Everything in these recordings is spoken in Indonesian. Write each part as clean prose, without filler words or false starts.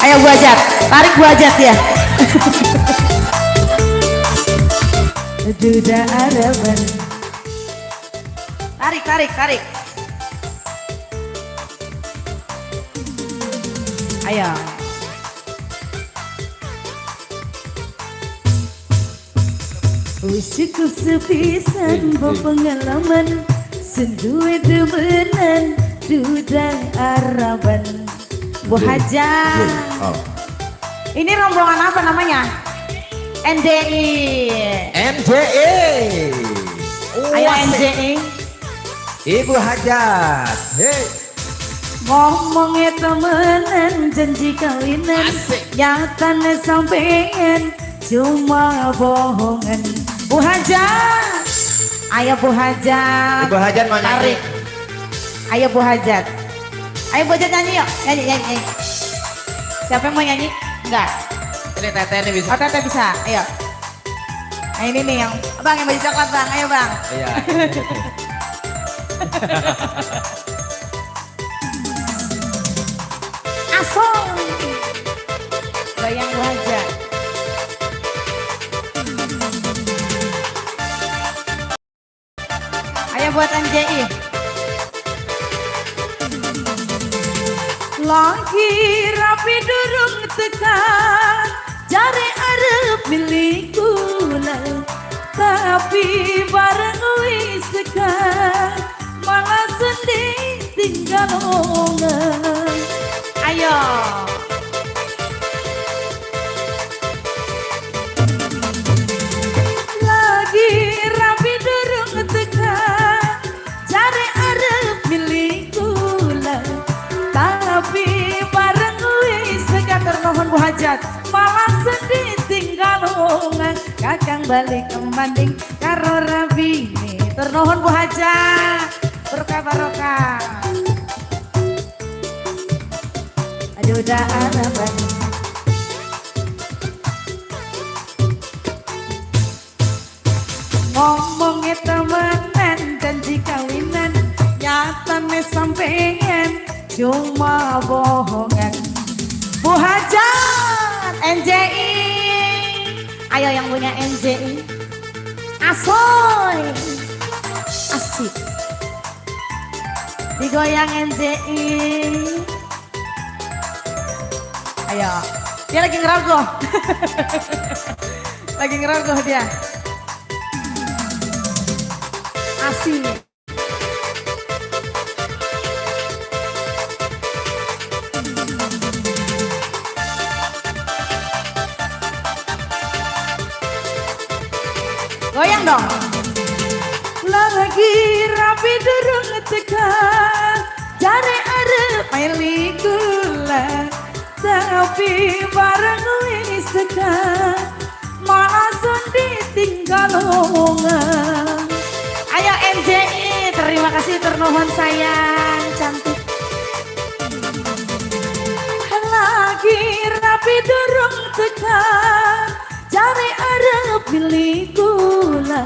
Ayo Bu Hajat, tarik Bu Hajat ya. Duda Araban. Tarik, tarik, tarik. Ayo. Cukup sepisan pengalaman sendue demenan duda Araban. Bu Hajat. Ini rombongan apa namanya? NDI. NDI. Ayo NDI. Ibu Hajat. Hey. Ngomongnya temenan janji kawinan, nyatanya sampean cuma bohongan. Bu Hajat. Ayo Bu Hajat. Ibu Hajat mau nyanyi. Tarik. Ayo Bu Hajat. Ayo Bu Hajat nyanyi yuk. Nyanyi, nyanyi. Siapa yang mau nyanyi? Enggak. Ini Tete ini bisa. Oh Tete bisa. Ayo. Nah ini nih yang Bang yang baju coklat Bang. Ayo Bang. Iya. Asal. Bayang Bu Hajat. Ayo buat NJI. Lagi rapi durung tekan, jare arep milikku lah. Tapi bareng wis tekan, malah sedih tinggal ongan. Ayo. Lagi rapi durung tekan, jare arep milikku lah. Tapi bareng wis tekan ternohon Bu Hajat, malah sedih tinggal ongan. Kakang balik kembanding karo rabine, ternohon Bu Hajat. Berkah barokah. Aduh dah Araban. Ngomongnya temenan janji kawinan, nyatanya sampean cuma bohongan. Bu Hajat NJI. Ayo yang punya NJI. Asoy. Asik. Digoyang NJI. Ayo. Dia lagi ngerogoh. Lagi ngerogoh dia. Asik. Goyang dong. Lagi rapi durung tekan, jare arep milikku lah. Tapi bareng wis tekan, malah sedih tinggal ongan. Ayo NJI, terima kasih ternohon sayang cantik. Lagi rapi durung tekan, jare arep milikku lah.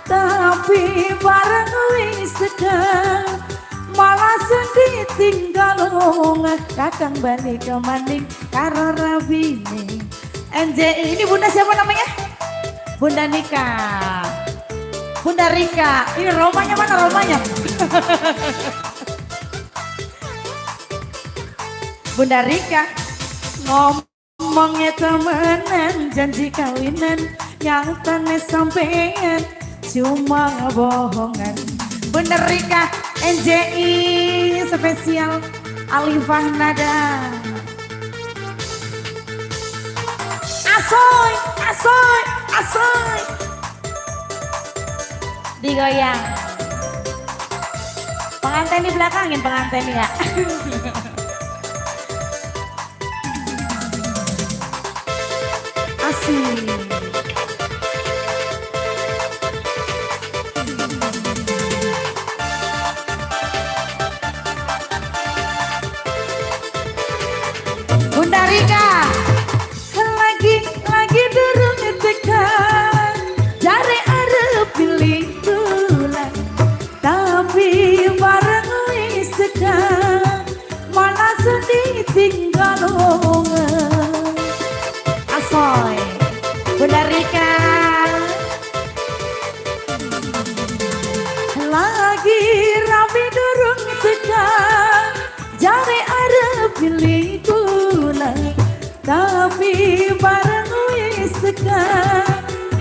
Tapi bareng wis tekan, malah sedih tinggal ongan. Kakang balik ke manding karo rabine. NJI ini bunda siapa namanya? Bunda Nika. Bunda Rika. Ini romanya mana romanya? Bunda Rika. Ngomongnya temenan janji kawinan, nyatanya sampean cuma bohongan. Bunda Rika NJI spesial Alifah Nada. Asoy, asoy, asoy. Digoyang. Pengantin di belakangin pengantin ya. Asik. Bunda Rika. Lagi durung tekan, jare arep pilihku lah. Tapi bareng wis tekan, malah sedih tinggal ongan. tapi bareng wis tekan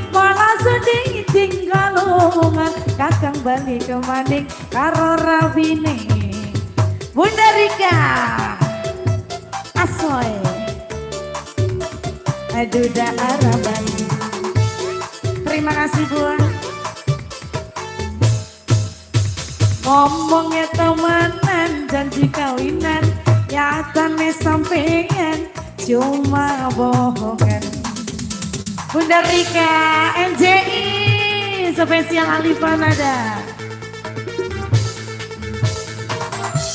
malah sedih tinggalongan kakang balik ke maning karo rabine Bunda Rika Asoy aduh dah araban. terima kasih Bun. Ngomongnya temenan janji kawinan nyatane sampean cuma bohongan. Bunda Rika MJI spesial Alifan ada.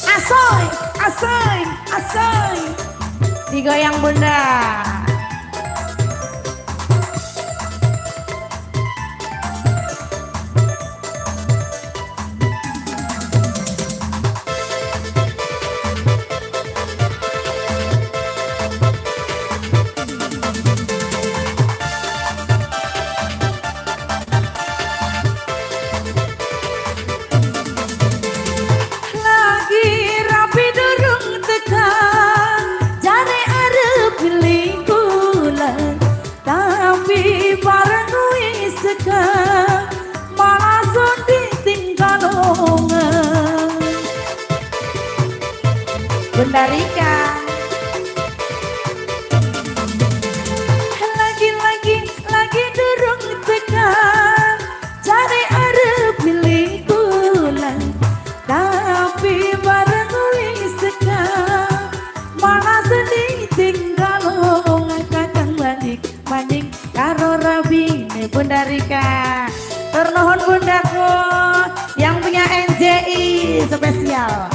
Asoy, asoy, asoy. Digoyang Bunda. Bunda Rika lagi durung tekan cari arep milih bulan tapi bareng wis tekan malah sedih tinggal kakang balik maning karo rabine. Bunda Rika ternohon bundaku yang punya NJI spesial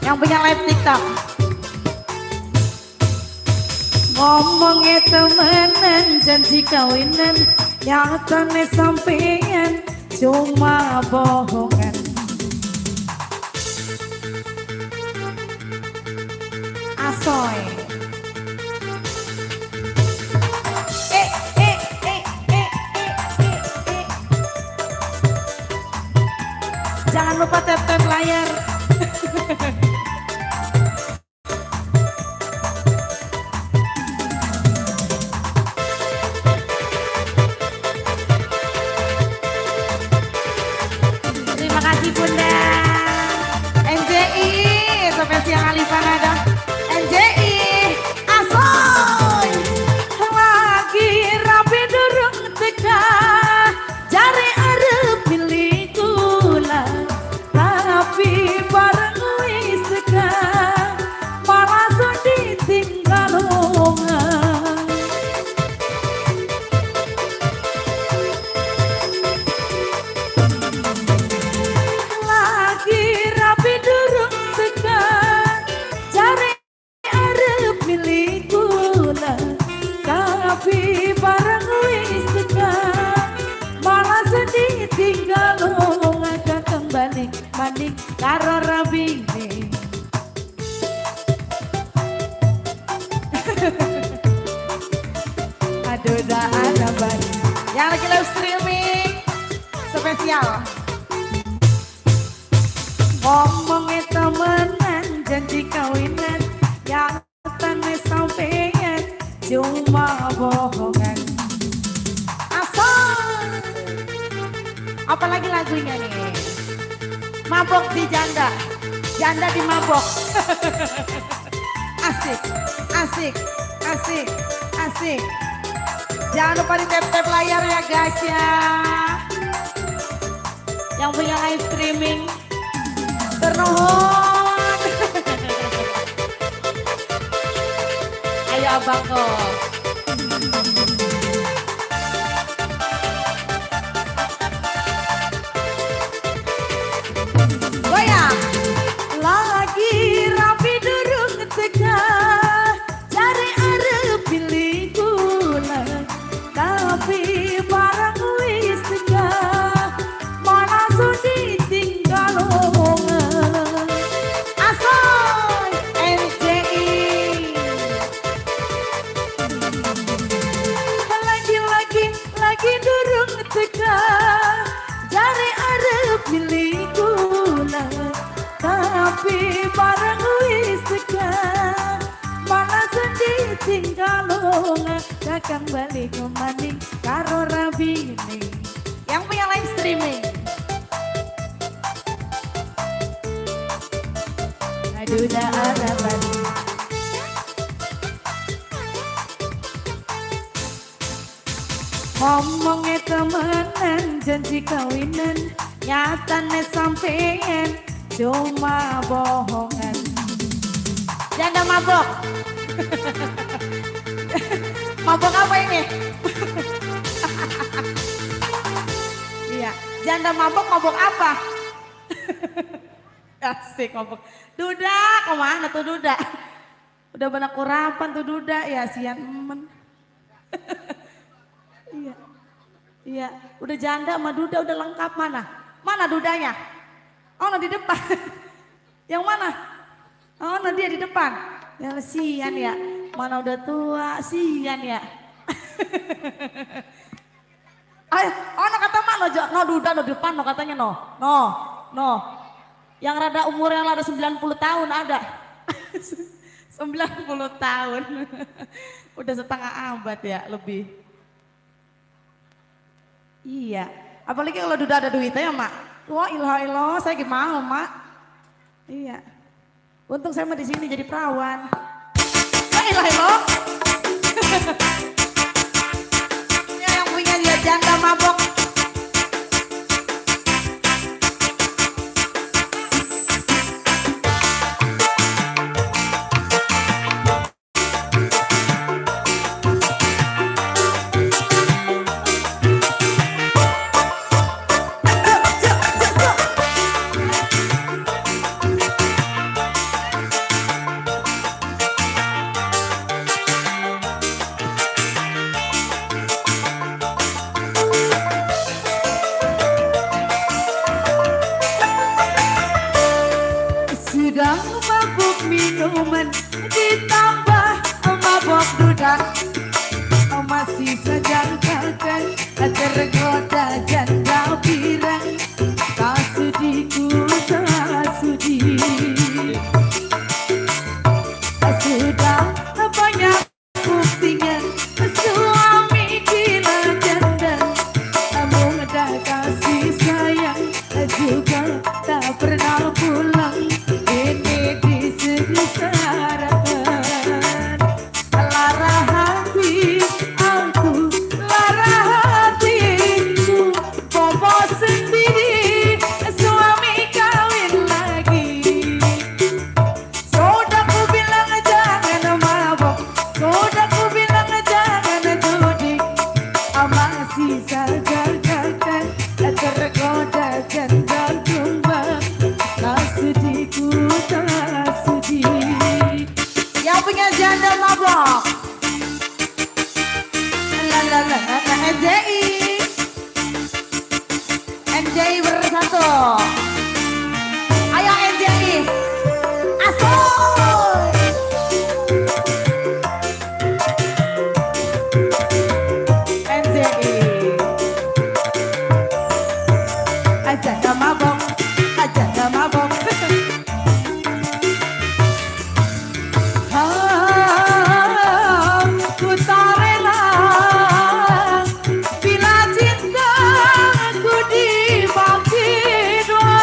yang punya live TikTok. Ngomongnya temenan janji kawinan nyatane sampean cuma bohongan. Asoy jangan lupa tap-tap layar. Terima kasih Bunda NJI spesial Alifan ada. NJI asoy Lagi rapi durung tekan jari arep pilih kula tapi bareng wis tekan malah sedih tinggalongan. Lagi rapi durung tekan jari arep milih kula tapi bareng wis tekan malah sedih tinggalongan kakang balik maning karo rabine. aduh dah ada banyak yang lagi live streaming spesial. Ngomongnya temenan janji kawinan yang tane sampean cuma bohongan. Asal apalagi lagunya nih mabok di janda di mabok. asik asik asik asik jangan lupa di tap-tap layar ya guys ya yang punya live streaming ternuhun. Ayo abangku goyang. Lagi rapi durung tekan cari arep pilih kula tapi barang wis tekan malah sedih tinggalongan. Asoy NJI mabok takkan balik kemaning karo rabi ini. Yang punya live streaming. Aduh dah ada balik. Ngomongnya temenan janji kawinan nyatane sampean cuma bohongan. Janda mabok. Mabok apa ini? Iya, janda mabok apa? Asik mabok. Duda, kemana tuh Duda? Udah banyak kurapan tuh Duda, ya sian emen. Iya, iya. Udah janda sama Duda udah lengkap mana? Mana Dudanya? Oh, nah di depan. Yang mana? Oh, nah dia di depan. Ya sian ya. Mana udah tua, sian ya. Ayo, oh no kata mak no Duda no depan no katanya no. Yang rada umur yang rada 90 tahun ada. 90 tahun. Udah setengah abad ya lebih. Iya, apalagi kalau Duda ada duitnya ya mak. Wah ilah saya gimana mak. Iya. Untung saya mah di sini jadi perawan. Wah ilah. Ya yang punya dia janda mabok. Sedang mabuk minuman ditambah mabok Duda, masih saja akan tergoda janda pirang. Tak sudi ku tak sudi. Sudah banyak buktinya suami gila janda, mudah kasih sayang juga tak pernah pulang. Ini disesarakan lara hati aku, lara hatiku bobo sendiri suami kawin lagi. Sudah ku bilang jangan mabok, sudah ku bilang jangan judi, masih saja akan tergoda janda tumbang. Tak sudi ku tak sudi. Yang punya janda mabok. MJI bersatu. Ayo MJI. Asoy. MJI. Janda mabok. Janda mabok. Ku tak rela bila cintaku dibagi dua.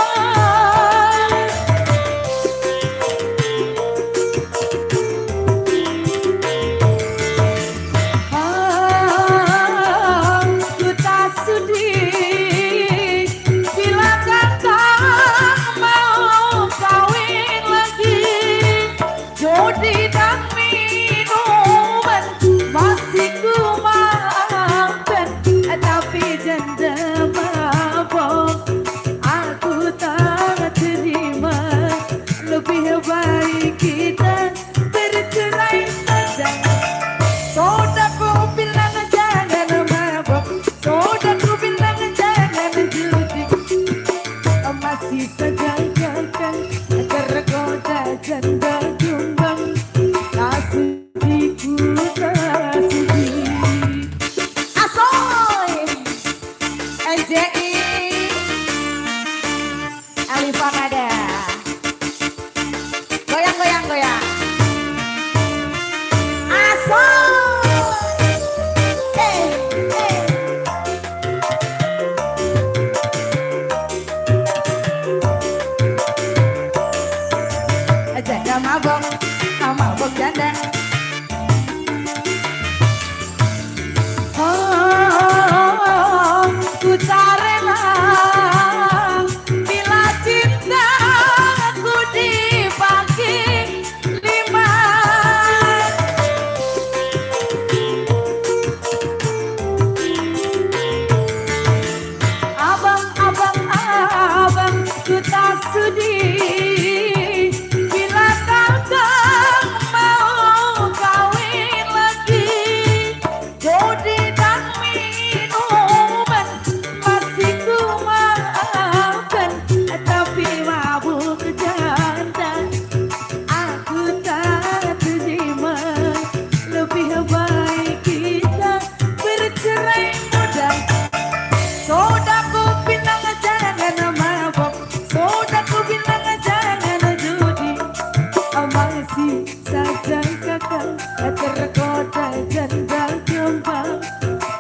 tergoda janda kembang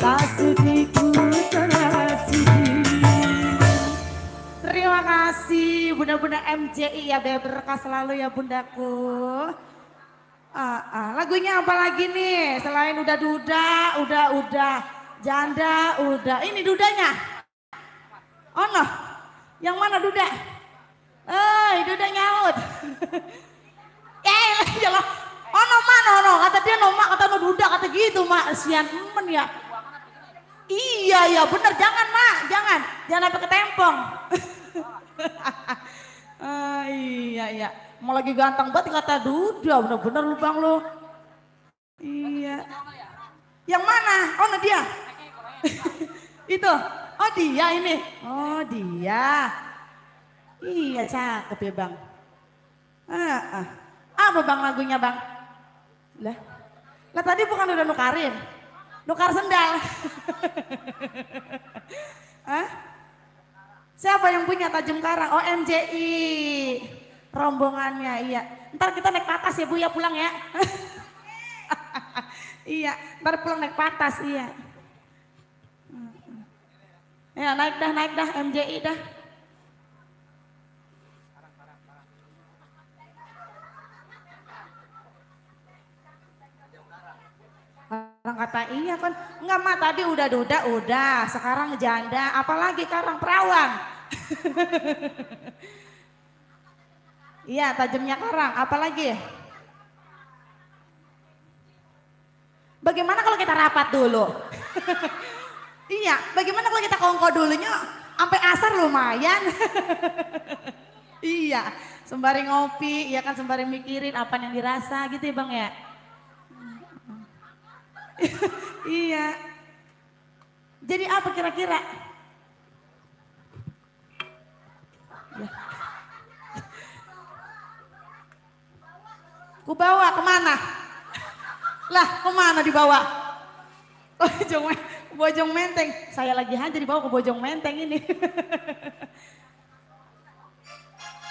tak sudiku terasih. Terima kasih Bunda-bunda MJI ya, berkah selalu ya bundaku. Lagunya apa lagi nih? Selain udah duda, udah janda, udah. Ini dudanya. Oh no, yang mana duda? Duda nyaut. Ya lah. Oh no mana no, kata dia no mak, kata no duda, kata gitu mak. Sian men ya. Iya ya bener, jangan mak, jangan sampai ketempong. Iya. Mau lagi ganteng banget kata duda, bener-bener lu bang lu. Iya. Yang mana? Oh nah dia. Itu. Oh dia ini. Oh dia. Iya cakep ya bang. Apa bang lagunya bang? Lah tadi bukan udah nukarin? Nukar sendal. Hah? Siapa yang punya tajam karang? Oh MJI. Rombongannya iya. Ntar kita naik patas ya Bu ya pulang ya. Iya, ntar pulang naik patas iya. Ya naik dah MJI dah. Orang kata iya kan, enggak mah tadi udah duda udah, sekarang janda, apalagi karang perawan. Iya tajamnya karang, apalagi? Bagaimana kalau kita rapat dulu? Iya, bagaimana kalau kita kongko dulunya sampai asar lumayan. Iya, sembari ngopi, ya kan sembari mikirin apa yang dirasa gitu ya bang ya. Iya. Jadi apa kira-kira? Ya. Ku bawa kemana? Lah kemana dibawa? Oh Bojong Menteng. Saya lagi aja dibawa ke Bojong Menteng ini.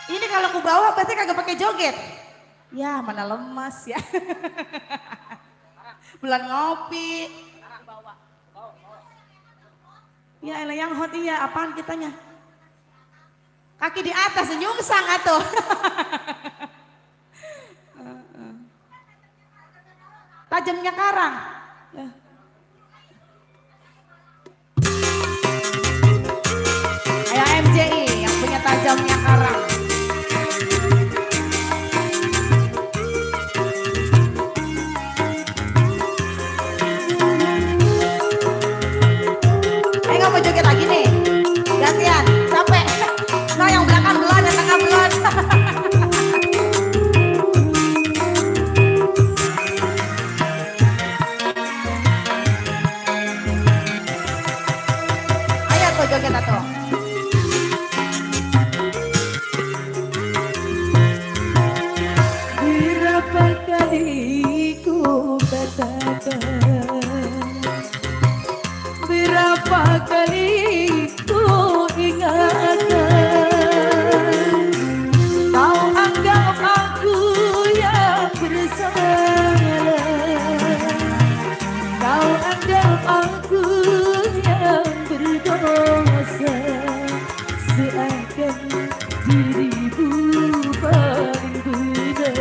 Ini kalau ku bawa berarti kagak pakai joget. Ya mana lemas ya. Bulan ngopi. Ya elah yang hot iya, apaan kitanya? Kaki di atas nyungsang atuh. Tajamnya karang. Ya. Ayo MJI yang punya tajamnya karang. Mau joget lagi nih, gantian, capek. Nah yang belakang belum, yang tengah belum. Ayo tuh joget atau. Berapa kali ku katakan, berapa kali ku ingatkan, kau anggap aku yang bersalah, kau anggap aku yang berdosa, seakan dirimu paling benar.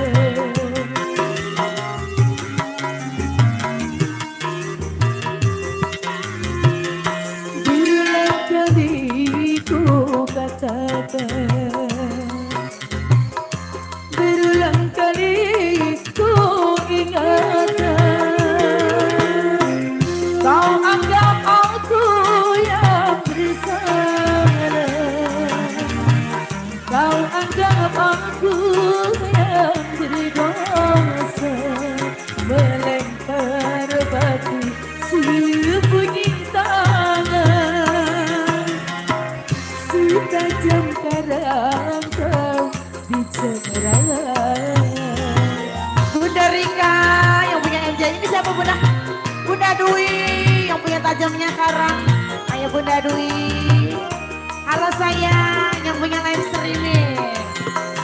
Berulang kali ku ingatkan, kau anggap aku yang bersalah, kau anggap aku yang berdosa, melempar batu sebunyi tangan, setajam karang kau bicara. Bunda Rika yang punya MJ ini siapa Bunda? Bunda Dwi yang punya tajamnya karang. Ayo Bunda Dwi. Halo sayang yang punya live streaming.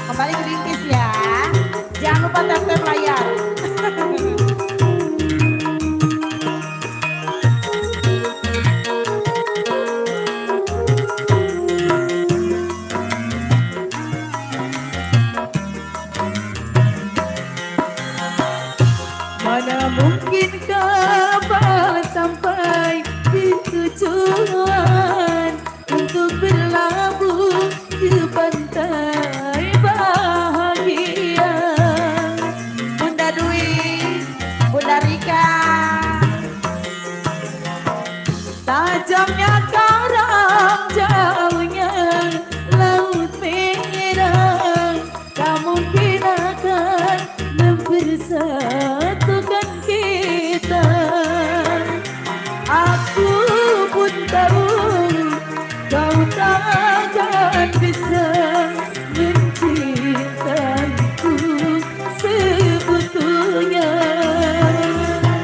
Kembali ke Ringkis ya. Jangan lupa tap layar. Mana mungkin kapal sampai di tujuan untuk berlabuh ke pantai bahagia. Bunda Dwi, Bunda Rika. Tajamnya karang, jauhnya laut merah, tak mungkin akan mempersatukan kita. Aku pun tahu kau takkan bisa mencintaiku sebetulnya.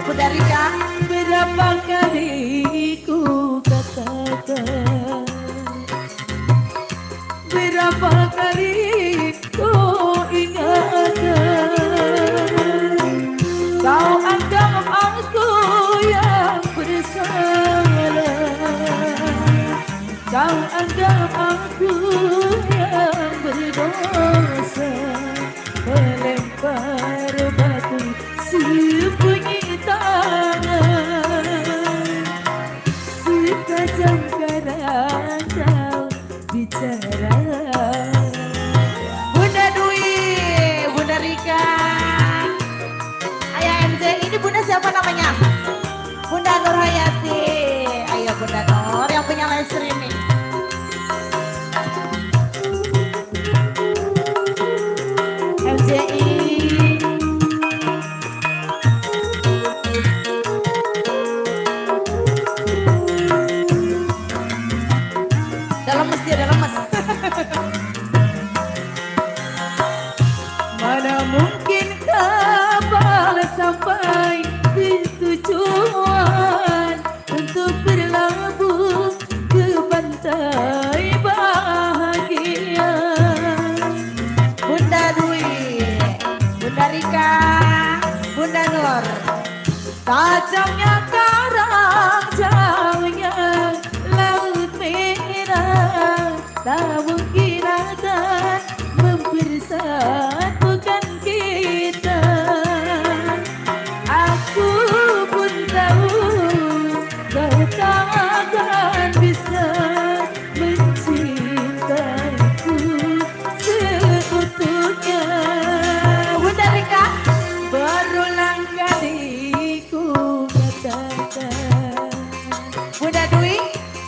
Bunda Rika. Berapa kali ku katakan, berapa kali ku ingatkan, kau anggap aku yang bersalah, kau anggap aku yang berdosa, melempar batu sebunyi tangan, setajam karang kau bicara. Bunda Dwi, Bunda Rika. Ayah MJ, ini Bunda siapa namanya? Bunda Nur Hayati. Ayo Bunda Nur yang punya laser ini. MJI. Dalam mas dia, dalam mas. Mana mungkin kapal sampai di tujuan untuk berlabuh ke pantai bahagia. Bunda Dwi, Bunda Rika, Bunda Nur. Tajamnya karang, jauhnya laut merah, tak mungkin akan mempersatukan kita. Aku pun tahu kau takkan bisa mencintaiku seutuhnya. Bunda Rika. Berulang kali ku katakan, Bunda Dwi.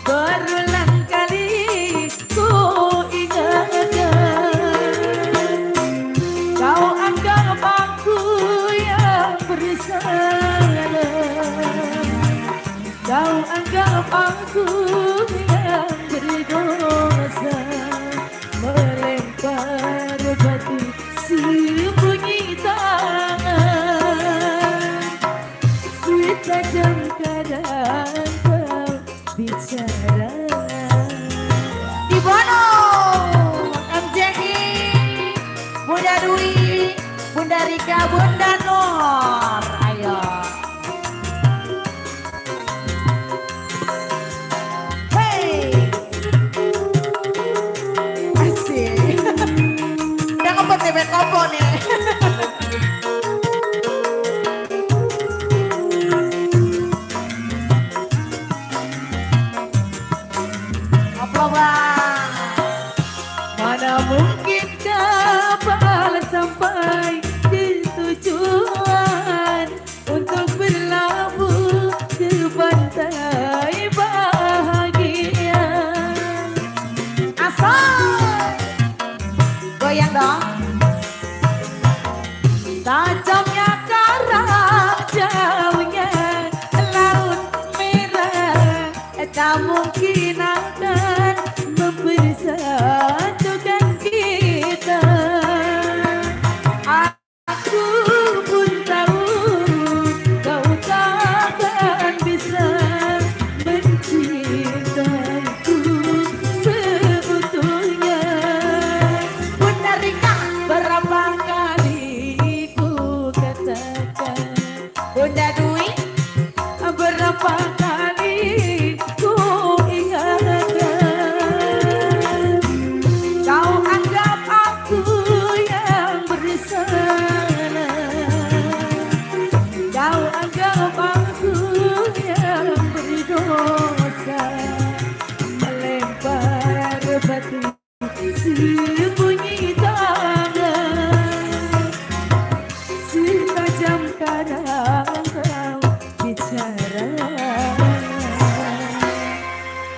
berulang kali ku ingatkan, kau anggap aku yang bersalah, kau anggap aku yang berdosa, melempar batu sembunyi tangan, setajam kadang kau bicara. Di Bono, MJI, Bunda Dwi, Bunda Rika, Bunda Nur. Ayo. kadang engkau bicara.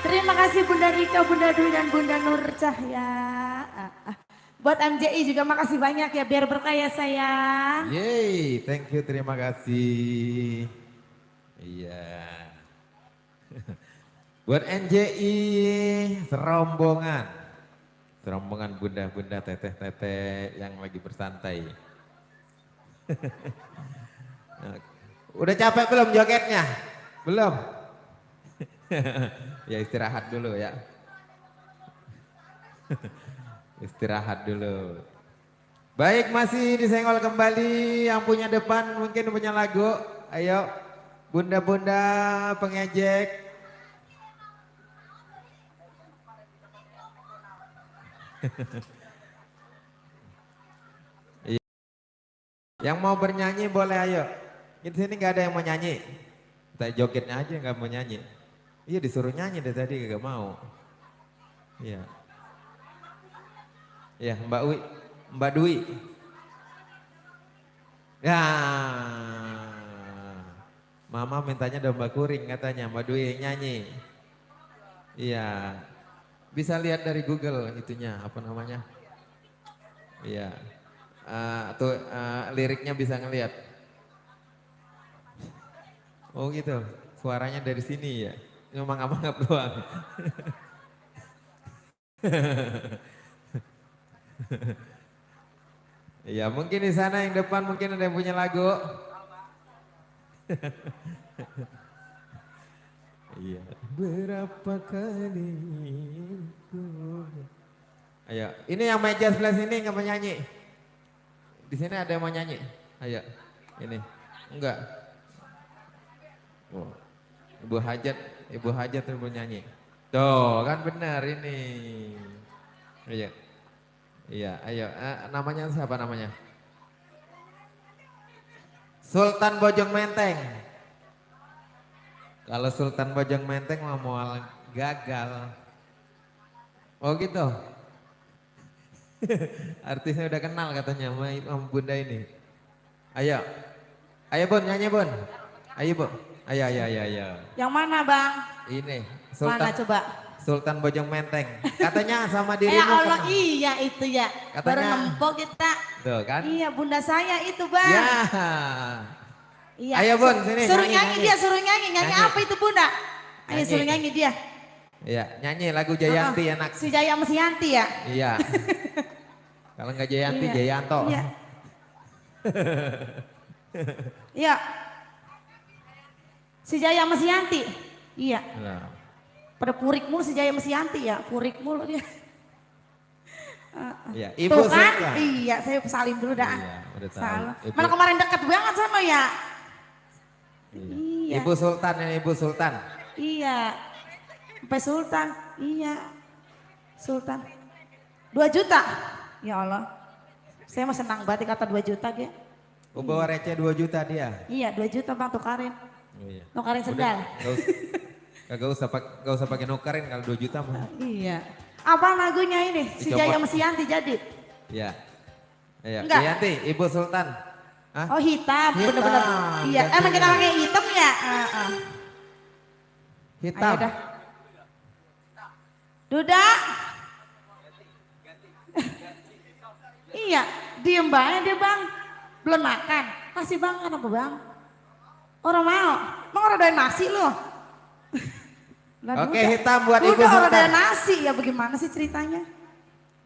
Terima kasih Bunda Rika, Bunda Dwi dan Bunda Nur Cahya. Buat MJI juga makasih banyak ya, biar berkah ya sayang. Yeay, thank you, terima kasih. Iya. Buat NJI serombongan. Serombongan bunda-bunda, teteh-teteh yang lagi bersantai. Udah capek belum jogetnya? Belum? Ya istirahat dulu ya. Istirahat dulu. Baik, masih disenggol kembali yang punya depan mungkin punya lagu. Ayo bunda-bunda pengejek. Yang mau bernyanyi boleh ayo. Di sini nggak ada yang mau nyanyi. Kita jogetnya aja nggak mau nyanyi. Iya disuruh nyanyi dari tadi gak mau. Iya. Ya Mbak Dwi. Ya, Mama mintanya domba kuring katanya, Mbak Dwi yang nyanyi. Iya, bisa lihat dari Google itunya apa namanya. Iya, liriknya bisa ngelihat. Oh gitu, suaranya dari sini ya, ngomong apa doang. Iya mungkin di sana yang depan mungkin ada yang punya lagu. Iya. Berapa kali ayo, ini yang meja sebelah sini nggak mau nyanyi. Di sini ada yang mau nyanyi. Ayo, ini enggak. Oh. Ibu Hajat tuh mau nyanyi. Tuh kan benar ini. Iya. Iya, ayo. Namanya siapa namanya? Sultan Bojong Menteng. Kalau Sultan Bojong Menteng mau gagal. Oh gitu. Artisnya udah kenal katanya sama Bunda ini. Ayo. Ayo Bun, nyanyi Bun. Ayo Bu. Ayo. Yang mana Bang? Ini. Sultan. Mana coba? Sultan Bojong Menteng. Katanya sama dirimu. Ya Allah iya itu ya. Katanya, baru nempok kita. Tuh kan. Iya bunda saya itu Bang. Ya. Iya. Ayo Bun sini. Suruh nyanyi dia, suruh nyanyi. Nyanyi apa itu Bunda? Ayo Nyanyi. suruh nyanyi dia. Iya nyanyi lagu Jayanti enak. Si Jaya sama si Yanti ya? Iya. Kalau nggak Jayanti, Iya. Jayanto. Iya. Iya. Si Jaya sama si Yanti. Iya. Nah. Pada purik mulu si Jaya sama si Yanti ya, purik mulu dia. Iya, Ibu Tuh kan? Sultan. Iya, saya salim dulu dah. Iya, udah tahu. Salah. Ibu. Mana kemarin deket banget sama ya? Iya. Iya. Ibu Sultan ya Ibu Sultan. Iya. Sampai Sultan. Iya. Sultan. 2 juta. Ya Allah. Saya mah senang banget kata 2 juta dia. Bawa receh 2 juta dia. Iya 2 juta Bang tukarin. Oh, iya. Nukarin sendal. Gak usah pakai nukarin kalau 2 juta mah. Iya. Apa lagunya ini? Si Dicoba. Jaya sama si Yanti jadi? Iya. Iya, Enggak. Jayanti, Ibu Sultan. Hah? Oh hitam, Hitam, bener-bener. Iya, gantinya. emang kita pakai hitam ya? Hitam. Ayo dah. Duda. Iya, diem banget dia Bang. Belum makan. Kasih Bang, apa Bang? Orang mau. Emang orang doyan nasi loh. Oke, hitam buat Ibu Udah orang Sultan. doyan nasi, ya bagaimana sih ceritanya?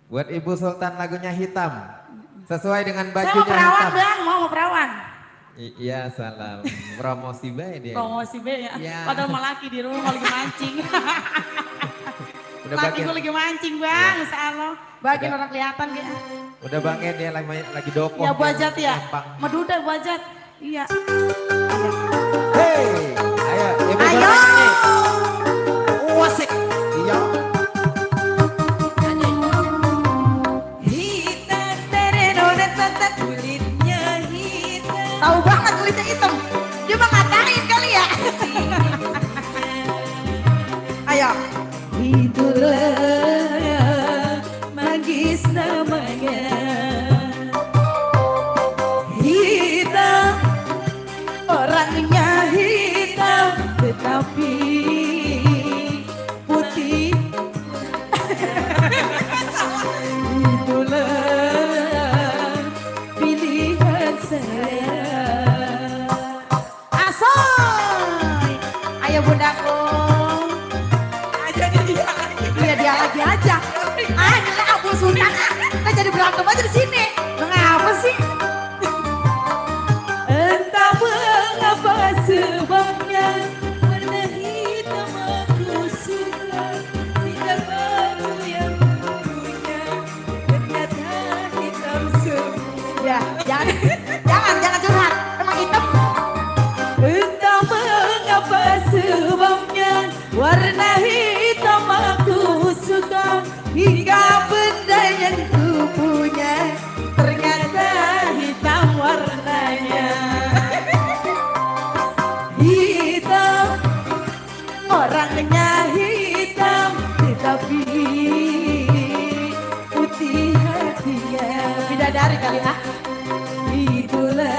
Buat Ibu Sultan lagunya hitam. Sesuai dengan Saya bajunya mau perawan hitam. Bang, mau perawan. Iya, salam. Promosi baik dia. Promosi B ya. Iya. Padahal mau laki di rumah lagi mancing. Udah Laki bagian, gue lagi mancing Bang, Allah. Bagian Udah. orang kelihatan dia. udah bangke dia lagi doko. Ya buajat ya. Lempang. Meduda buajat. Iya. Hei, ayo Ibu Ayo. Sultan nyanyi. Wasik. Iya. Hitam terenoda tata kulitnya hitam. Tahu banget kulitnya hitam. Dia mah ngatain kali ya. Ayo. Itulah magis namanya. Hitam Orangnya hitam tetapi putih. Itulah pilihan saya. Asoy, ayo bundaku. Aja dia lagi. Iya dia lagi aja. Ah, ini Abu Sultan. Kita jadi berantem aja di sini. Mengapa sih? Entah mengapa sebabnya warna hitam aku suka. Tidak baru yang punya ternyata hitam semua. Ya, jangan curhat. Emang hitam. Entah mengapa sebabnya warna hitam aku suka. Hingga benda yang ku punya ternyata hitam warnanya. Hitam, orangnya hitam, tetapi putih hatinya. Bidadari kali ah. Itulah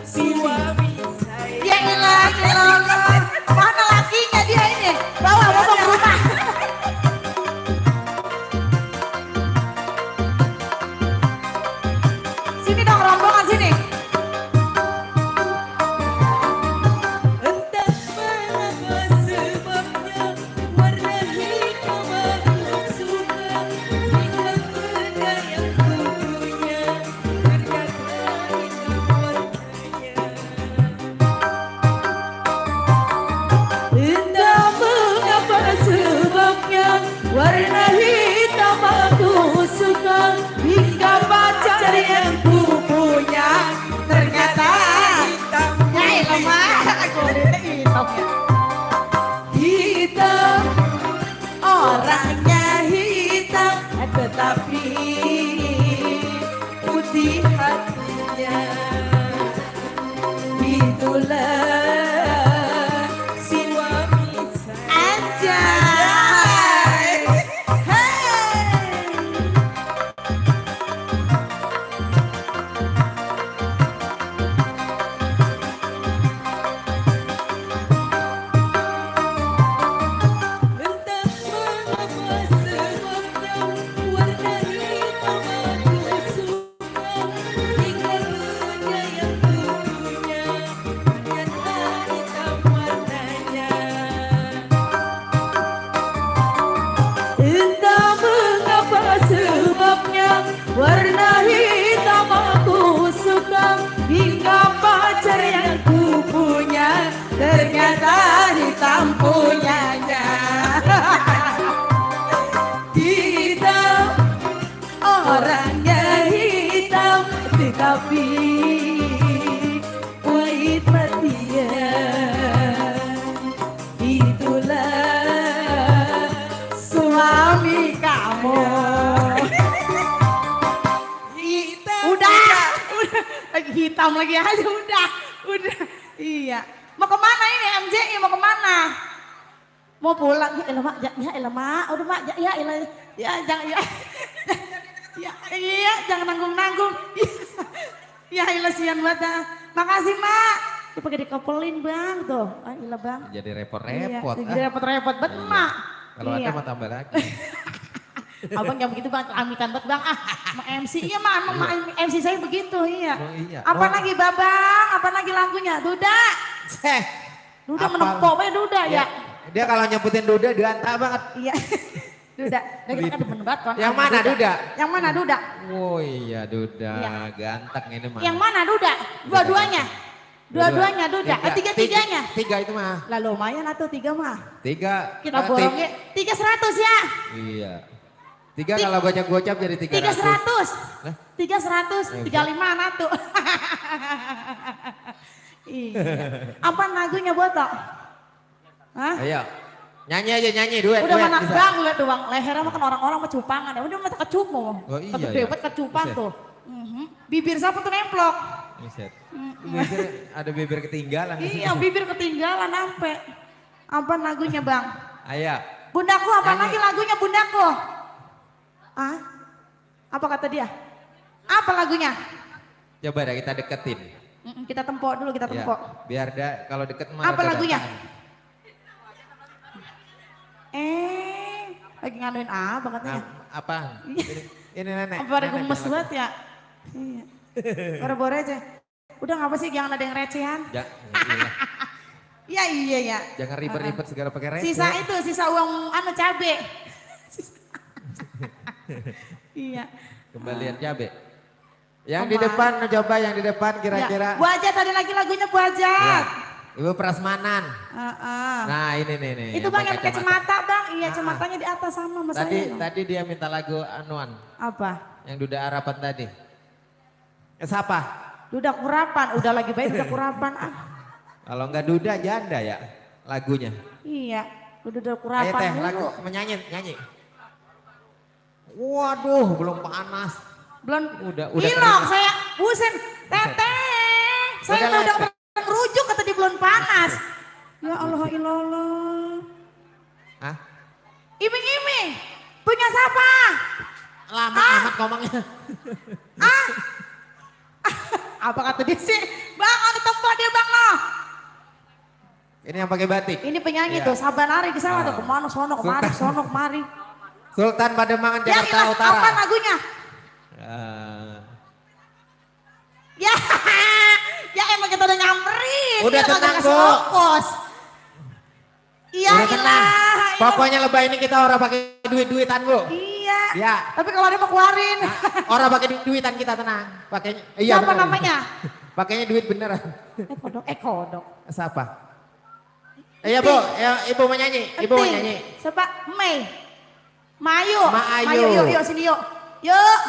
Suami saya. dia hilang. Mana lakinya dia ini? Bawa ke rumah. Sini dong rombongan sini. Entah mengapa sebabnya warna hitam aku suka. Hingga benda yang ku punya ternyata hitam warnanya. Entah mengapa sebabnya warna hitam aku suka. Hingga pacar yang ku punya ternyata hitamnya lemah. Hitam, orangnya hitam, tetapi putih hatinya. Itulah Suami saya. Anjay. Hey. Entah mengapa sebabnya warna hitam aku suka. Hingga benda yang ku punya ternyata hitam warnanya. Entah mengapa sebabnya warna hitam aku suka. Hingga pacar yang ku punya ternyata hitam punyanya. Hitam, orangnya hitam, tetapi pahit hatinya. Itulah suami kamu. Hitam. Udah. Lagi hitam lagi aja udah. Iya. Mau kemana ini MJI mau kemana? Mau pulang ya elah mak, ya elah mak, udah mak, ya elah, ya jangan ya. Ya iya jangan nanggung-nanggung. Ya elah sian banget dah. Makasih mak. Dia pakai dikopelin bang tuh. Ah elah bang. Jadi repot-repot. Iya, jadi repot-repot banget Iya. mak. Kalau Iya. ada mau tambah lagi. Abang yang begitu bang, amitan banget bang. Ah, sama MC. Iya mak, emang MC saya begitu iya. Oh, iya. Apa Oh. lagi babang? Apa lagi lagunya? Duda. Duda Apa? menempok ya Duda ya. Dia kalau nyebutin Duda diantah banget. Iya. Duda. Dan kita kan demen banget kan. Yang mana Duda? Yang mana Duda? Oh iya Duda, Iya. ganteng ini mah. Yang mana Duda? Dua-duanya. Dua-duanya Duda. Tiga. Tiga-tiganya. Tiga itu mah. Lah lumayan atau tiga mah. Tiga. Kita borongnya 300 ya. Iya. Tiga kalau gocap-gocap jadi 300. 300. Lah? 300. 35 natu. Iya. Apa lagunya botok? Hah? Ayo. Nyanyi aja nyanyi duet. Udah duet, mana bisa. bang lihat tuh bang lehernya mah kan orang-orang mah cupangan ya udah mata kecup mau Oh, iya, kedede ya. banget kecupang Buset. tuh. Bibir siapa tuh nemplok Buset. Bibir, ada bibir ketinggalan di iya situ. bibir ketinggalan sampai apa lagunya bang Ayo. bundaku apa Nyanyi. lagi lagunya bundaku ah apa kata dia apa lagunya Coba dah kita deketin. Kita tempok dulu, kita Ya, tempok. biar kalau deket mah Apa rada lagunya? datangan. Lagi nganuin apa katanya? Apaan? Ini nenek. Apa ada nenek gemes bilang banget ya? Iya. Boro-boro aja. Udah ngapa sih, jangan ada yang recehan? Iya. Iya ya. Jangan ribet-ribet segala pakai receh. Sisa uang cabe. Iya. Kembalian cabe. Yang di depan, coba yang di depan kira-kira. Ya. Bu Ajat, tadi lagi lagunya Bu Ajat. Ya. Ibu Prasmanan. Nah ini nih. Itu bang yang kacamata bang, iya kacamatanya di atas sama mas saya. Tadi dia minta lagu anuan. Apa? Yang Duda Harapan tadi. Siapa? Duda Kurapan, udah lagi baik Duda Kurapan. Kalau enggak Duda janda ya lagunya. Iya, Duda Ayo Kurapan teh dulu. lagu nyanyi. Waduh belum panas. Belum. Udah Ilok kering. saya, busen, teteh. Saya Udah udah lepek. merujuk kata di belum panas. Ya Allah ilallah. Hah? Iming-iming, punya siapa? Lama amat ngomongnya. Apa kata dia sih? Bang, ada tempat dia bang loh. Ini yang pakai batik. Ini penyanyi Iya. tuh, sabar lari ke sana Ah. tuh, kemana sono kemari, sono kemari. Sultan Pademangan Ya Jakarta ilah, Utara. apa lagunya? Ya, ya emang kita udah nyamperin. Udah Kita tenang, kagak Bu. kasih ongkos. Iya Udah tenang. ilah. Pokoknya lebay ini kita orang pakai duit-duitan Bu. Iya. Ya. Tapi kalau ada mau keluarin. Orang pakai duitan kita tenang. Pakainya. Siapa bener. namanya? Pakainya duit beneran. Kodok. Siapa? Iya Bu, ya, Ibu mau nyanyi. Ibu mau nyanyi. Siapa? Mei. Mayu. Ma Ayu. Mayu, yuk sini yuk. Yuk.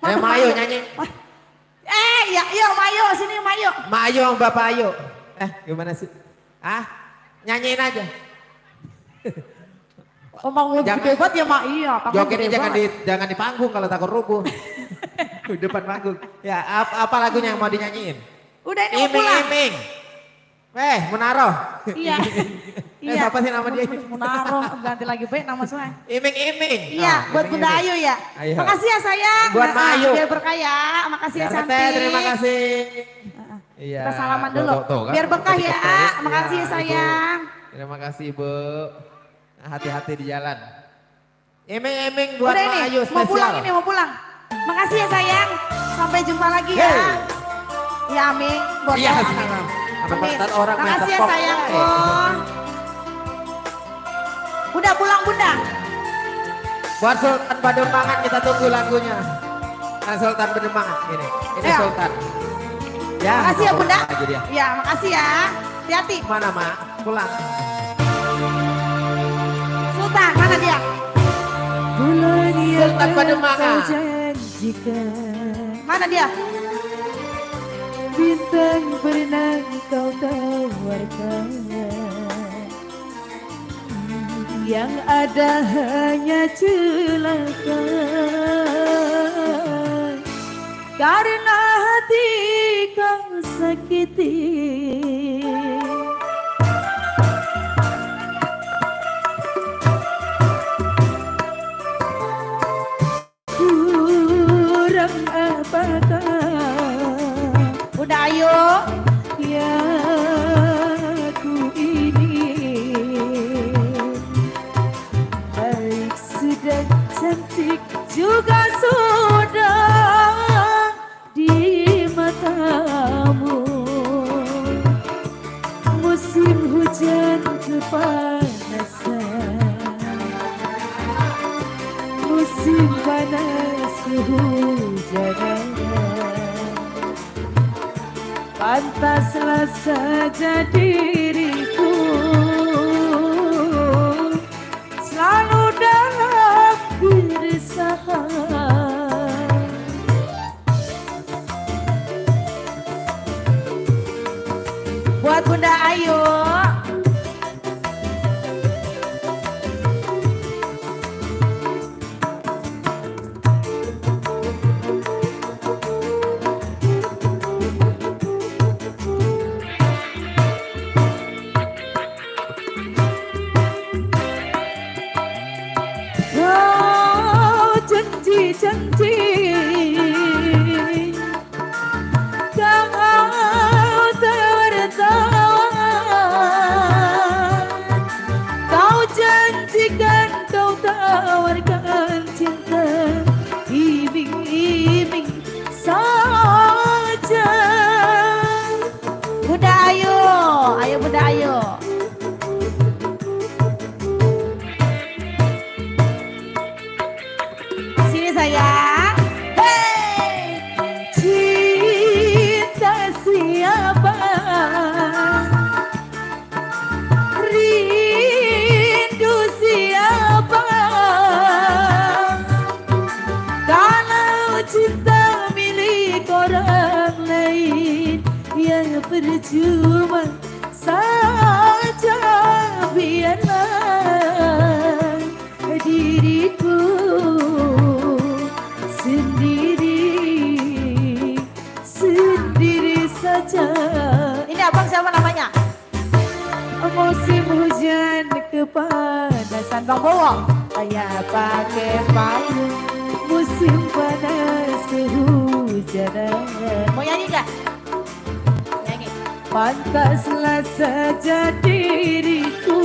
Mayu nyanyi. Ya, yuk Mayu sini Mayu. Ma Ayu sama Bapak Ayu. Gimana sih? Nyanyiin aja. Omong lu Jangan- gede banget ya Mak. Iya. panggung Jogetnya gede banget. jangan di panggung kalau takut rubuh. Di depan panggung. Ya, apa lagunya yang mau dinyanyiin? Udah ini mau pulang. Iming-iming. Munaroh. Iya. Siapa sih nama dia? Munaroh, ganti lagi baik nama saya. Iming-iming. Iya, buat Bunda Ayu ya. Ayo. Makasih ya sayang. Buat Mbak Ayu. Biar berkah ya. Makasih ya cantik. Teh, terima kasih. Iya. Kita salaman dulu. Tuh, kan? Biar berkah ya. Iya, Makasih ya Ibu. sayang. Terima kasih Ibu. Hati-hati di jalan. Iming-iming buat Udah Mbak ini, Ayu mau pulang spesial. ini, mau pulang. Makasih ya sayang. Sampai jumpa lagi ya. Hey. Ya amin. Buat Iya, saya, sama. amin. Apa Amin. ntar orang main Makasih ya tepok. sayang. Bunda pulang Bunda. Buat Sultan Pademangan kita tunggu lagunya. Sultan Pademangan ini Ayo. Sultan. Ya. Makasih ya Bunda. Lagi dia. Ya makasih ya. Hati-hati. Mana Mak? Pulang. Sultan, mana dia? Bulan yang Sultan Pademangan. kau janjikan, Mana dia? bintang pernah kau tawarkan, yang ada hanya celaka, karena hati kau sakiti. Kurang apakah Bunda Ayu. yang ku ini, baik sudah cantik juga sudah di matamu. Musim hujan kepanasan, musim panas kehujanan, pantaslah saja diriku selalu dalam keresahan. Buat Bunda Ayu. Kau janji-janji, kau percuma saja, biarlah diriku sendiri saja. Ini abang siapa namanya? Musim hujan kepanasan, Bang Bowo. Ayah pakai payung, musim panas kehujanan. Mau nyanyi gak? Nyanyi. Pantaslah saja diriku,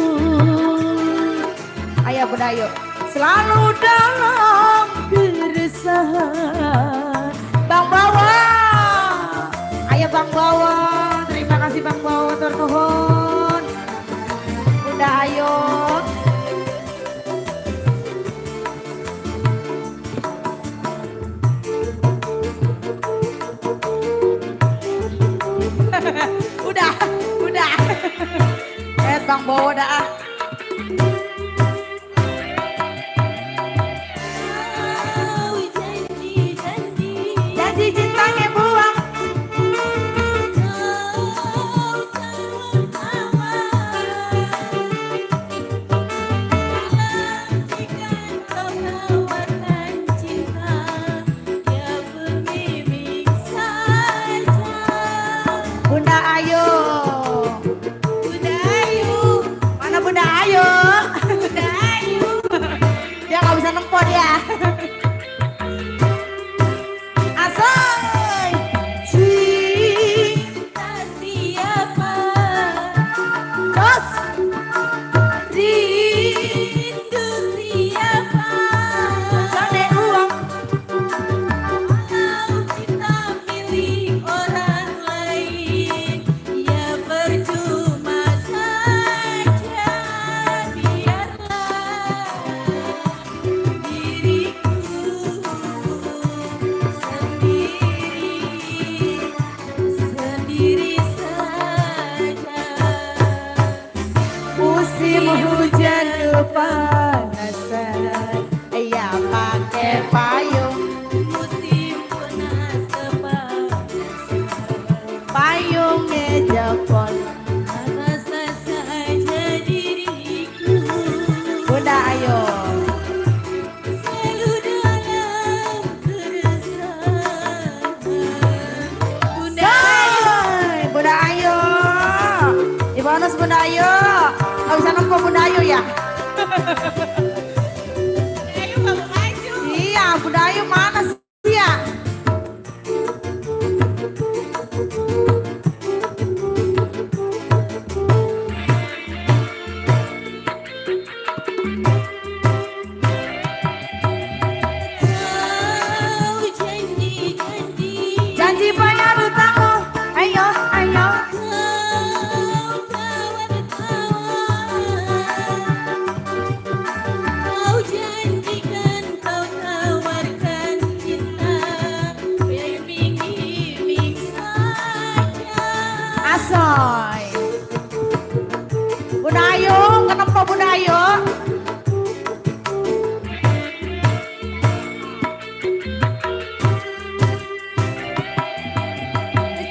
ayah Budayo, selalu dalam keresahan. Bang Bowo, ayah Bang Bowo, terima kasih Bang Bowo, turnuhun. Bunda Ayo. udah. Bang Bowo dah. Janji cintanya buang. Bunda Ayu. Mana Bunda Ayu? Dia nggak bisa nempot ya. Asoy. Cinta siapa? Terus. Rindu siapa? Sade uang. Kalau kita milik orang lain, ya percuma saja, biarlah diriku sendiri saja. Musim hujan kepanasan, ya pakai payung. Musim panas kepanasan, payungnya jepol. Pantaslah saja diriku. Bunda Ayo. Selalu dalam keresahan. Bunda Ayo. Bunda Ayo. Ibu Anas Bunda Ayo. Gak bisa nempel Bunda Ayu ya? Ayu gak mau maju. Iya, Bunda Ayu mana sih ya? Janji bayar utangmu. Ayo. Kau janjikan kau tawarkan cinta, iming-iming saja. Asoy. Bunda Ayu, kenapa Bunda Ayu?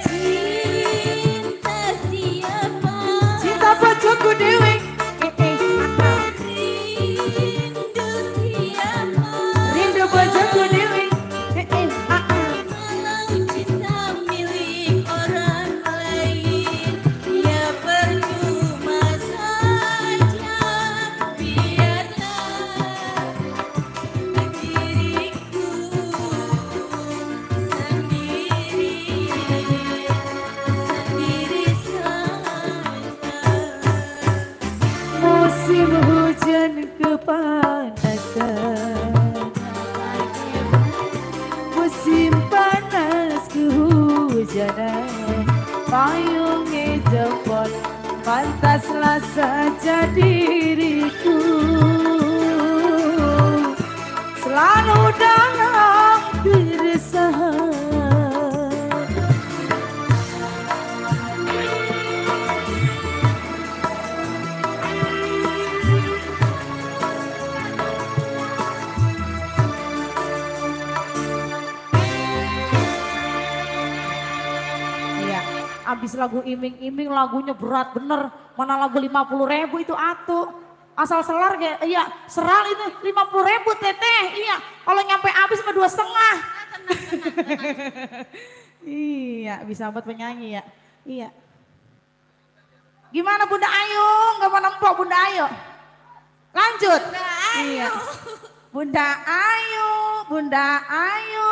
Cinta siapa? Cinta bojoku dewe. Rindu bojoku dewe. Kalau cinta milik orang lain, ya percuma saja, biarlah diriku sendiri saja. Musim hujan kepanasan, musim panas kehujanan, payungnya jempol. Pantaslah saja diriku selalu dalam keresahan. habis lagu iming-iming lagunya berat bener. Mana lagu 50.000 itu atuh. Asal selar kayak, iya seral itu 50.000 teteh, iya. Kalau nyampe habis mah 2,5. Iya bisa buat penyanyi ya, iya. Gimana Bunda Ayu, gak mau nempok Bunda Ayu? Lanjut. Bunda Ayu. Iya. Bunda Ayu, Bunda Ayu.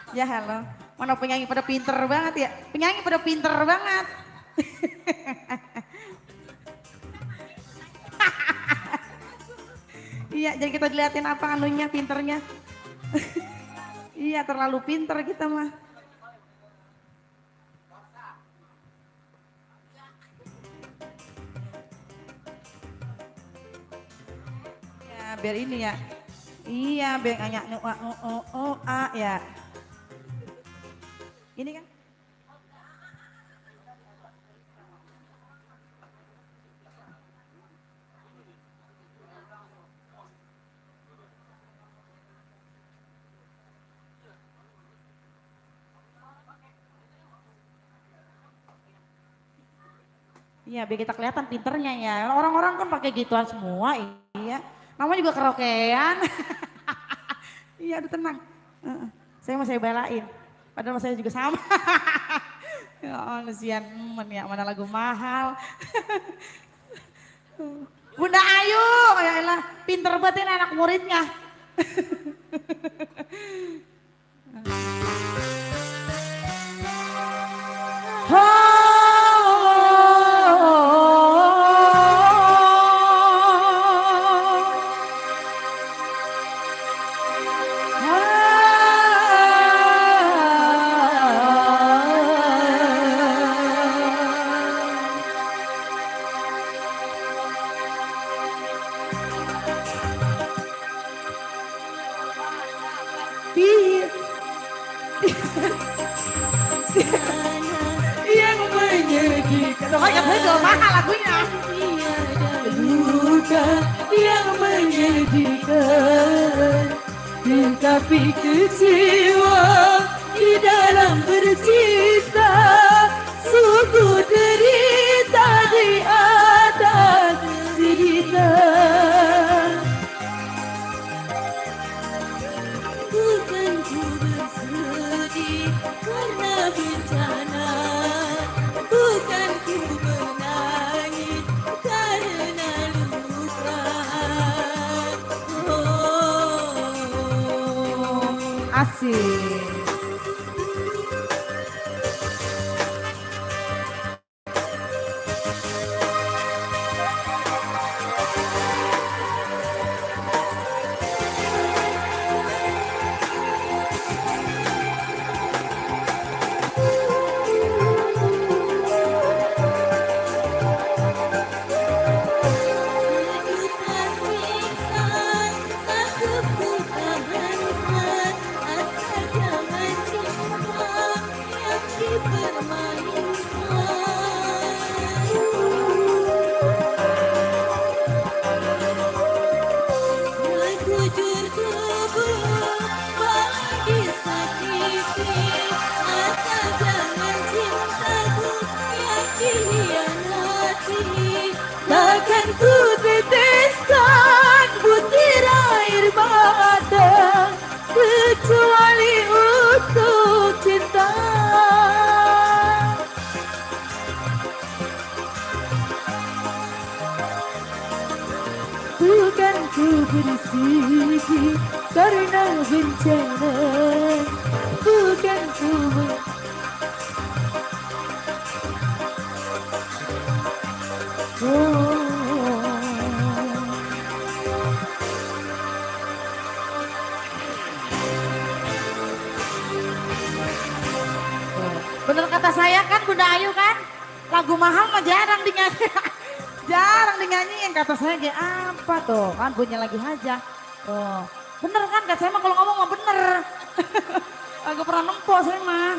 Ya halo, mana penyanyi pada pinter banget ya, penyanyi pada pinter banget. Iya, jadi kita diliatin apa anunya, pinternya. Iya, terlalu pinter kita mah. Ya, biar ini ya. Iya, biar nyanyi ya. Ini kan? Iya, biar kita kelihatan pinternya ya. Orang-orang kan pakai gituan semua, iya. Namanya juga karaokean. Iya, udah tenang. Saya belain. Padahal saya juga sama. Ya Allah, kesian ya, mana lagu mahal. Bunda Ayu, ya elah, pinter banget ini anak muridnya. Yang menyedihkan. Pokoknya betul mahal lagunya. Luka yang menyedihkan, tetapi kecewa di dalam bercinta. Sungguh derita di atas derita. Bukan ku bersedih karena bencana, bukan ku menangis karena luka. Asik. Takkan ku teteskan butir air mata kecuali untuk cinta. Bukan ku bersedih karena bencana, bukan ku Bener kata saya kan Bunda Ayu kan, lagu mahal mah jarang dinyanyi. Jarang dinyanyiin, kata saya kayak apa tuh, kan bunyi lagi aja. Tuh, bener kan, kata saya mah kalau ngomong mah bener. Agak pernah nempok saya mah.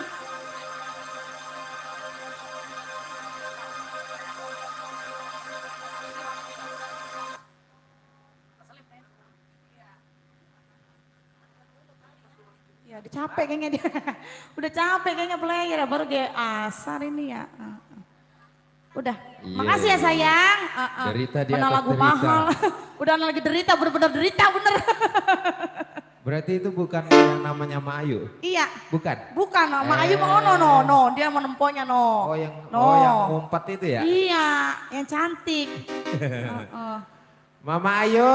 Ya udah capek kayaknya dia. Udah capek kayaknya player ya, baru kayak asar ini ya. Udah, Iya, makasih ya iya. sayang. Derita di Mana atas lagu derita. mahal. Udah lagi derita, bener-bener derita bener. Berarti itu bukan yang namanya Mak Ayu? Iya, Bukan? bukan Mak Ayu mah no, dia mau nempoknya no. Oh yang ngumpet itu ya? Iya, yang cantik. Mama Ayu.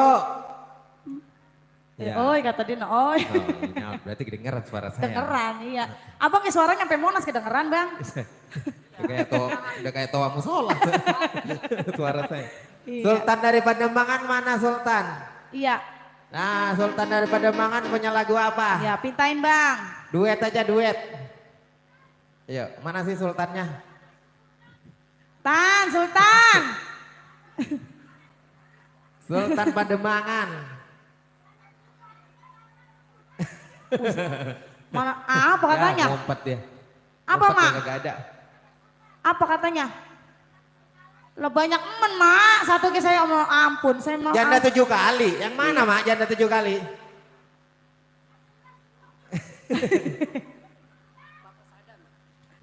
Ya. Oi kata dia, oi. Oh, ini berarti kedengeran suara saya. Dengeran, iya. Abang kayak suaranya sampai Monas kedengeran bang. Udah kayak toa musola. Suara saya. Iya. Sultan dari Pademangan mana Sultan? Iya, Nah Sultan dari Pademangan punya lagu apa? ya pintain bang. Duet aja duet. Ayo mana sih Sultannya? Sultan. Sultan Pademangan. Mana, apa katanya? Ya, ngumpet dia. Apa Ngumpet mak? yang kagak ada. Apa katanya? Lah banyak emen mak, satu ke saya mau ampun, saya mau Janda ampun. 7 kali. Yang mana mak janda 7 kali?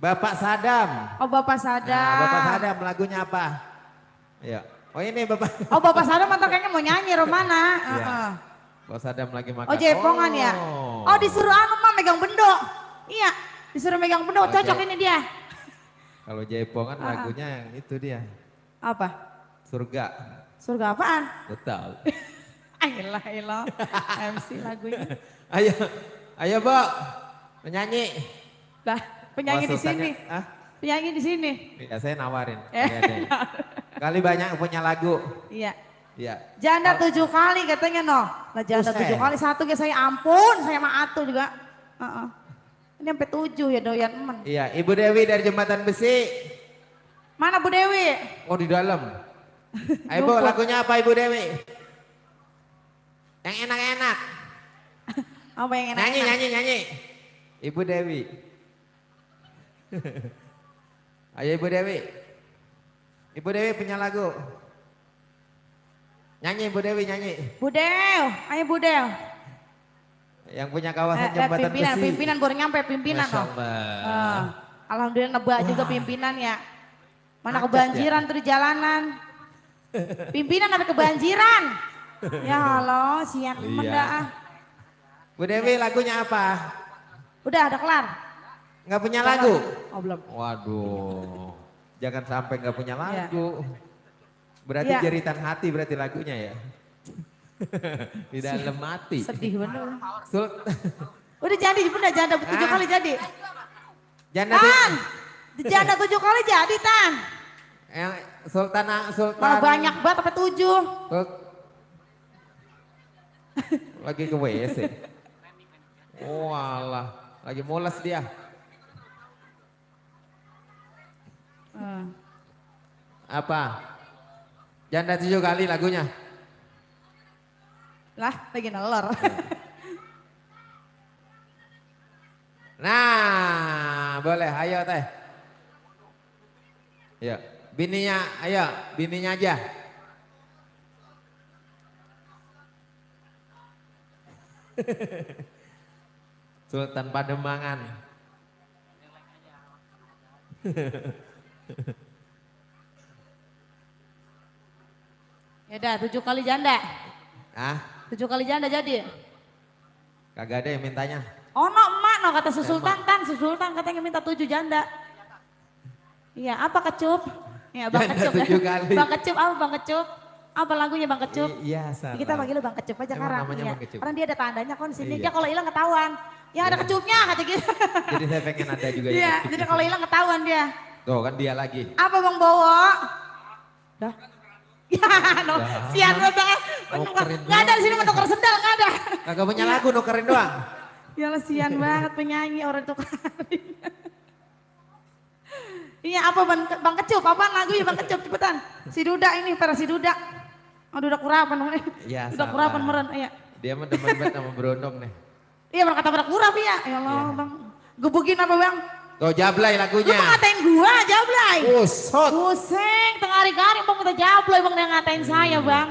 Bapak Sadam. Oh Bapak Sadam. Nah, Bapak Sadam lagunya apa? Ya. Oh ini Bapak. Oh Bapak Sadam mantap kayaknya mau nyanyi Romana. Iya. Bapak Sadam lagi makan. Oh jaipongan ya. Oh disuruh anu mah megang bendok. Iya, disuruh megang bendok, Oke. cocok ini dia. Kalau jaipongan lagunya yang itu dia. Apa? Surga. Surga apaan? Betul. Ayolah, MC lagunya. Ayo, ayo Bo, menyanyi. Lah, penyanyi di sini. Ah? Penyanyi di sini. Ya saya nawarin. Eh. Kali banyak punya lagu. Iya. Iya. Janda 7 kali katanya no. Lah janda Buset. 7 kali, satu ke saya ampun, saya mah atuh juga. Ini sampai 7 ya doyan emen. Iya, Ibu Dewi dari Jembatan Besi. Mana Bu Dewi? Oh di dalam. Ayo Bu, Jemput. lagunya apa Ibu Dewi? Yang enak-enak. Apa yang enak? Nyanyi. Ibu Dewi. Ayo Ibu Dewi. Ibu Dewi punya lagu. Nyanyi Ibu Dewi nyanyi. Budel, ayo Budel. Yang punya kawasan Jembatan pimpinan, Besi. pimpinan baru nyampe pimpinan Masya no. Allah. Alhamdulillah nebak juga pimpinan ya. Mana Macet kebanjiran tuh di jalanan. Pimpinan ada kebanjiran. Ya halo, sian temen Iya. dah. Bu Dewi lagunya apa? Udah ada kelar. Nggak punya lagu? Oh belum. Waduh, jangan sampai nggak punya lagu. Berarti Iya. jeritan hati berarti lagunya ya. Di dalam hati. Sedih bener. Udah Udah jadi, udah janda 7 Ah. kali jadi. Janda Tan, janda 7 kali jadi Tan. yang Sultan Malah banyak banget sampai 7. Lagi ke WC. Walah, lagi mules dia. Apa? Janda 7 kali lagunya. Lah, lagi nelor. Nah, boleh. Ayo teh. Ayo, bininya, ayo, bininya aja. Sultan Pademangan. Ya udah 7 kali janda. Ah, 7 kali janda jadi. kagak ada yang mintanya. Oh no emak no kata Susultan Tan, Susultan katanya minta 7 janda. Iya apa kecup? Ya Bang Janda Kecup ya. 7 kali. Bang Kecup apa Bang Kecup? Apa lagunya Bang Kecup? Iya, salah. Kita panggil Bang Kecup aja Emang sekarang. namanya Iya. Bang Kecup? Karena dia ada tandanya kan di sini. Iya. Dia kalau hilang ketahuan. Yang ada Iya. kecupnya kata gitu. Jadi saya pengen ada juga Iya, yang jadi kalau hilang ketahuan dia. Tuh kan dia lagi. Apa Bang Bowo? Dah. Ya, no, Dah. sian banget. Nukerin Nggak ada di sini menukar sendal, nggak ada. Kagak punya lagu nukerin doang. Ya sian banget penyanyi orang tukarin. Iya apa Bang Kecup, apa lagunya Bang Kecup cepetan. Si Duda ini, para si Duda. Oh Duda Kurapan. Ya, Duda salah. Kurapan meren, iya. Dia mah demen banget sama berondong nih. Iya berkata pada kurap ya. Ya Allah Iya. Bang. Gebukin apa Bang? Tuh jablay Lu lagunya. mau ngatain gua, jablay. Usut. Pusing, tengah hari-hari Bang kita jablay Bang dia ngatain saya Bang.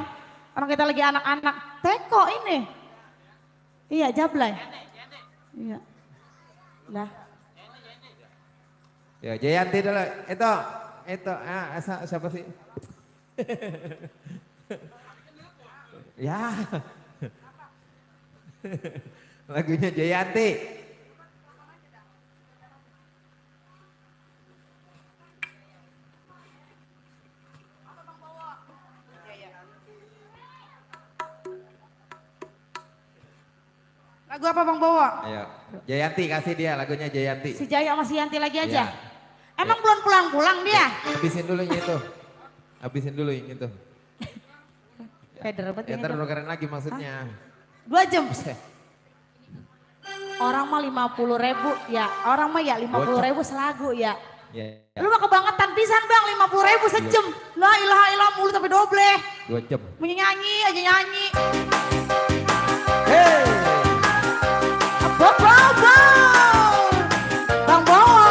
Orang kita lagi anak-anak. Teko ini. Iya jablay. Iya. Lah. Ya Jayanti dulu. Itu siapa sih? Ya. Lagunya Jayanti. Lagu apa Bang Bowo? Ayo. Jayanti kasih dia lagunya Jayanti. Si Jaya sama si Yanti lagi aja. Iya. Emang belum pulang-pulang dia? Habisin dulu yang itu. Habisin dulu yang itu. Peder banget Ya ini ntar tuh. keren lagi maksudnya. 2 jam. Orang mah 50.000 ya. Orang mah ya 50.000 selagu ya. Ya, Lu mah kebangetan pisan Bang 50.000 sejam. La ilaha illallah mulut tapi doble. 2 jam. Nyanyi aja nyanyi. Hey. Bobo. Bang Bowo.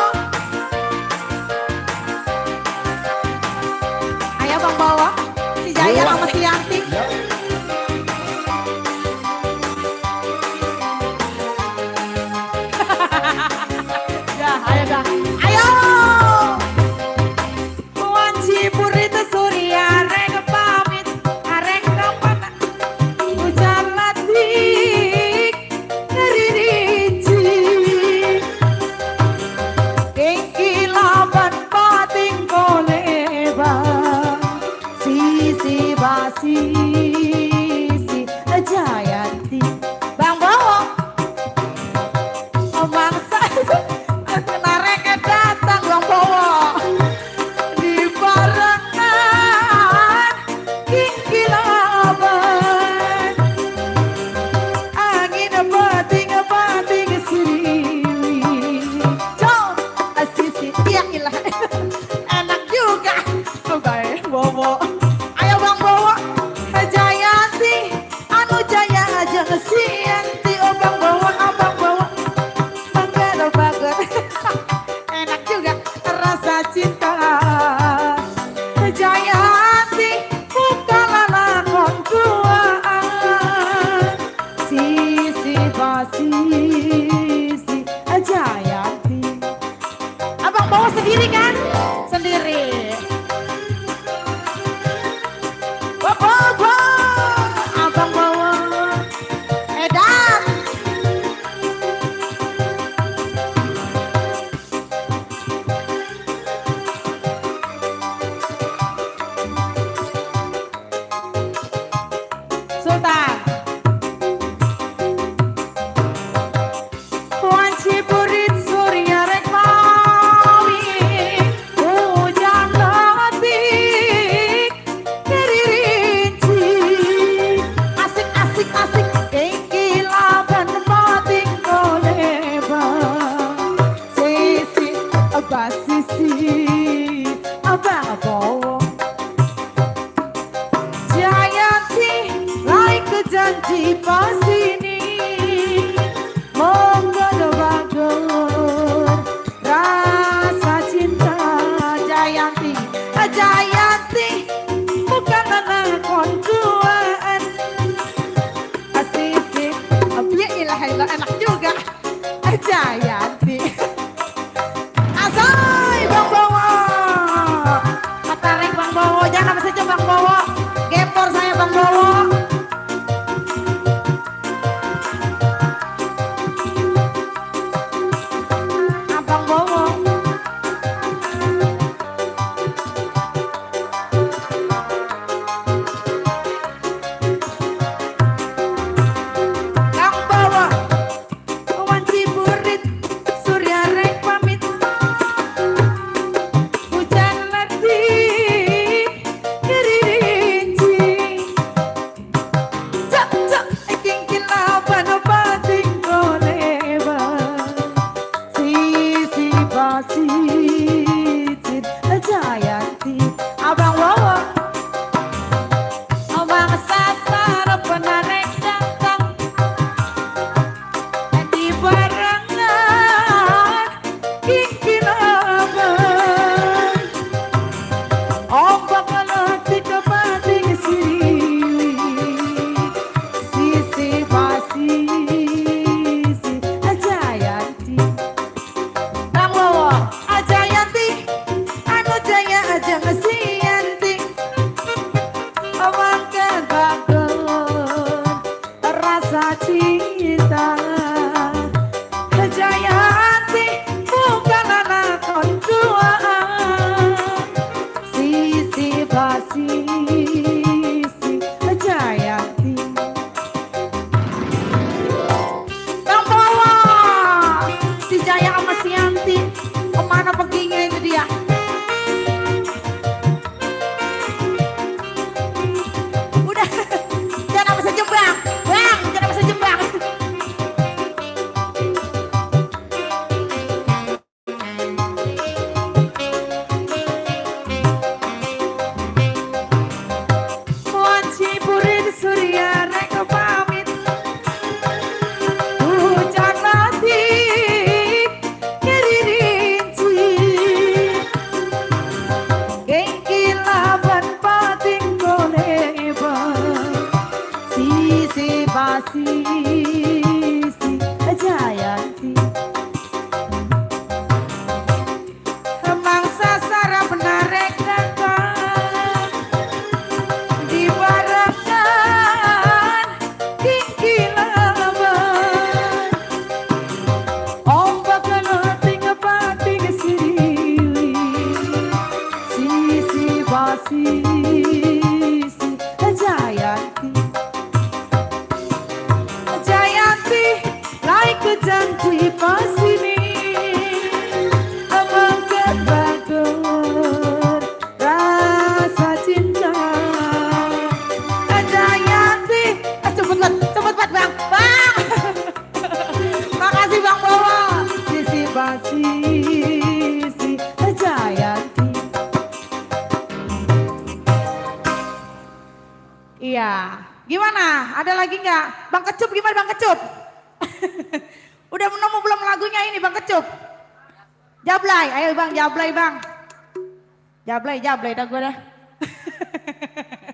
Ayo Bang Bowo. Si Jaya sama si Yanti. Ya, ayo dah. Ayo. Wanci purita surya arek pamit arek kapan ujar latih ngeririnci kengkilaban pating koleba sisi basi si Jayanti Bang Bowo mangsa narek datang Bang Bowo di barengan kingkilaban angin bating siriwi jauh asisi iya ilah enak juga baik Bowo ayo Bang Bowo Jayanti anu Jaya aja si Yanti oh Bang Bowo Abang Bowo bager enak juga rasa cinta Jayanti bukanlah lakon tuaan sisi basi si Jayanti Abang bawa sendiri kan? Sendiri Bobo Abang bawa edan Sultan Wanci purit surya rek mawi hujan letik keririnci asik kengkilaban pating koleba sisi abang Bowo Jayanti lain kejanji pas ini menggoda-goda rasa cinta Jayanti bukan lakon tuaan asisi ya ilah enak juga Jayanti asai Bang Bowo Tarik Bang Bowo jangan saja Bang Bowo gempor saya Bang Bowo kebagun rasa cinta. Jayanti bukan anak konduaan, sisi basi si Jayanti. Bang bawa si Jaya sama si Yanti kemana perginya itu dia? Udah, jangan bisa jembang, bang, jangan bisa jembang. Wanci purin surya rek pamit, hujan nanti kiri rinci, gengkilaban pating koleba, sisi basi si Jayanti. Mangsa sarap narek dagang dibarengkan gengkilaban, ombak keneting pating sirili, sisi basi si Jayanti. Jayanti lai ke janji pasini amang kebagun rasa cinta. Jayanti cepet banget bang, bang. Makasih bang bawa sisi basi si Jayanti. Iya, gimana? Ada lagi nggak? Bang Kecup gimana Bang Kecup? Udah menemu belum lagunya ini Bang Kecup? Jablay, ayo Bang, Jablay Bang. Jablay dah gue dah.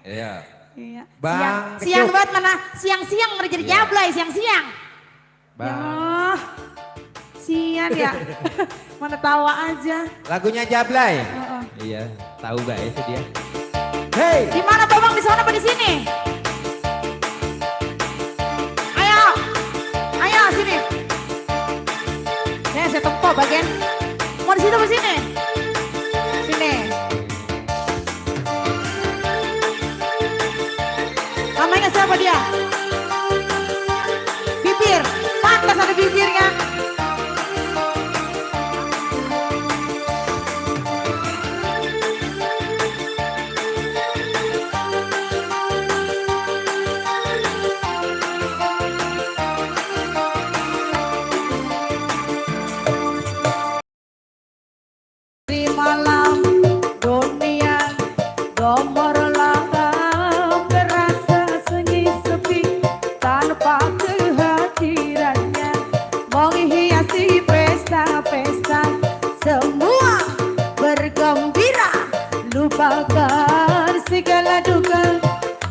Iya. Iya. Bang Siang Kecup. banget mana? Siang-siang mana jadi Iya. Jablay, siang-siang. Bang. Ya, sian ya. Mana tawa aja. Lagunya Jablay. Heeh. Iya, tahu gak ya dia? Hey. Di mana Bang di sana apa di sini? Ayo sini. Saya tempok bagian. Mau di situ apa sini? Sini. Namanya siapa dia? Bibir. Pantas ada bibirnya. Di malam dunia gemerlap terasa sunyi sepi tanpa kehadirannya menghiasi pesta-pesta semua bergembira lupakan segala duka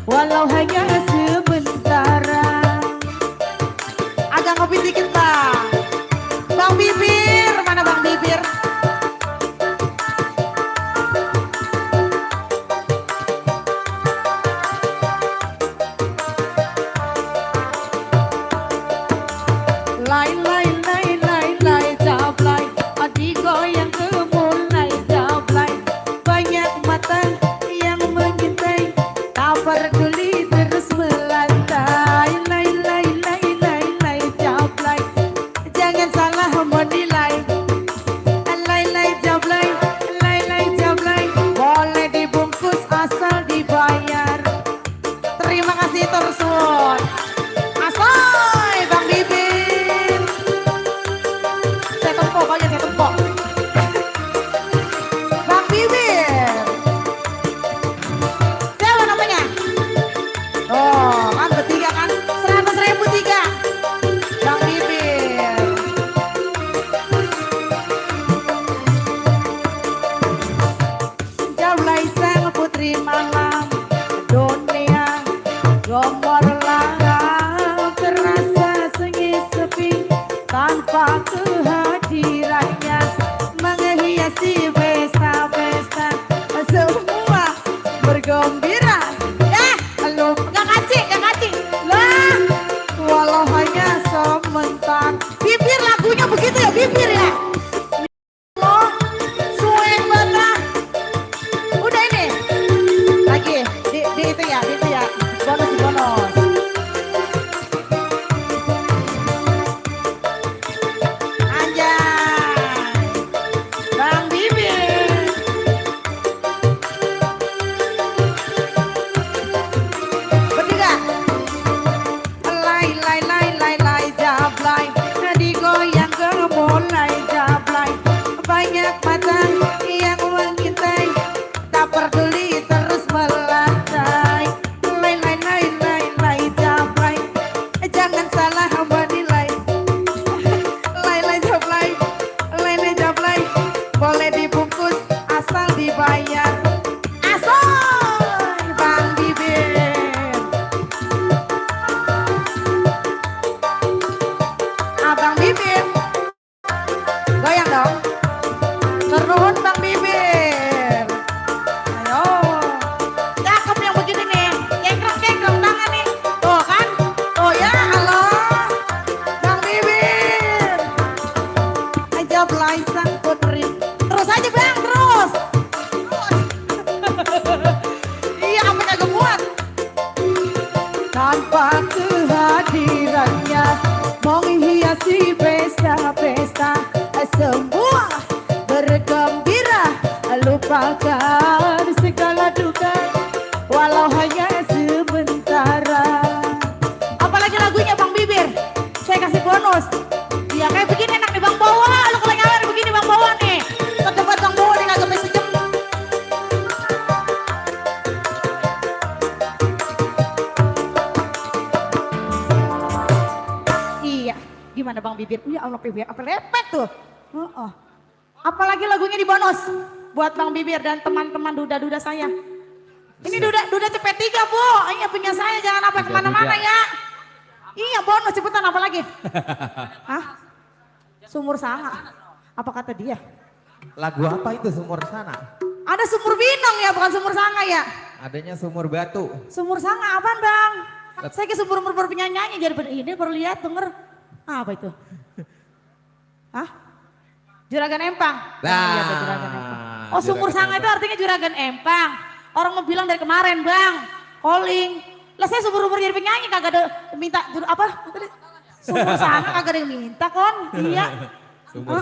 walau hanya sementara. Agak ngopi dikit bang. Bang Bibir, mana Bang Bibir? Lai jablay, adik goyang ke mulai jablay. Banyak mata yang mengintai, tak peduli terus melantai. Lai jablay, jangan salah menilai. Lai jablay, boleh dibungkus asal dibayar. Terima kasih Tursun. Asoy Bang Bibir. Saya tempok aja, saya tempok. Bang Bibir. Siapa namanya? Oh, kan bertiga kan? 100.000 tiga. Bang Bibir. Jablay sang putri malam dunia gemerlap terasa sunyi sepi tanpa kehadirannya menghiasi pesta-pesta semua bergembira. Lupa tanpa kehadirannya menghiasi pesta-pesta semua bergembira lupakan segala duka walau hanya sementara. Apalagi lagunya Bang Bibir, saya kasih bonus. Ya kayak begini enak nih Bang Bawa, lu kalau nyalain begini Bang Bawa nih. Tempat Bang Bawa nih kagak bisa sejam. Iya, gimana Bang Bibir? Ya Allah Bibir, apa lepet tuh. Apalagi lagunya di bonus buat Bang Bibir dan teman-teman duda-duda saya. Ini duda cepet 3 Bu, iya punya saya jangan apa kemana-mana ya. Iya bonus cepetan apa lagi? Hah? Sumur Sanga, apa kata dia? Lagu apa itu Sumur Sana? Ada Sumur Binong ya bukan Sumur Sanga ya? Adanya Sumur Batu. Sumur Sanga apaan Bang? Saya ke sumur penyanyi jadi ini baru lihat denger. Apa itu? Hah? Juragan Empang. Iya, Juragan Empang. Oh Sumur Sanga itu artinya Juragan Empang. Orang mau bilang dari kemarin Bang, calling. Lah saya sumur-umur jadi penyanyi kagak ada minta apa? Sumur Sanga kagak ada yang minta kon. Iya.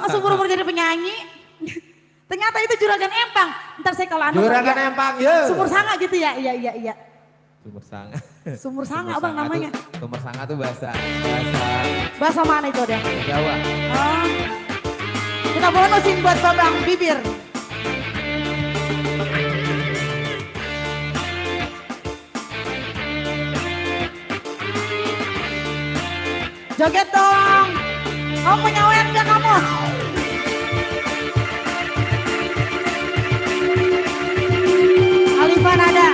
Sumur-umur jadi penyanyi. Ternyata itu Juragan Empang. Ntar saya kalau Juragan Empang ya. Sumur Sanga gitu ya. Iya. Sumur Sanga. Sumur Sanga Bang namanya. Sumur Sanga tuh bahasa mana itu deh? Jawa. Kita bonusin buat Bang Bibir. Joget dong. Kamu punya WN gak kamu? Alifan ada.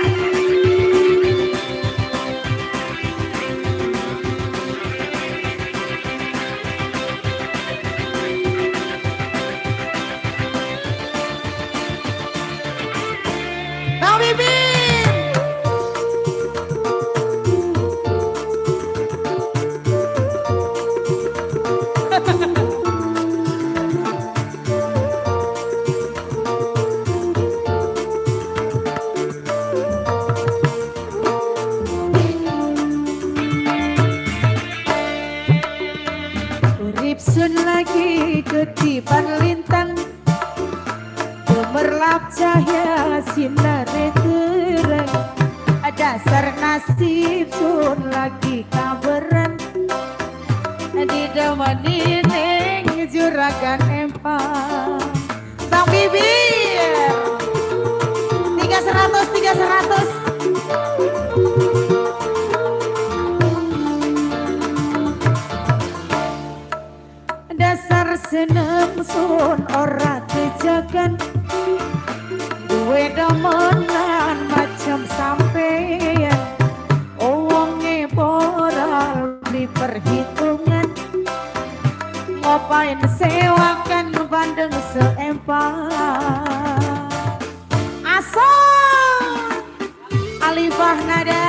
Bang Bibir. Sun lagi ketipan lintang gemerlap cahaya sinar terang dasar nasib sun lagi kabaran di demani neng Juragan Empang. Bang Bibir 300 dasar seneng sun ora kejagan duwe demenan macam sampeyan wonge moral di perhitungan ngapain sewakan bandeng seempang asal Alifah nada.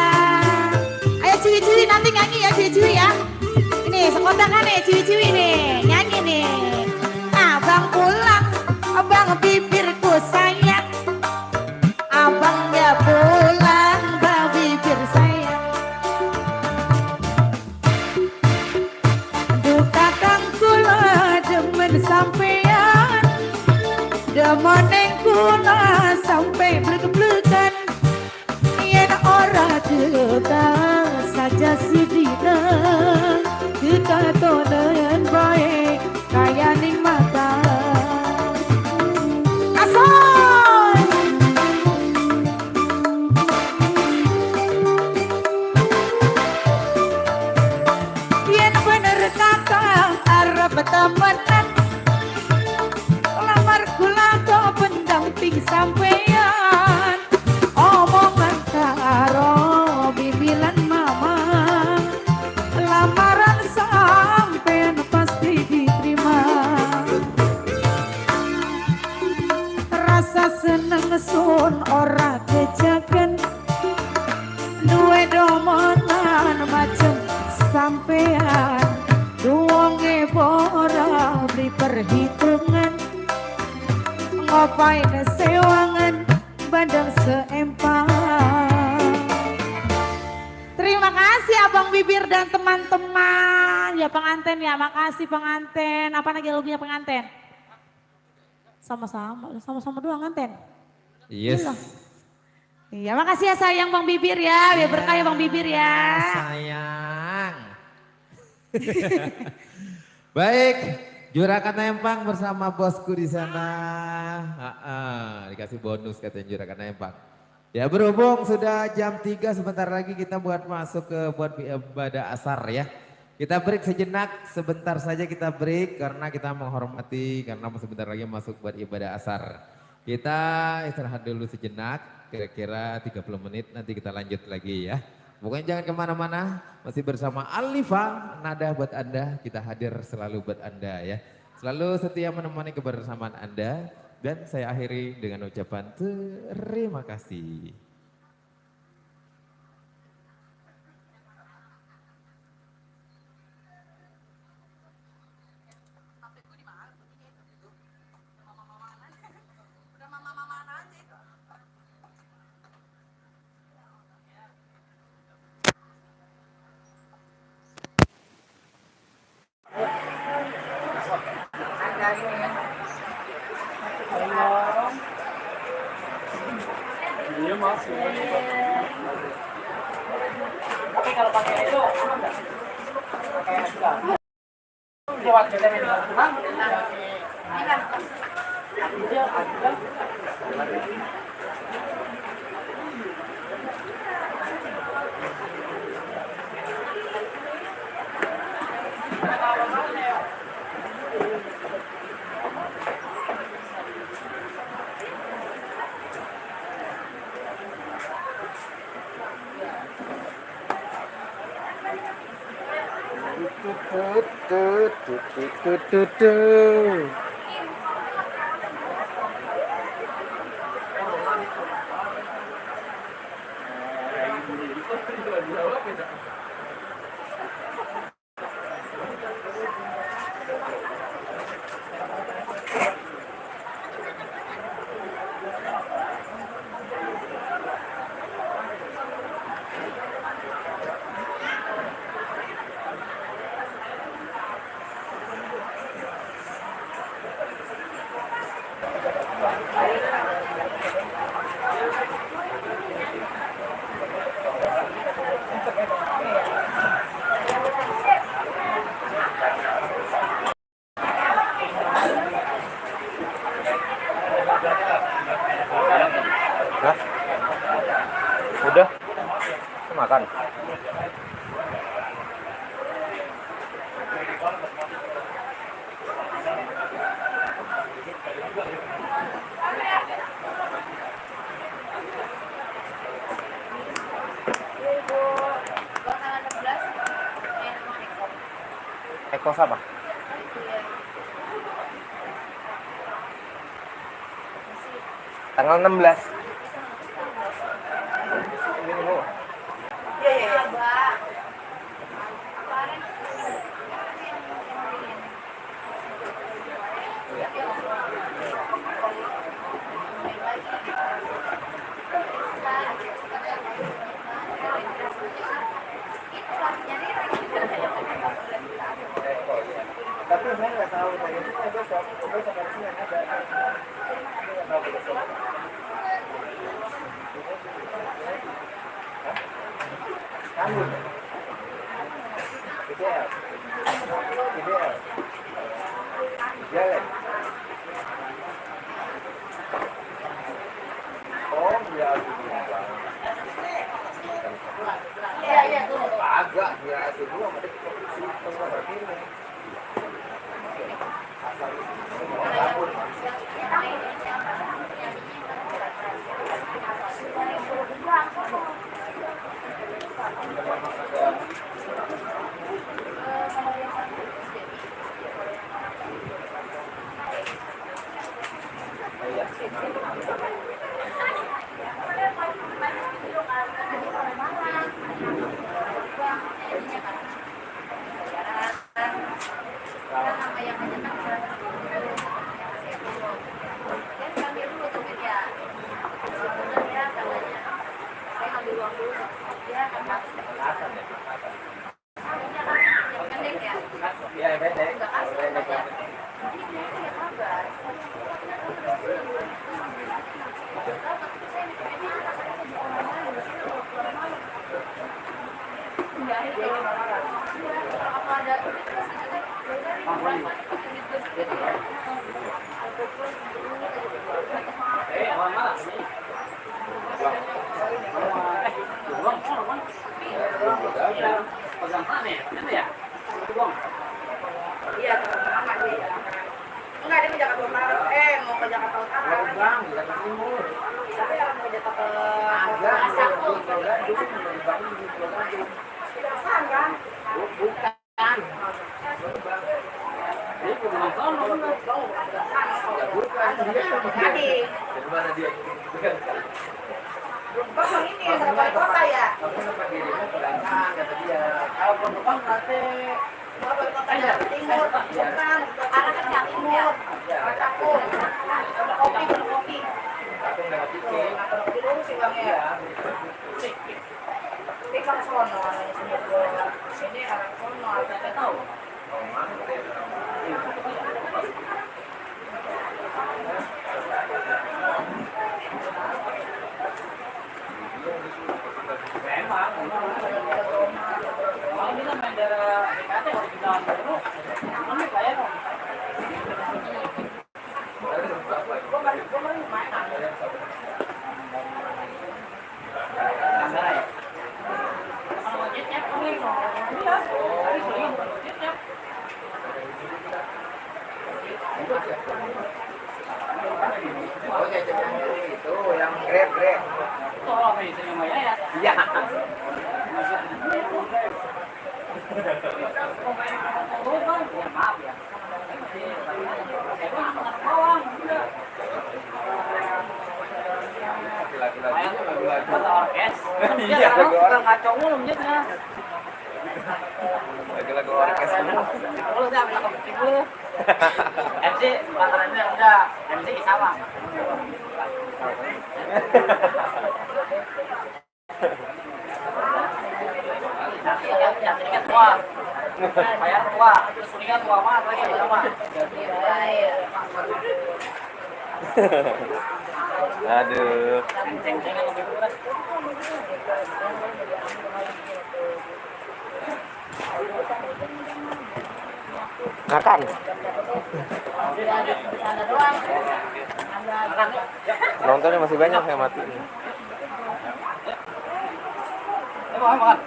Ayo ciwi-ciwi nanti nyanyi ya ciwi-ciwi ya. Nih sekondangan nih ciwi-ciwi nih nyanyi nih. Abang pulang, abang bibirku sayang. Abangnya pulang, bang bibir sayang. Duka kang kula demen sampean, demeneng kula sampai blek-blekan. Yen ora dekang saja si dina. Kita tonen baik kaya ning mata asal yen bener kata arep temenan lamar kula kok pendamping sampean omongan karo bibilan mama lamaran sampean pasti diterima. Rasa seneng sun ora kejagan duwe domonan macem sampean duwonge ora beli perhitungan ngapain sewangan bandang seempang. Terima kasih. kasih Abang Bibir dan teman-teman. Ya pengantin ya, makasih pengantin. Apa lagi lagunya pengantin? Sama-sama doang nganten. Yes. Iya, makasih ya sayang Bang Bibir ya. Biar berkah ya Bang Bibir ya. Sayang. Baik, Juragan Empang bersama bosku di sana. Dikasih bonus katanya Juragan Empang. Ya berhubung sudah jam 3 sebentar lagi kita buat masuk ke buat ibadah asar ya. Kita break sejenak, sebentar saja kita break karena kita menghormati karena sebentar lagi masuk buat ibadah asar. Kita istirahat dulu sejenak, kira-kira 30 menit nanti kita lanjut lagi ya. Pokoknya jangan kemana-mana, masih bersama Alifa, nada buat Anda, kita hadir selalu buat Anda ya. Selalu setia menemani kebersamaan Anda dan saya akhiri dengan ucapan terima kasih. Iya mas. Tapi kalau pakai itu pakai sudah. Lewat BTN kurang. Hah? Udah? Makan? Eko apa? Tanggal 16. Tapi saya nggak tahu, besok harusnya ada. Kamu, ideal, jalan. Oh iya, iya tuh. Agak biasa dulu, mereka tunggu berarti ini. Saya ambil uang dulu. Dia akan masuk ke Iya, enggak dia ke Jakarta Utara. Mau ke Jakarta Utara. Tapi kalau mau ke Jakarta Kejaksaan kan? Bang ini yang dari kota ya? Kalau penumpang nanti kota Jawa Timur, bukan, arah ke Jawa Timur, Cakung, ada kopi, kopi. Kopi dulu sih bang ya. Ini kan sono, ini arah sono, kita tahu. Oh, itu yang grab. Iya. Iya, lagu orang kacau mulu menjadinya. Lagu orkes semua. Lu udah bilang kepenting dulu. MC makanannya udah MC sama. Ya, ini kan tua. Bayar tua, terus kuningan tua banget lagi sama. Aduh. Ceng-cengan lebih berat. Makan. Nontonnya masih banyak yang mati. Makan.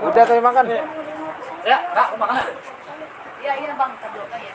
Udah tadi makan. Ya, Kak, makan. Iya bang, tablo ya.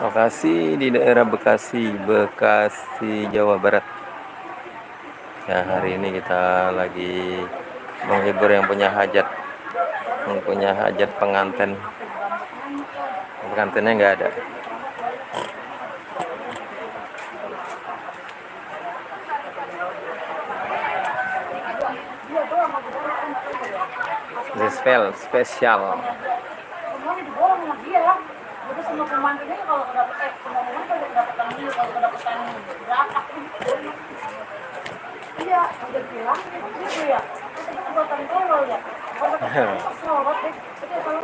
Lokasi di daerah Bekasi, Jawa Barat. Ya, hari ini kita lagi menghibur yang punya hajat pengantin. Pengantinnya nggak ada. This spesial. Semuanya diborong sama dia. Jadi semua pemandinya kalau kedapatan semua pemandinya kalau kedapatan dia kalau kedapatan berapa? Iya, udah bilang gitu ya. Itu kedapatan tolol ya. Kalau kedapatan sorot deh. Itu kalau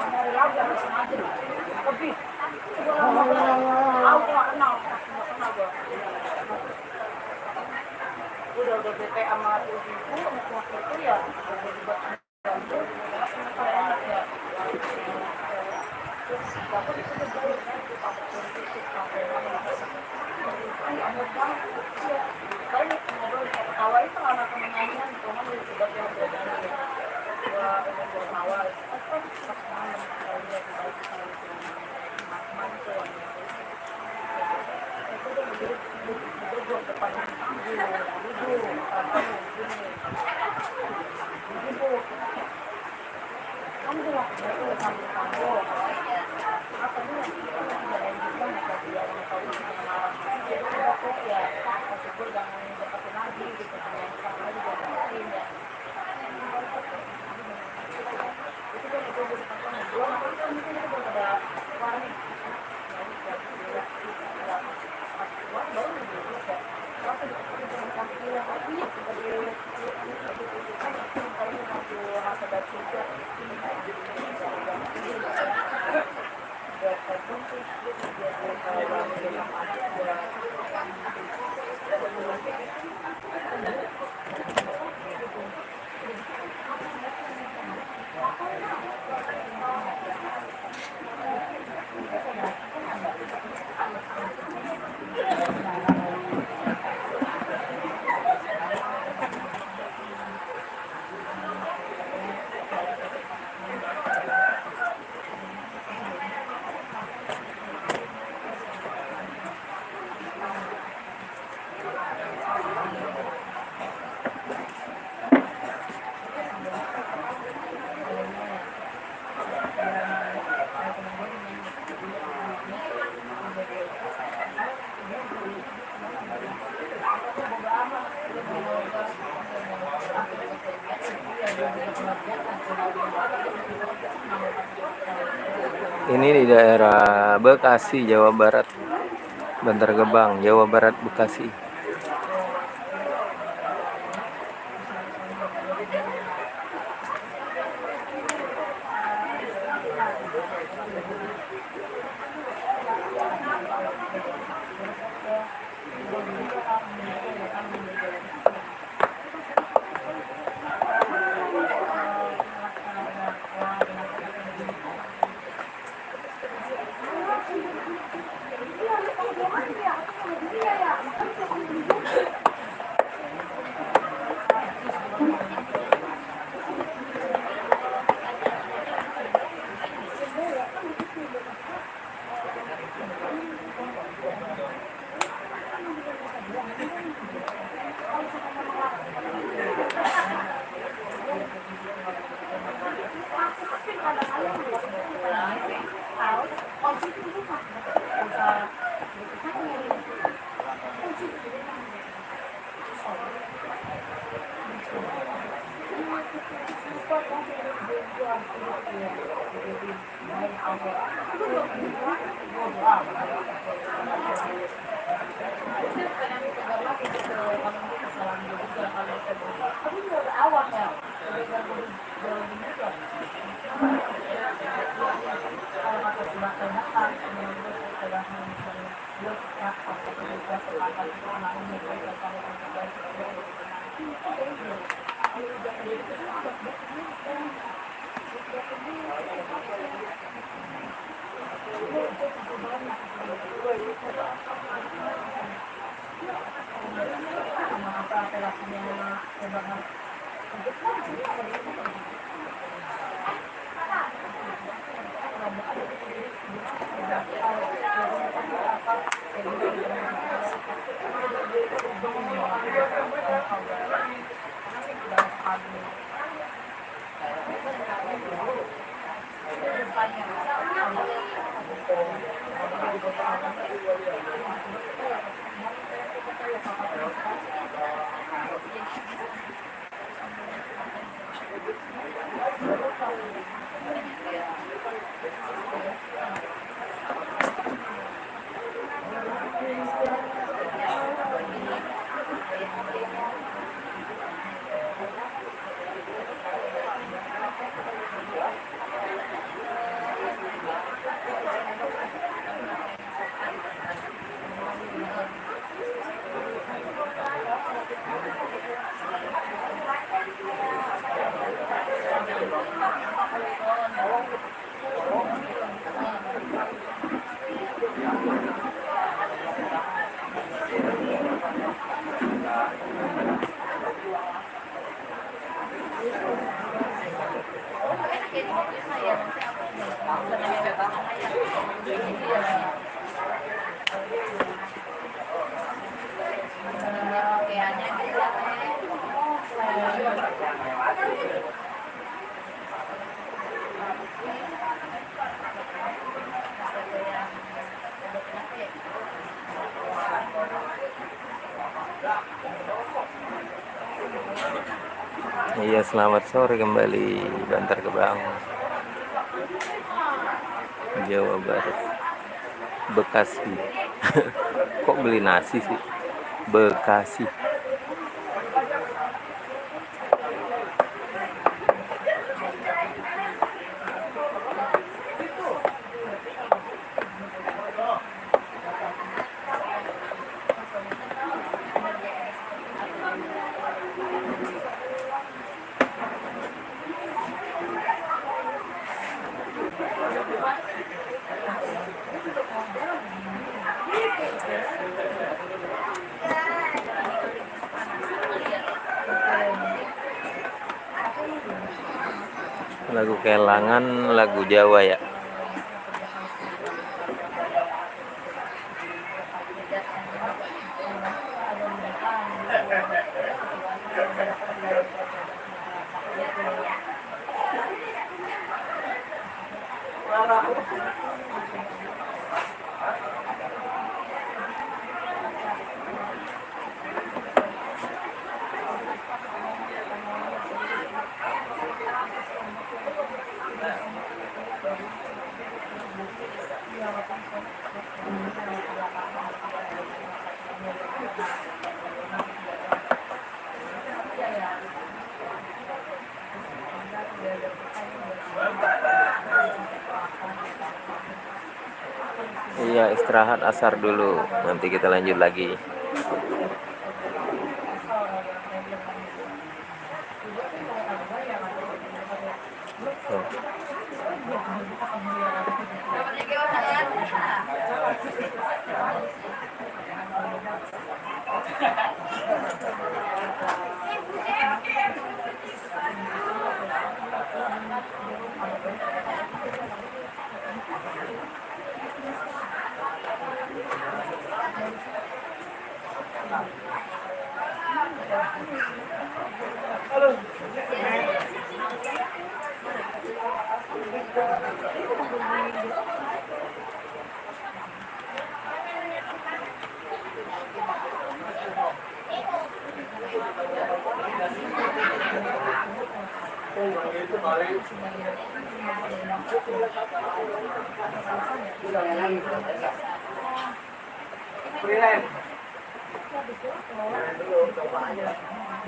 dari laut yang sengaja lebih. Aku nggak kenal gue. Udah bete sama ibu waktu itu ya. Ketawa itu karena temennya cuma disebut yang beda. Ini di daerah Bekasi, Jawa Barat. Bantar Gebang, Jawa Barat, Bekasi. Iya, selamat sore kembali Bantar Gebang, Jawa Barat, Bekasi. Kok beli nasi sih? Bekasi. Lagu Kelangan, lagu Jawa ya. Iya, istirahat asar dulu, nanti kita lanjut lagi.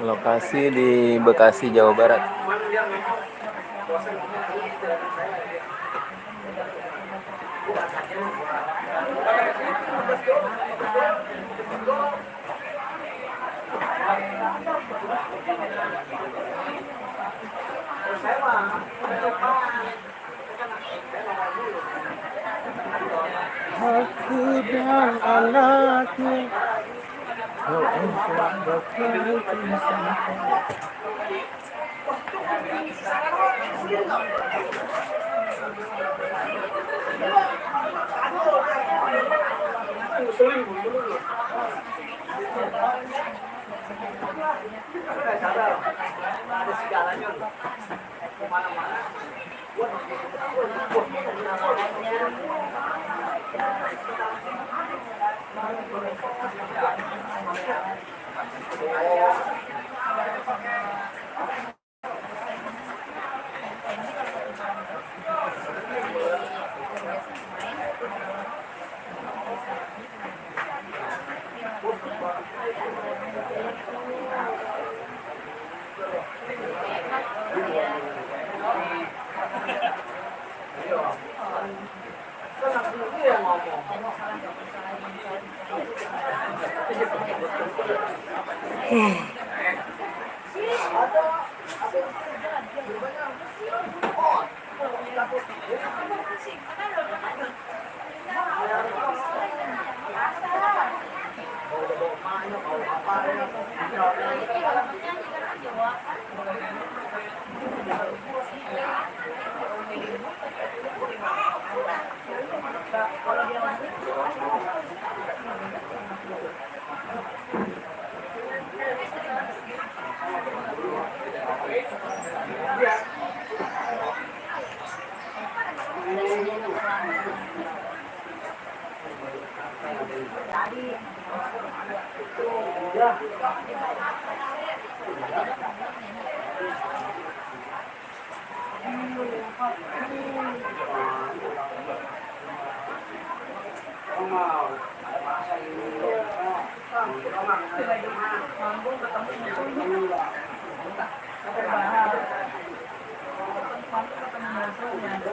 Lokasi di Bekasi, Jawa Barat. Aku dan anakku, kau engkau bakal sampai.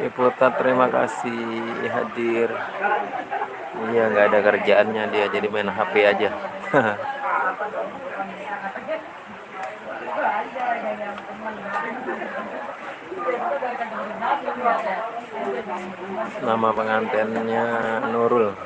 Ciputat terima kasih hadir. Iya nggak ada kerjaannya dia jadi main HP aja. Nama pengantinnya Nurul.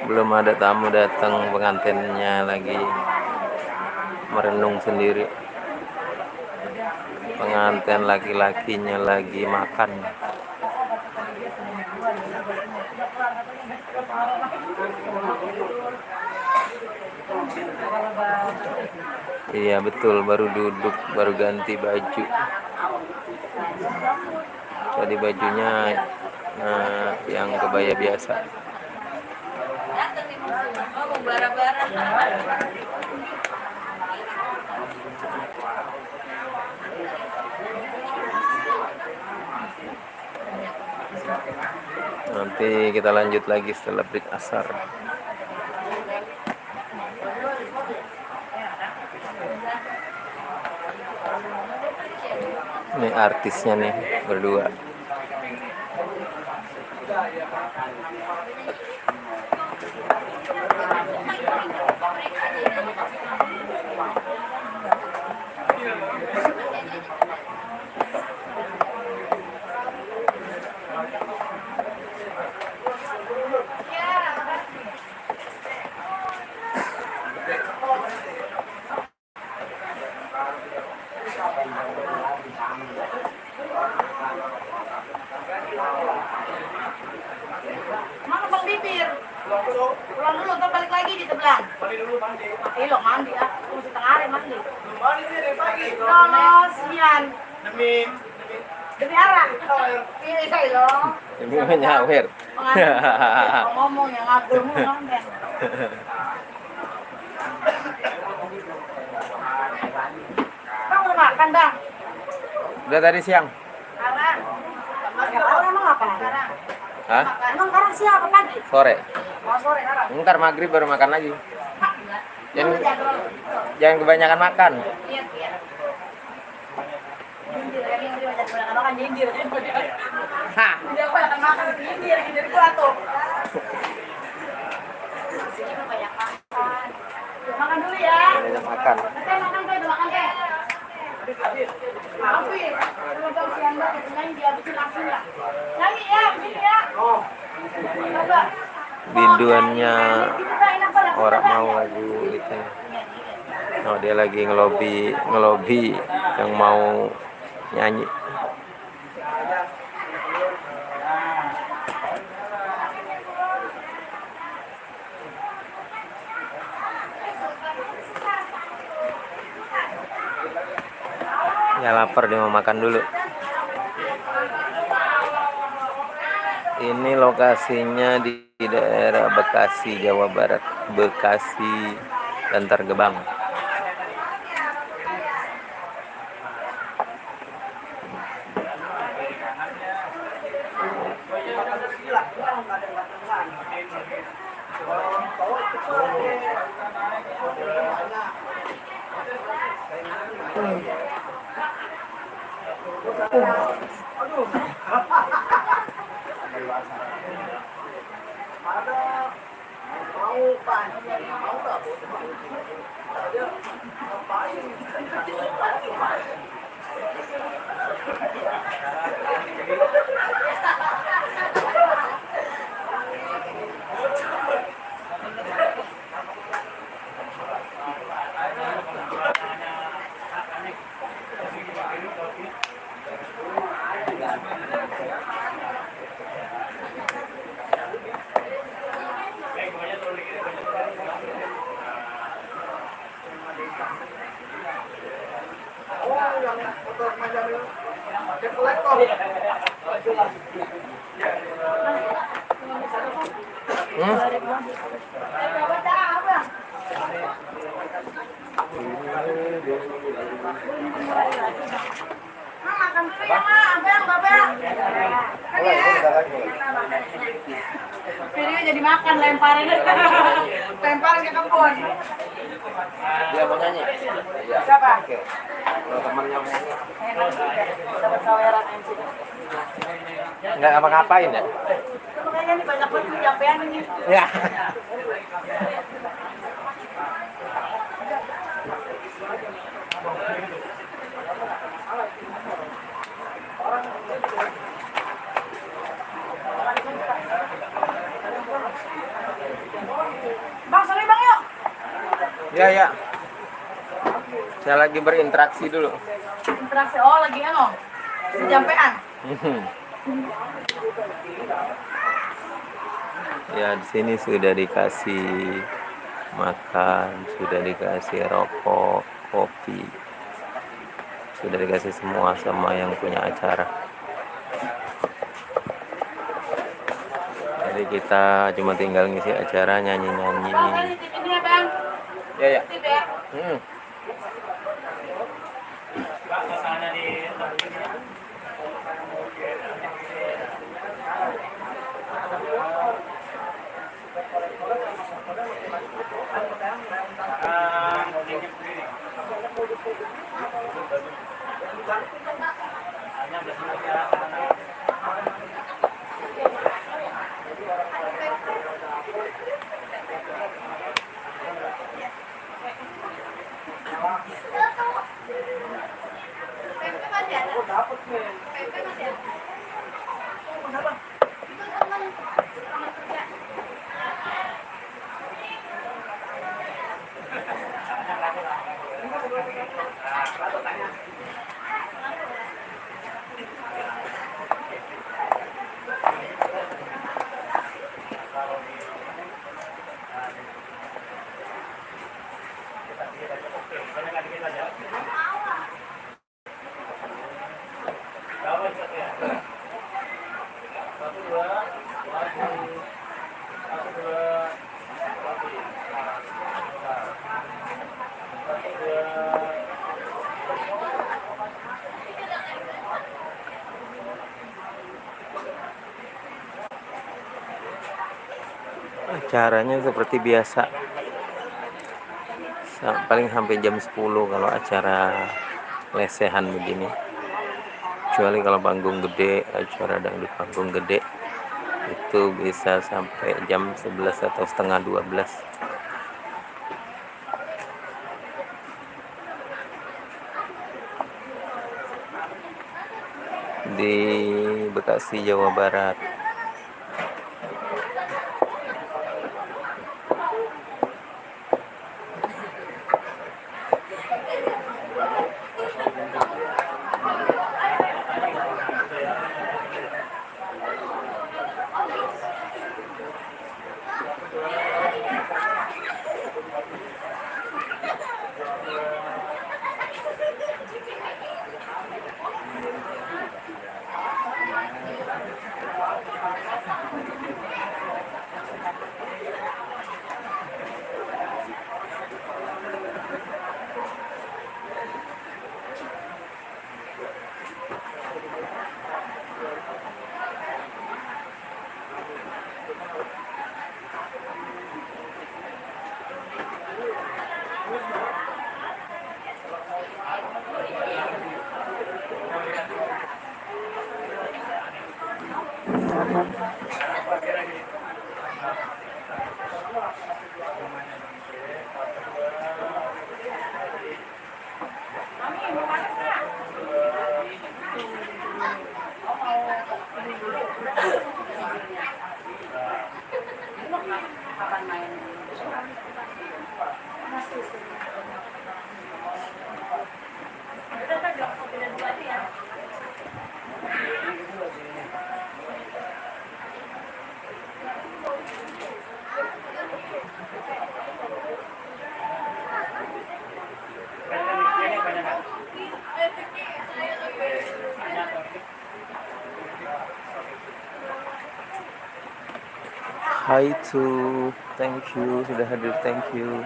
Belum ada tamu datang, pengantinnya lagi merenung sendiri. Pengantin laki-lakinya lagi makan. Iya betul, baru duduk, baru ganti baju. Tadi bajunya yang kebaya biasa. Nanti kita lanjut lagi setelah break asar. Ini artisnya nih berdua. Mana Bang Bibir? Pulang dulu, ntar balik lagi di sebelah. Mandi dulu, mandi. Lo mandi ah, setengah hari mandi. Mandi dia dari pagi. Sian. Demi arah. Iya, saya lo. Ini menyawer. Ngomong yang ngagum nonton. Bang udah makan bang? Udah tadi siang. Sekarang. Sekarang emang apa? Sekarang. Hah? Emang sekarang siang apa pagi? Sore. Oh sore sekarang. Ntar maghrib baru makan lagi. Jangan kebanyakan makan. Iya, iya. Nyindir, ini udah banyak banyak makan nyindir. Hah. Dia banyak makan nyindir, nyindir gua tuh. Sini banyak makan. Makan dulu ya. Banyak makan. Makan udah makan teh. Hampir. Kalau tahu siang banget nyanyi dihabisin langsung ya. Nyanyi ya, begini ya. Coba. Biduannya orang mau lagu itu. Oh dia lagi ngelobi yang mau nyanyi. Ya lapar dia mau makan dulu. Ini lokasinya di daerah Bekasi, Jawa Barat. Bekasi, Bantar Gebang. Makan dulu ya, Ma. Abang, Bapak. Video jadi makan, lemparin. Lemparin ke kebun. Dia mau nyanyi. Siapa? Kalau temannya mau nyanyi. Enak juga. Dapat saweran MC. Nggak ngapa-ngapain ya? Makanya nih banyak banget penyampaian ini. Ya. Bang, sorry Bang yuk. Ya, ya. Saya lagi berinteraksi dulu. Interaksi, oh lagi ano? Penyampaian. Ya, di sini sudah dikasih makan, sudah dikasih rokok, kopi, sudah dikasih semua sama yang punya acara. Jadi kita cuma tinggal ngisi acara, nyanyi-nyanyi. Bang, kan titip ini ya Bang. Ya, ya. Titip ya. Acaranya seperti biasa, paling sampai jam 10 kalau acara lesehan begini. Kecuali kalau panggung gede, acara dangdut panggung gede, itu bisa sampai jam 11 atau setengah 12. Di Bekasi, Jawa Barat. Hai to, thank you sudah hadir, thank you.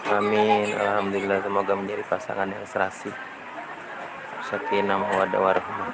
Amin, alhamdulillah, semoga menjadi pasangan yang serasi, sakinah mawaddah warahmah.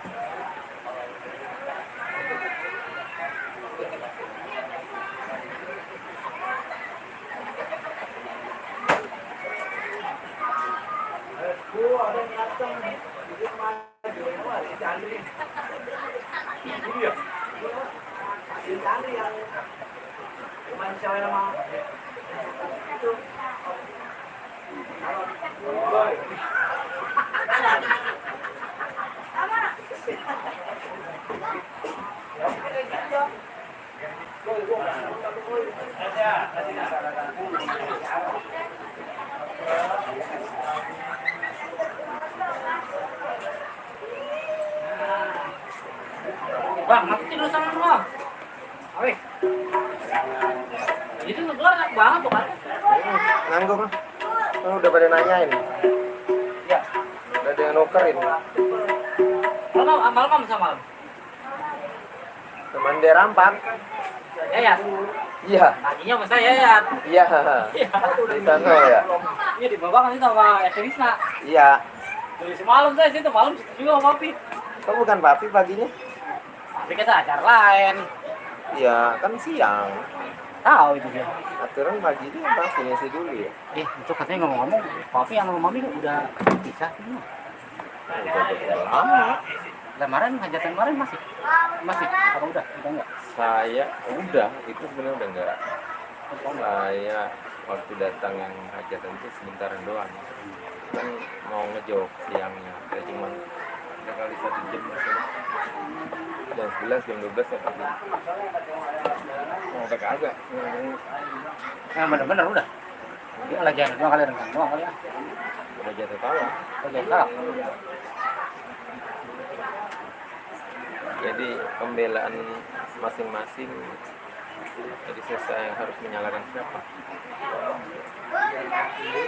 Bang, mati dulu sama lu, Bang. Awe. Itu ngegelar enak banget tuh kan. Nanggung lah. Kan udah pada nanyain. Ya. Udah ada yang nukerin. Malam malam sama malam. Teman dia rampak. Ya ya. Iya. Taginya sama saya ya. Iya. Di sana ya. Iya di bawah kan itu sama Esterisna. Iya. Dari semalam saya situ malam situ juga sama Papi. Kok bukan papi paginya? Tapi kita acara lain. Iya, kan siang. Tahu itu dia. Aturan pagi itu pasti ngisi dulu ya. Itu katanya ngomong-ngomong, Papi sama Mami udah pisah gitu. Udah lama. Kemarin hajatan kemarin masih apa udah enggak? Saya udah, itu sebenarnya udah enggak. Saya waktu datang yang hajatan itu sebentar doang. Kan mau ngejok siangnya, kayak cuman sekali 1 jam di sini. Jam 11, jam 12 saya pergi. Mau pakai kagak. Nah bener-bener udah. Dia lagi ada dua kali renang doang kali ya. Udah jatuh tawa. Oke, salah. Jadi pembelaan masing-masing. Jadi saya yang harus menyalahkan siapa?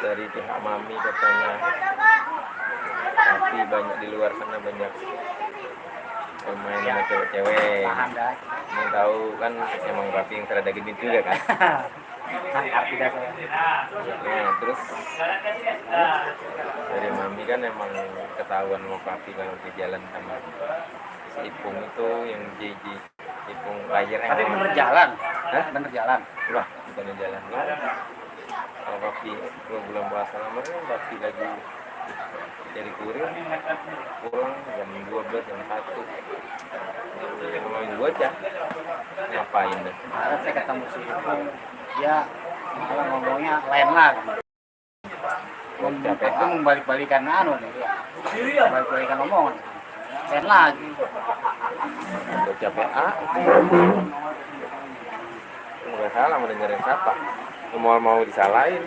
Dari pihak Mami katanya, tapi banyak di luar sana banyak pemain sama cewek-cewek. Paham dah. Yang tahu kan emang Rafi yang serada gendut juga kan. Arti dah saya. Nah, terus dari Mami kan emang ketahuan sama Papi kalau di jalan sama si Ipung itu yang JJ Ipung layar Tapi bener jalan. Hah? Bener jalan. Wah, bukan di jalan loh. Kalau Papi kalau bulan puasa kemarin Papi lagi jadi kurir pulang jam 12 jam 1 ngomongin bocah ngapain deh. Kemarin saya ketemu si Ipung, dia malah ngomongnya lain lagi. Itu membalik-balikan anu nih dia. Balik-balikan omongan. Lain lagi. Bocah PA nggak salah mendengarin siapa mau disalahin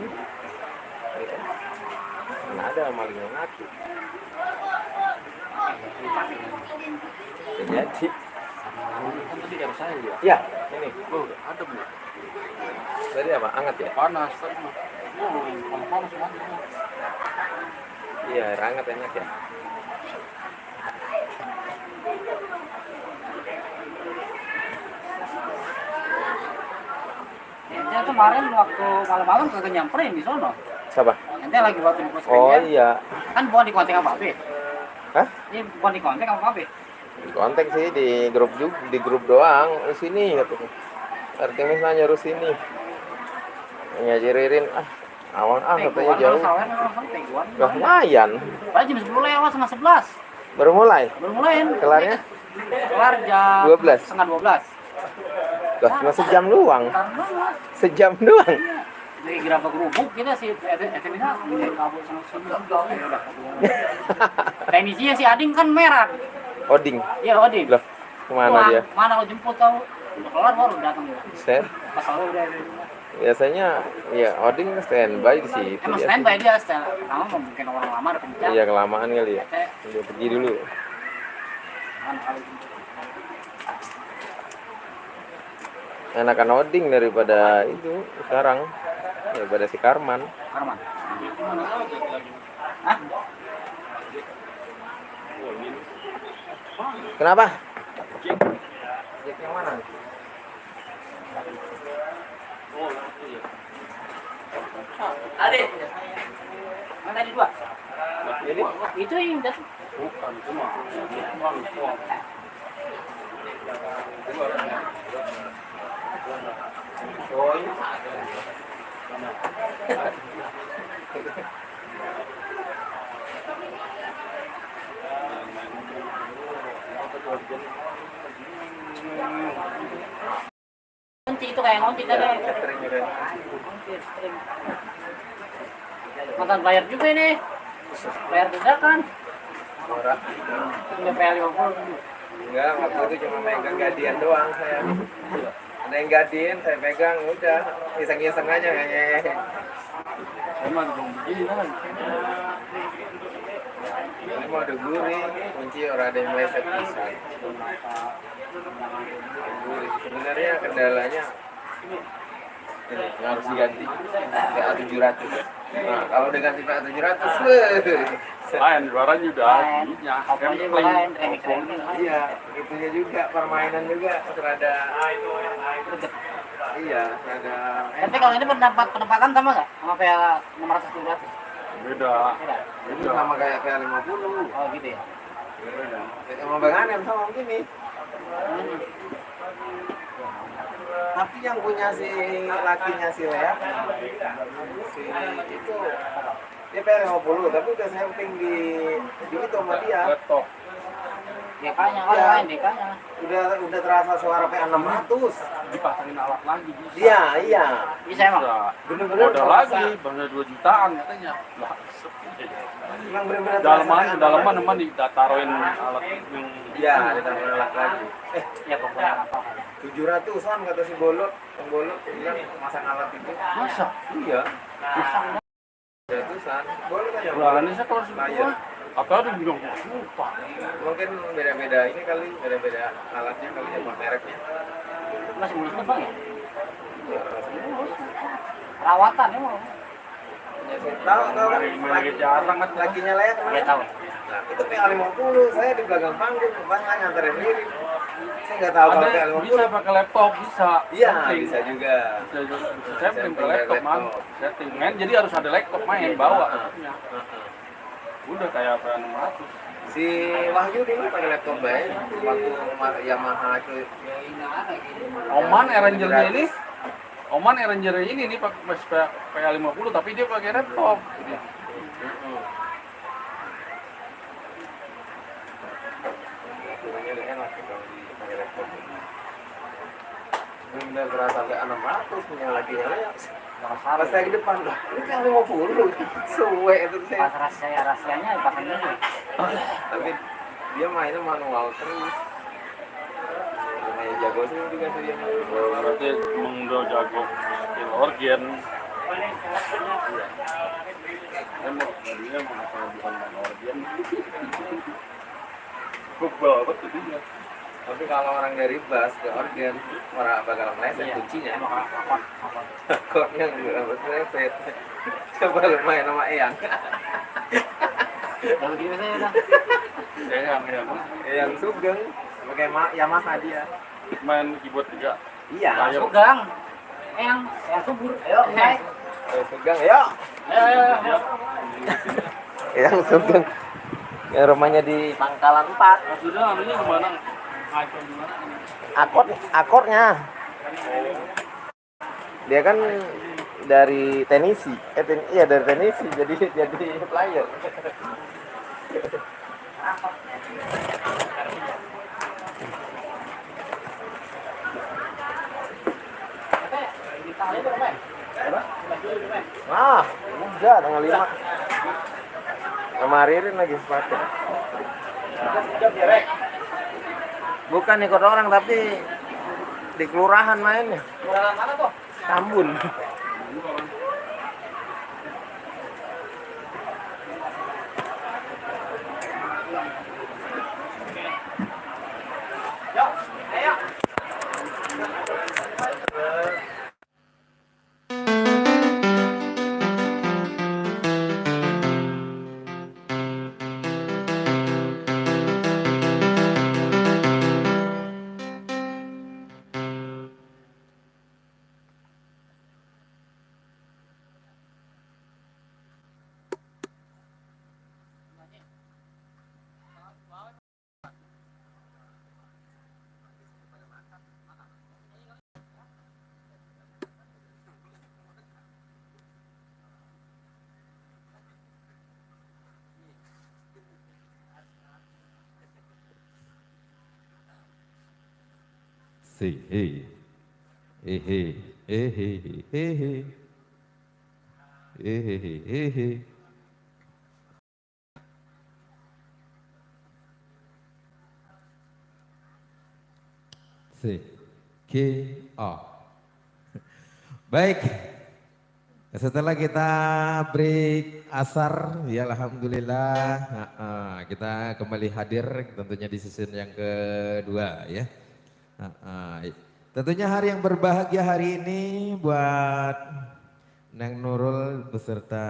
mana ada maling yang ngaku jadi Kan tadi harus saya ya. ya ini Oh, ada belum? tadi apa anget ya Panas tadi. Oh, panas banget. iya air hangat enak ya Ente kemarin waktu malam-malam kagak nyamperin di sono. siapa Ente lagi waktu di pos oh pengen. iya Kan bukan di kontak apa Be? hah Ini bukan di kontak apa Be? kontak sih di grup juga di grup doang di sini katanya Artemis nanya harus sini ngajarin awan katanya jauh Sawan orang penting gua. lah lumayan Padahal jam 10 lewat setengah 11. baru mulai Baru mulai. kelarnya Kelar jam 12. setengah 12. lah cuma sejam doang Bentar banget. sejam doang Dari gerabak gerubuk kita si Etemina kabur sama sini. Ya udah. Teknisinya si Ading kan merah. Oding Iya Oding. loh kemana dia Mana lo jemput kau? Udah kelar baru datang dia. set Pas lo udah di rumah. biasanya ya Oding standby di situ Emang biasa. standby dia setelah pertama mungkin orang lama ada pencet. iya kelamaan kali ya dia pergi dulu enakan Oding daripada itu sekarang daripada si Karman Arman. Hah? kenapa mana? Adik. Mana tadi dua? Ini Itu yang udah. Bukan, cuma oh ini. Kunci itu kayak ngunci tadi. Catering udah. Mantan player juga ini. Player dadakan. Murah. Punya PL 50. Enggak, waktu itu cuma megang gadian doang saya. Ada yang gadiin, saya pegang, udah iseng-iseng aja kayaknya. emang belum begini kan. Ini mau ada gurih, kunci orang ada yang meleset bisa. Gurih. Sebenarnya kendalanya ini yang harus diganti PA 700. Nah, kalau diganti PA 700, Lain, juaranya udah ininya. Pokoknya lain, remix-remix. iya, itunya juga permainan juga serada. Iya, serada. Tapi kalau ini penempatan sama nggak? Sama PL 600 700? Beda. Beda. Itu sama kayak PA 50. Oh gitu ya. Sama Bang Anem sama gini. Tapi yang punya si lakinya si Lea, si itu dia PL 50, tapi udah setting di itu sama dia. Laptop. DK-nya kan Iya. lain DK-nya. Udah terasa suara PA 600. Dipasangin alat lagi bisa. Iya, iya. Bisa emang. Bisa. Bener-bener Modal terasa. lagi, bener 2 jutaan katanya. Lah, sepi. Emang bener-bener Dalaman emang ditaruhin alat yang Iya, ditambah alat lagi. Ya pokoknya apa. 700-an kata si Bolot. Yang Bolot bilang masang alat itu. masa? Iya. 700-an. Bolot aja. Berani saya kalau Layar. semua. Atau ada yang bilang, sumpah. Mungkin beda-beda ini kali, beda-beda alatnya kali ya, mereknya. Masih mulus bang ya? Iya, rasanya. Perawatan ya mau. Tahu kan Lagi jarang kan. lakinya Lea Ya kemana? tahu. Nah, itu PA 50, saya di belakang panggung, Bang nganterin diri. Saya nggak tahu kalau Ada PA bisa 50. pakai laptop, bisa. Iya, Setting. bisa juga. Bisa setting Setting ke laptop, man. laptop. Setting main, jadi harus ada laptop main, bawa. Udah kayak apa 600. Si Wahyu dulu pakai laptop baik, waktu Yamaha itu. Oman Ranger-nya ini, Oman Ranger-nya ini nih pakai PA50 tapi dia pakai laptop. Enak kalau dipakai laptop. Benar terasa kayak 600 punya lakinya Lea. Pas saya di depan lah, ini kan 50. Suwe itu saya. Pas rahasianya pasang ini. Tapi dia mainnya manual terus. Lumayan jago sih juga sih dia. Berarti emang udah jago skill organ. Emang dia mau bukan main organ. Bebel betul dia. Tapi kalau orang dari bass ke organ, orang bakal meleset kuncinya. Kornya nggak meleset. Coba lu main sama Eyang. Kalau gitu saya udah. Eyang Sugeng, pakai Yamaha dia. Main keyboard juga. Iya. Ayo. Sugang. Yang subur. Ayo, naik. Eyang Sugeng, ayo. Ayo. Eyang Sugeng. Yang rumahnya di Pangkalan 4. Maksudnya anunya gimana? iPhone gimana? Akornya. Dia kan dari Tennessee. Iya dari Tennessee jadi player. Wah, udah tanggal 5. Kemarin lagi sepatu. Bukan ikut orang tapi di kelurahan mainnya. Kelurahan mana tuh? Tambun. Yuk, ayo. Si, he. Hehe, hehe, hehe. Hehe, hehe. C, K, O. Baik, setelah kita break asar, ya alhamdulillah kita kembali hadir tentunya di season yang kedua ya. Tentunya hari yang berbahagia hari ini buat Neng Nurul beserta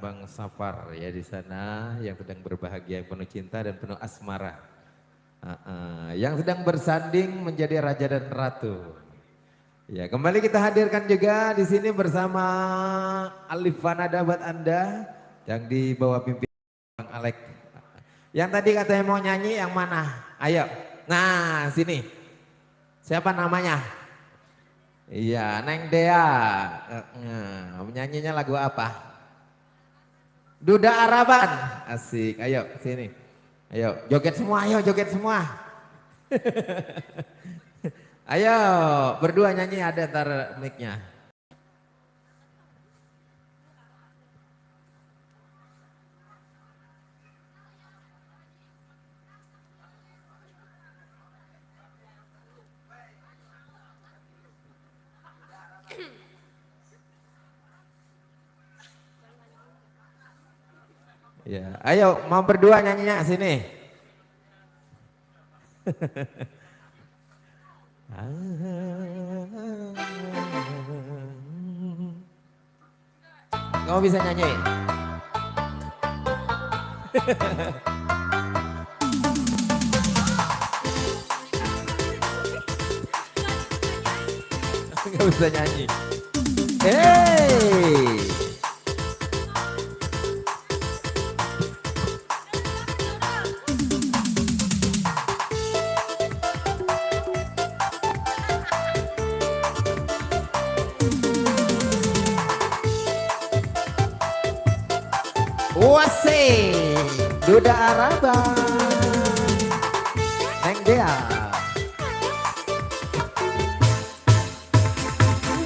Bang Safar ya di sana yang sedang berbahagia, penuh cinta dan penuh asmara. Yang sedang bersanding menjadi raja dan ratu. Ya, kembali kita hadirkan juga di sini bersama Alif Fanada buat Anda yang di bawah pimpinan Bang Alek. Yang tadi katanya mau nyanyi yang mana? Ayo. Nah, sini. Siapa namanya? Iya, Neng Dea. Nyanyinya lagu apa? Duda Araban. Asik. Ayo sini. Ayo, joget semua, ayo joget semua. Ayo, berdua nyanyi ada ntar mic-nya. Ya, ayo mau berdua nyanyinya sini. Kamu bisa nyanyi? Gak bisa nyanyi. Hey. Wasih, Duda Araban, Neng Dea.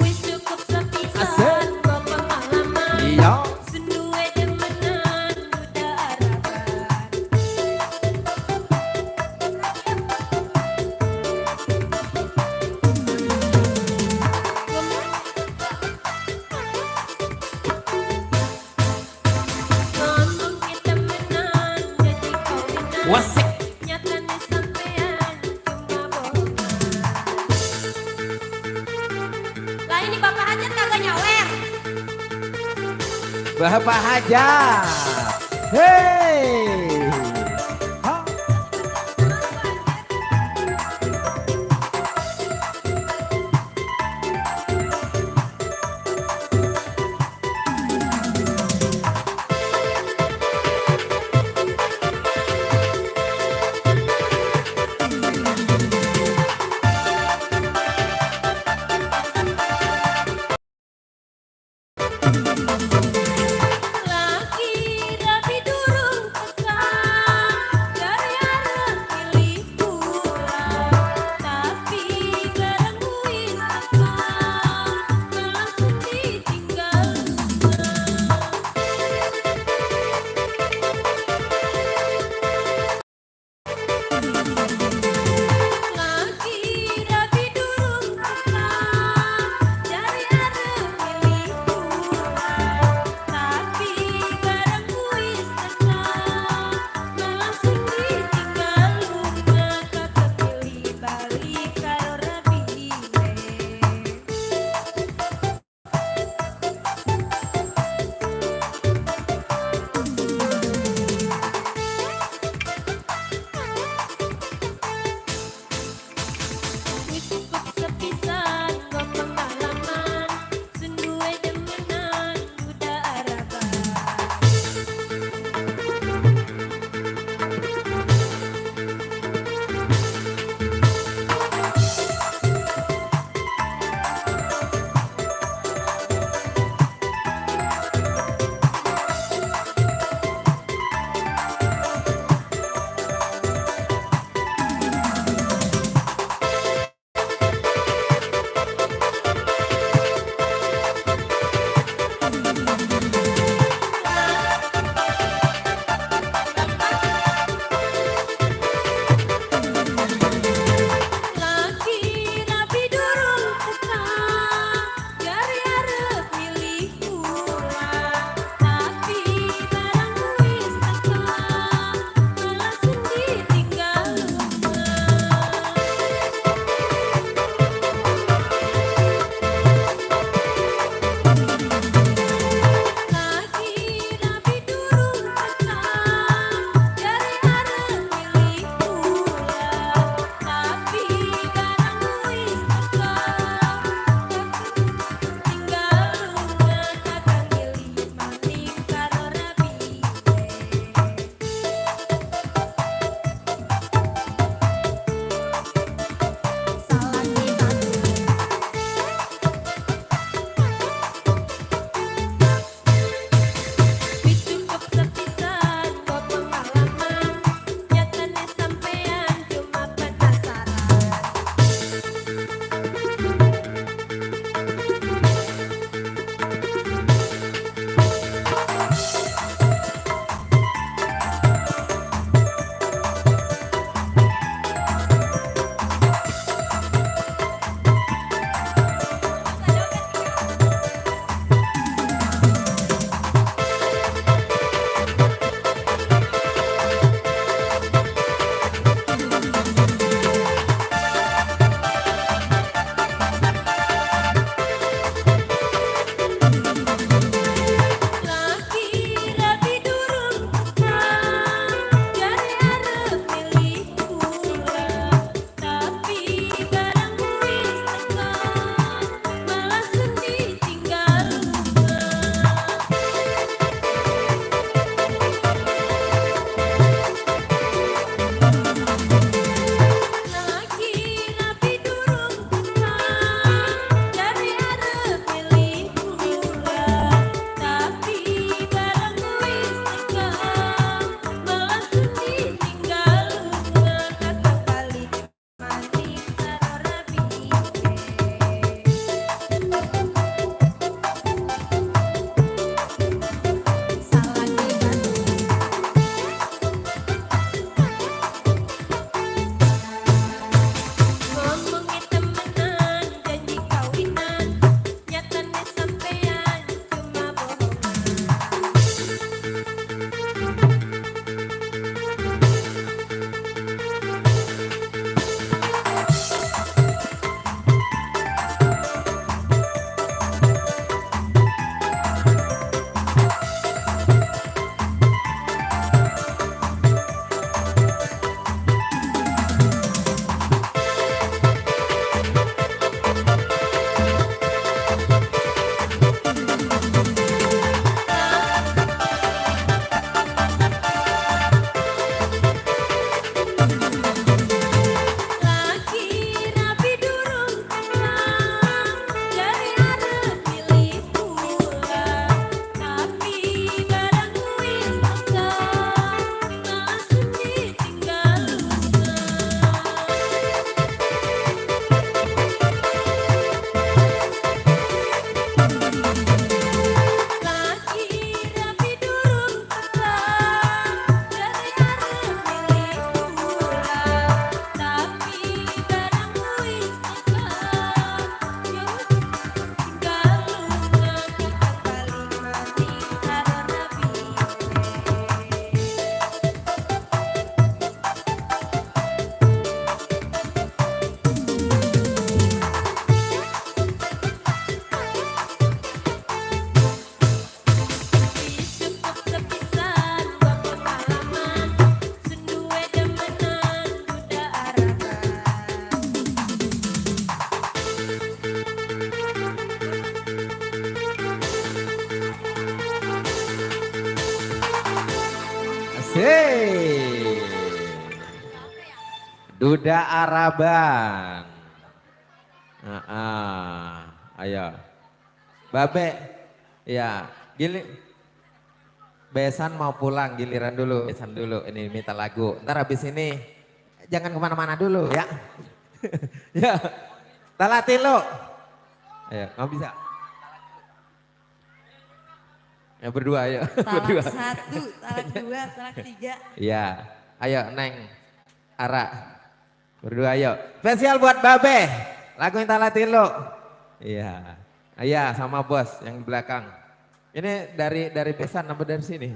Wis cukup sepisan pengalaman. Iya. Senduwe demenan Duda Araban. Ngomong kita menang jadi kawinan. Wasih. Nyatanya sampean cuma bohongan. Lah ini Bapak Hajat kagak nyawer. Bapak Hajar. Hey. Ha. Laki rapi durung tekan dari arah pilih pulang, tapi barang wis tekan langsung ditinggal Laki rapi durung tekan dari arah pilih pulang, tapi barang wis tekan langsung ditinggal lunga kakek pilih balik karo rapi Duda Araban. Ayo. Babe, ya, Besan mau pulang, giliran dulu. Besan dulu, ini minta lagu. Ntar habis ini, jangan kemana-mana dulu ya. Ya, talatin lo. Ayo, kamu bisa. Ya berdua ayo. Berdua. Talak 1, talak 2, talak 3. Iya, ayo Neng, Ara. Berdua ayo. Spesial buat Babe, lagu yang talatin lo. Iya, iya sama bos yang di belakang. Ini dari Besan apa dari sini?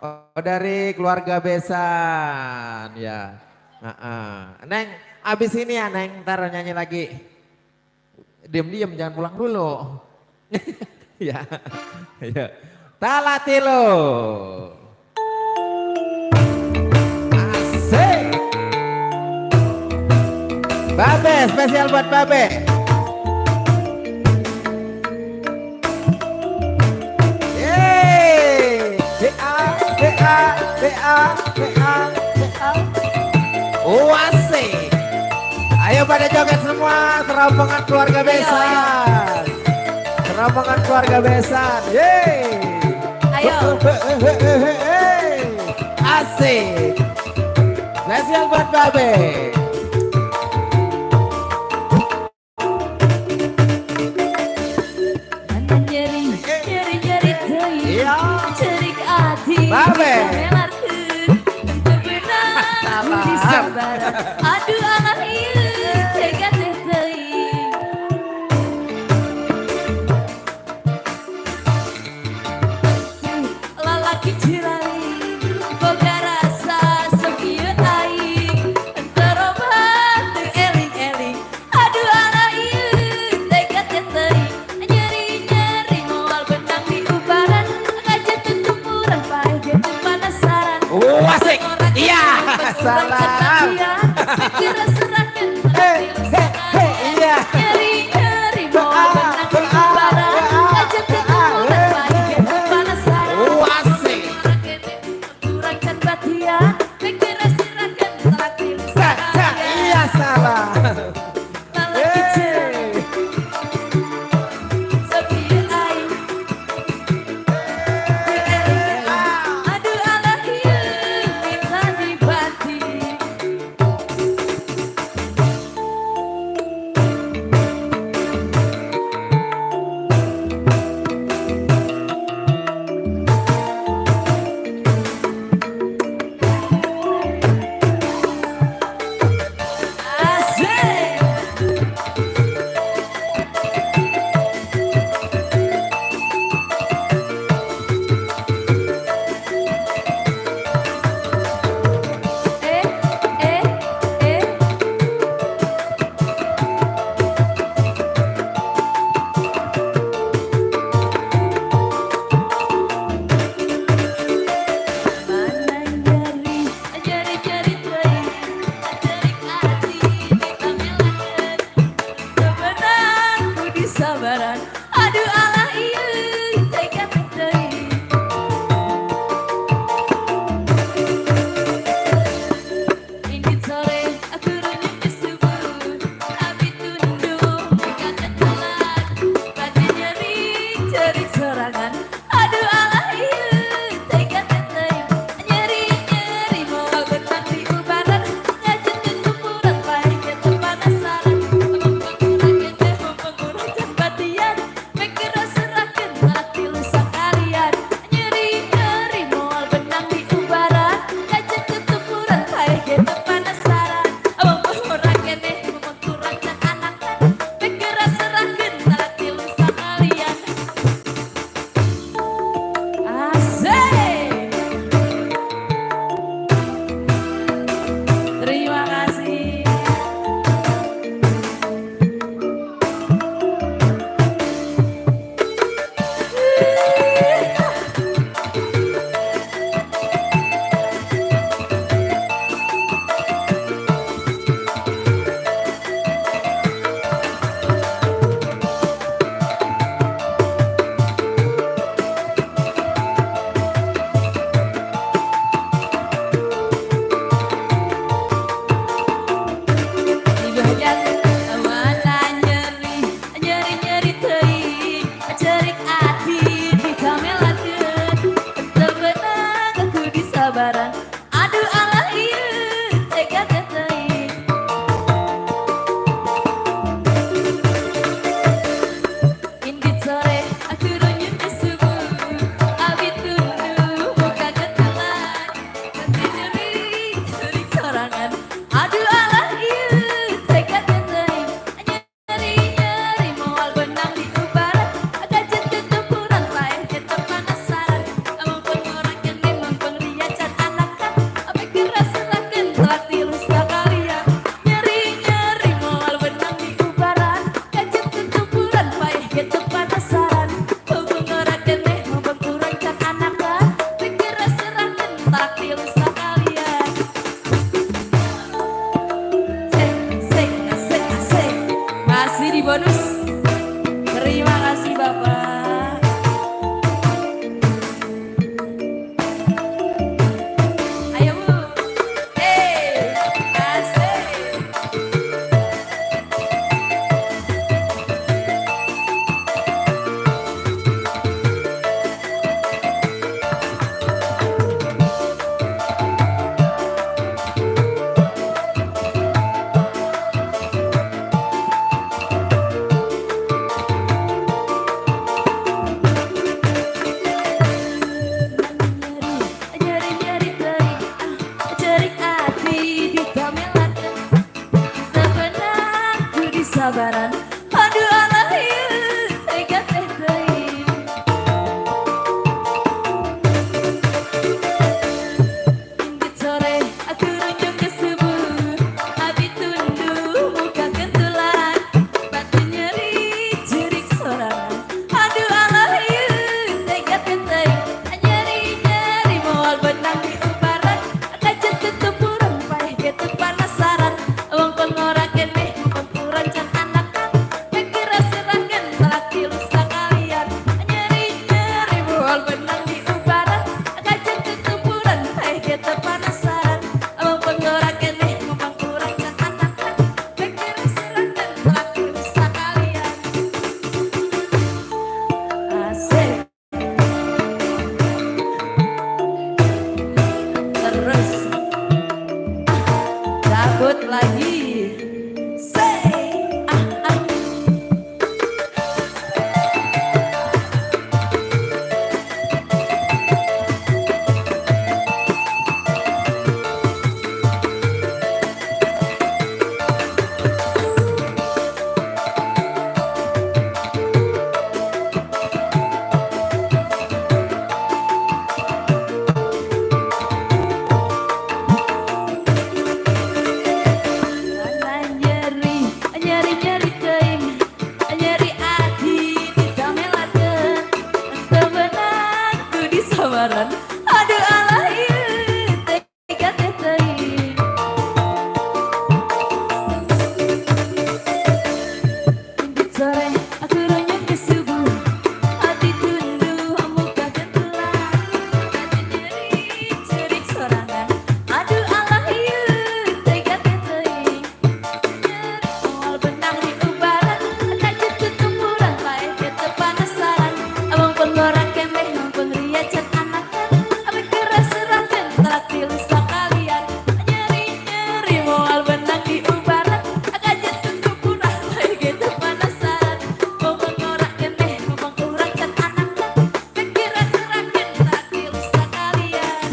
Oh dari keluarga Besan ya. Neng abis ini ya Neng ntar nyanyi lagi. Diam-diam jangan pulang dulu. Ya, ya. Talatilo. Asik. Babe spesial buat Babe. Asik. Ayo pada joget semua, serombongan keluarga Besan. Serombongan keluarga Besan. Yeay. Ayo. Asik. Spesial buat Babe. Nyeri-nyeri teuing, Iya. cerik ati. Babe. Aduh anak ieu tega teh teuing. Lalaki cilali boga rasa sok ieu aing teu obat teu eling-eling. Aduh anak ieu tega teh teuing. Nyeri-nyeri moal benang di ubaran ngajak tutup murah paeh ge teu panasaran. Asik. Iya. Salam. Kira serahkan Iya. nyeri-nyeri mau benang di ubaran ngajak ketemu dan bahagia panasaran. Asik. Kurangkan batian kira serahkan terakhir Iya salah. lalaki cilali sepi aing aduh alah ieu minta dibati. sabaran. Aduh alah ieu tega teh teuing. Inggit sore aku runjung ke subuh, abi tunduh muka kentulan, batin nyeri jerik sorangan. Aduh alah ieu tega teh teuing. Nyeri moal benang di ubaran, kajet tutupuran paeh gitu panasaran. Wong pengora keneh pempuran can anakan, kekira seragen laki lusa kalian. Nyeri moal benang di ubaran, kajet tutupuran paeh gitu panasaran. Wong pengora keneh pempuran can anakan, kekira seragen laki lusa kalian. Asik. Terus cabut lagi. Say ah ah. Mana nyeri teuing, nyeri adi ditamelakeun, teu beunang kudu sabaran. Aduh alah ieu tega teh teuing. Inggit sore aku runjung ke subuh, hati tunduh muka kentulan, batin nyeri jerik sorangan. Aduh alah ieu tega teh teuing. Moal benang di ubaran, kajet tutupuran paeh gitu panasaran. Abang penggorang keneh mumpung ria can anakan, abang keras serangkeun telak tilu sakalian. Nyeri moal benang di ubaran, kajet tutupuran paeh gitu panasaran. Abang penggorang keneh mumpung urang can anakan, keras serangkeun telak tilu sakalian.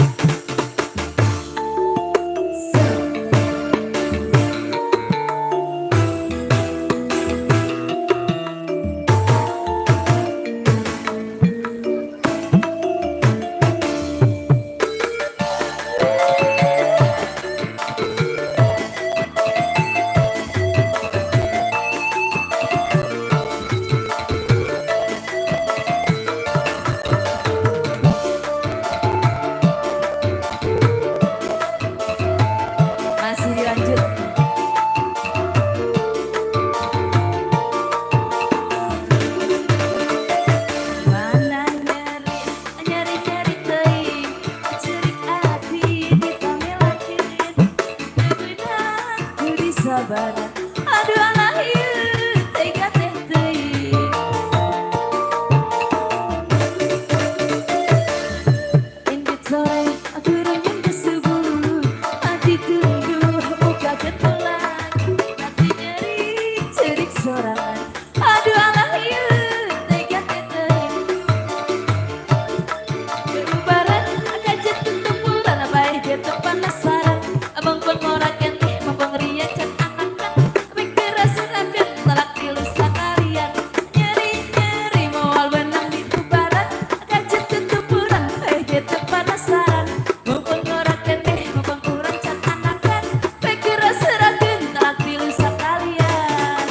Masih dilanjut. Mana nyeri teuing, jerik adi ditamelakeun, teu beunang kudu sabaran. Aduh alah ieu tega teh teuing. Inggit sore aku runjung ke subuh, hati tunduh muka kentulan, hati nyeri jerik sorangan. Aduh alah ieu tega teh teuing. Berubaran kajet tutupuran bae gitu panasaran. Abang pengora keneh mumpung ria can anakan, abang keras serangkeun telak tilu sakalian. Nyeri moal benang di ubaran, kajet tutupuran paeh gitu panasaran. Mumpung ora keneh mumpung urang can anakan, bae keras serangkeun telak tilu sakalian.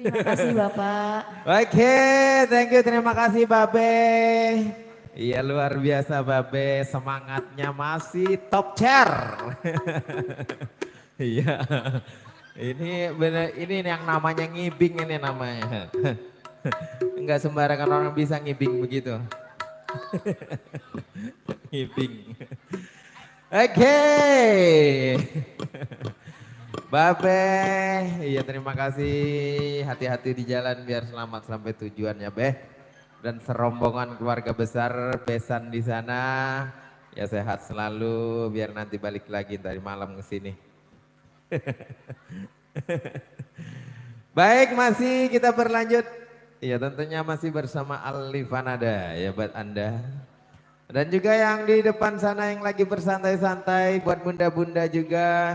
Terima kasih Bapak. Oke, thank you, terima kasih Babe. Iya luar biasa Babe, semangatnya masih top chair. Iya, ini bener, ini yang namanya ngibing ini namanya. Enggak sembarangan orang bisa ngibing begitu. Ngibing. Oke. Babe, iya terima kasih. Hati-hati di jalan biar selamat sampai tujuan ya Beh. Dan serombongan keluarga besar Besan di sana. Ya sehat selalu biar nanti balik lagi dari malam ke sini. Baik, masih kita berlanjut. Iya, tentunya masih bersama Alifanada ya buat Anda. Dan juga yang di depan sana yang lagi bersantai-santai buat bunda-bunda juga.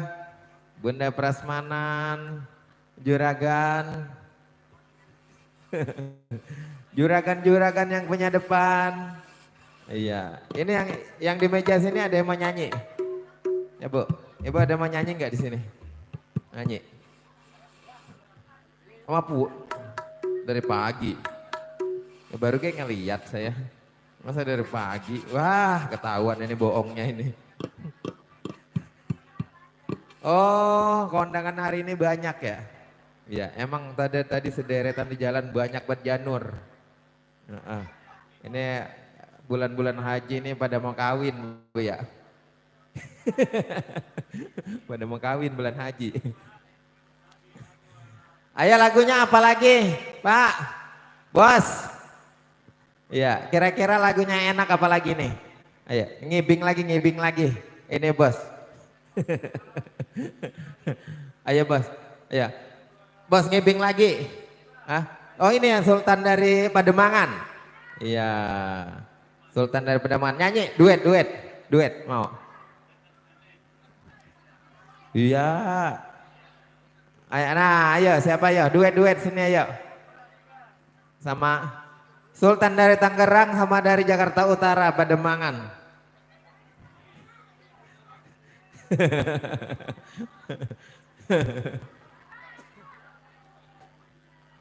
Bunda Prasmanan, Juragan. Juragan-juragan yang punya depan. Iya, ini yang di meja sini ada yang mau nyanyi. Ya Bu, Ibu ada yang mau nyanyi nggak di sini? Nyanyi. Sama Bu, dari pagi. Ya, baru kayak ngeliat saya. Masa dari pagi? Wah, ketahuan ini bohongnya ini. Oh, kondangan hari ini banyak ya? Ya, emang tadi sederetan di jalan banyak buat janur. Ini bulan-bulan haji ini pada mau kawin Bu ya. Pada mau kawin bulan haji. Ayo lagunya apa lagi Pak? Bos. Iya, kira-kira lagunya enak apa lagi nih? Ayo, ngibing lagi. Ini bos. Ayo bos. Ayo. Bos ngibing lagi. Hah? Oh ini ya Sultan dari Pademangan. Iya. Sultan dari Pademangan. Nyanyi, duet mau. Iya. Ayo siapa ayo, duet sini ayo. Sama Sultan dari Tangerang sama dari Jakarta Utara, Pademangan.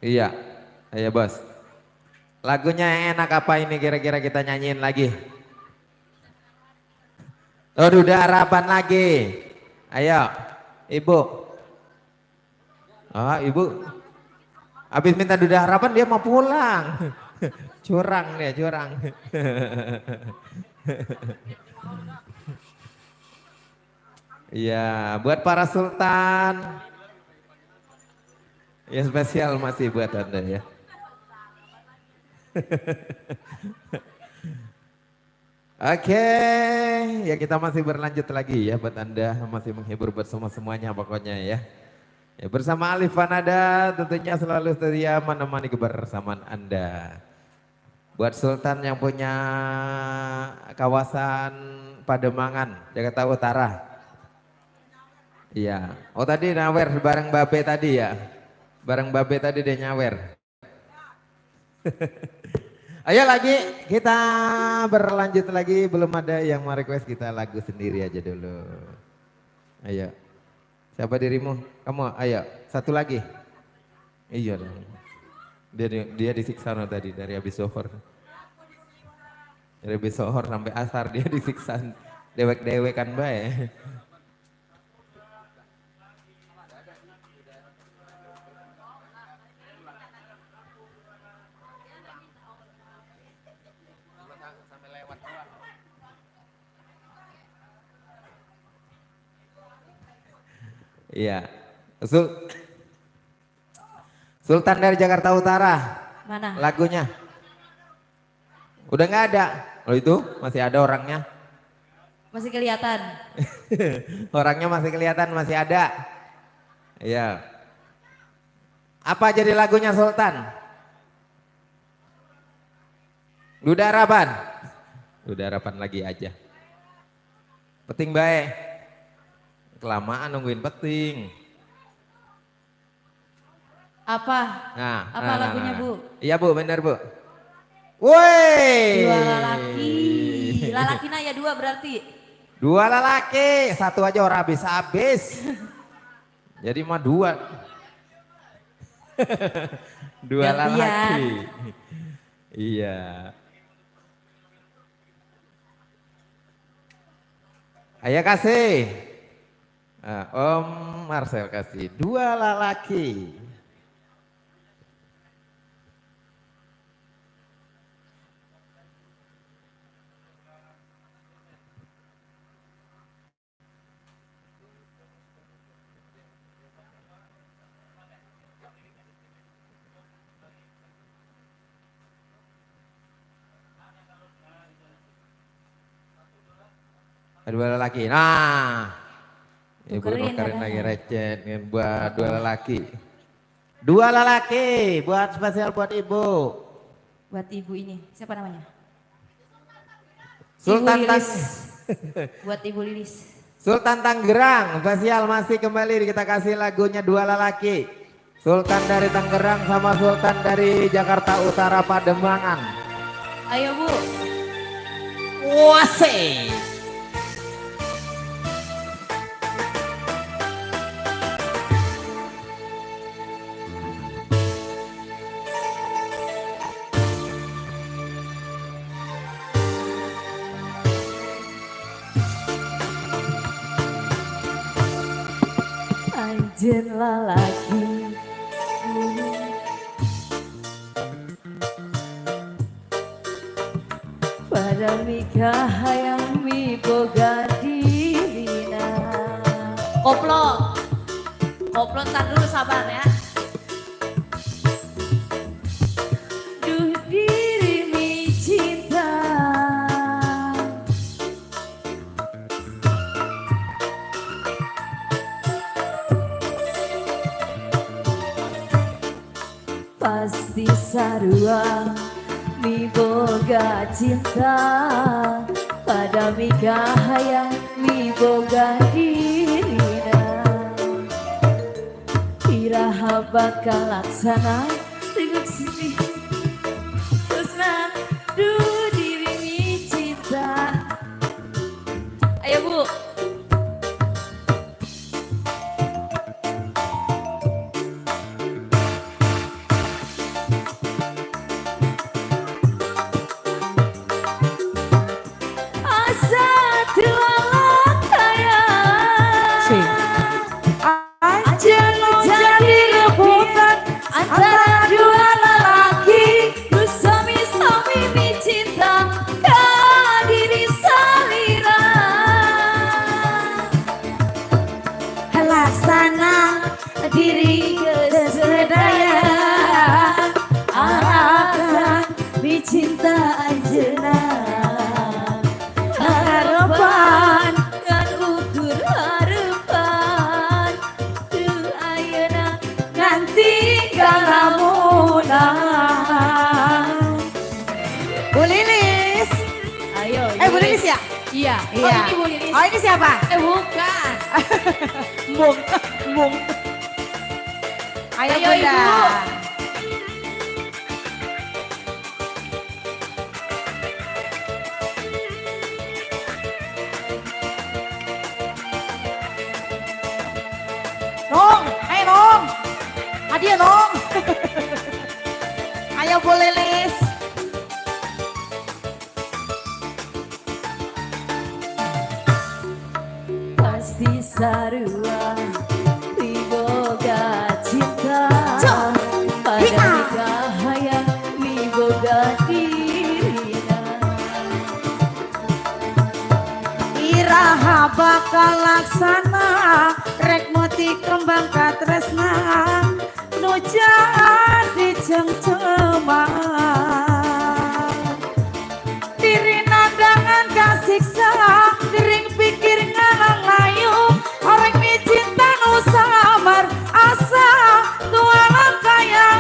Iya, ayo bos. Lagunya yang enak apa ini kira-kira kita nyanyiin lagi? Oh udah harapan lagi. Ayo, Ibu. Ah, Ibu. Habis minta duda harapan dia mau pulang. Curang dia, curang. Iya, buat para sultan. Ya spesial masih buat Anda ya. Oke, ya kita masih berlanjut lagi ya buat Anda, masih menghibur buat semuanya pokoknya ya. Ya, bersama Alifanada tentunya selalu setia menemani kebersamaan Anda. Buat Sultan yang punya kawasan Pademangan, Jakarta Utara. Iya. Oh tadi nyawer bareng Babe tadi ya. Bareng Babe tadi dia nyawer. Ayo lagi kita berlanjut lagi, belum ada yang mau request, kita lagu sendiri aja dulu. Ayo. Siapa dirimu? Kamu, ayo. Satu lagi. Iya dong. Dia disiksa no tadi dari habis zuhur. Dari habis zuhur sampai asar dia disiksa. Dewek-dewekan bae. Iya. Sultan dari Jakarta Utara. Mana? Lagunya. Udah nggak ada. Oh itu masih ada orangnya. Masih kelihatan. Orangnya masih kelihatan, masih ada. Iya. Apa jadi lagunya Sultan? Duda harapan. Duda harapan lagi aja. Peting bae. Kelamaan nungguin peting. Apa? Nah, Apa lagunya Bu? Iya Bu, benar Bu. Woi. Dua lalaki. Lalakina ya dua berarti. Dua lelaki, satu aja orang habis-habis. Jadi mah dua. Dua Gantian. lelaki. Iya. Ayo kasih. Om Marcel kasih dua lelaki. Dua lelaki. Nah, Ibu Tukerin nukerin lagi katanya. receh buat dua lelaki. Dua lelaki, buat spesial buat ibu. Buat ibu ini, siapa namanya? Sultan Ibu Lilis. Tang- Buat Ibu Lilis. Sultan Tangerang, spesial masih kembali kita kasih lagunya dua lelaki. Sultan dari Tangerang sama Sultan dari Jakarta Utara Pademangan. Ayo Bu. Wase. Anjen lalaki. Pada mikah yang miboga dirina. Koplo. Koplo ntar dulu sabar ya. Duh diri mi cinta. Pasti sarua mi boga cinta pada mikah hayang mi boga dirina iraha bakal laksana ribut sini terus nah du diri mi cinta. Ayo Bu. Antara dua lelaki, ku sami-sami mi cinta, kadiri salira. Laksana diri kesedaya, arahkan mi cinta anjeuna. Harapan kan ukur harapan, tu ayeuna nanti Bu Lilis. Ayo. Bu Lilis ya? Iya. Iya. Oh ini Bu Lilis. Oh ini siapa? Bukan. Mung. Mung. Ayo Bunda. Ibu. Nong, ayo Nong. Hadiah Nong. Ayo Bu Lilis. Pasti sarua miboga cinta pada nikah hayang miboga dirina iraha bakal laksana rek moti kembang katresna nu jadi cengceman diri nandangan kasiksa dering pikir ngalang layu orang mi cinta nu samar asa tualang kaya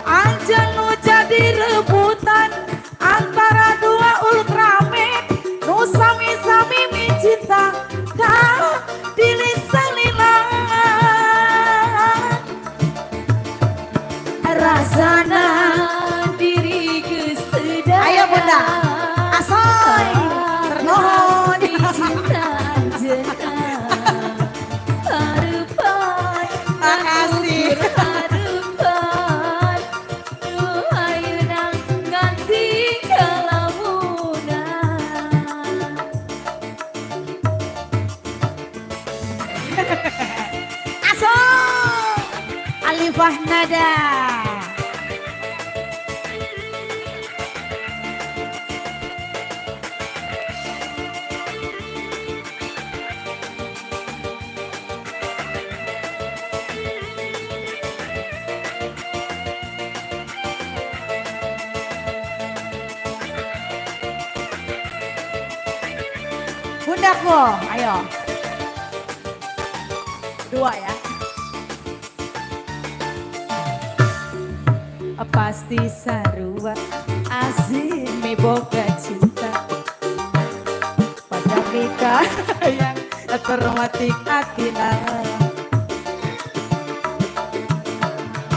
anjen nu jadi rebutan antara dua ultramen nu sami-sami mi cinta kau dili salilang rasana diri kesedaya. Ayo Bunda, asoy ternohon cinta anjeuna harapan makasih harapan nu ayeuna nganti kalamunan. Asoy Alifah Nada. Bundaku, ayo. Dua ya. pasti sarua asik me boga cinta pada kita yang termatik atina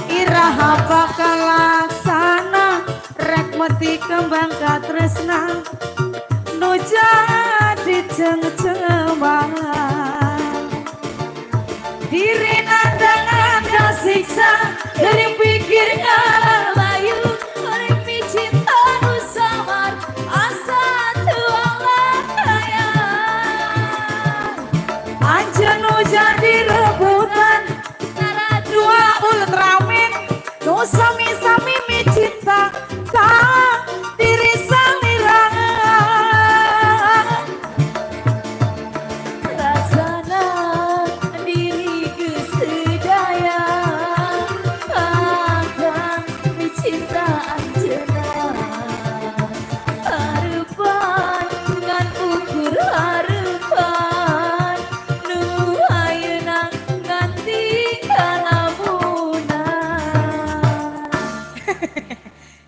iraha bakal laksana rek mati kembang katresna nu jadi ceng-cengman diri nandangan kasiksa dari pikir ngalayu orang cinta nu samar asa tuang lakayan anjan nu jadi rebutan dua ultramin nu sami-sami mi cinta tak diri salirangan rasana diri kesedaya akan mi cinta anjena harapan ngan ukur harapan nu ayeuna nganti kalabunan.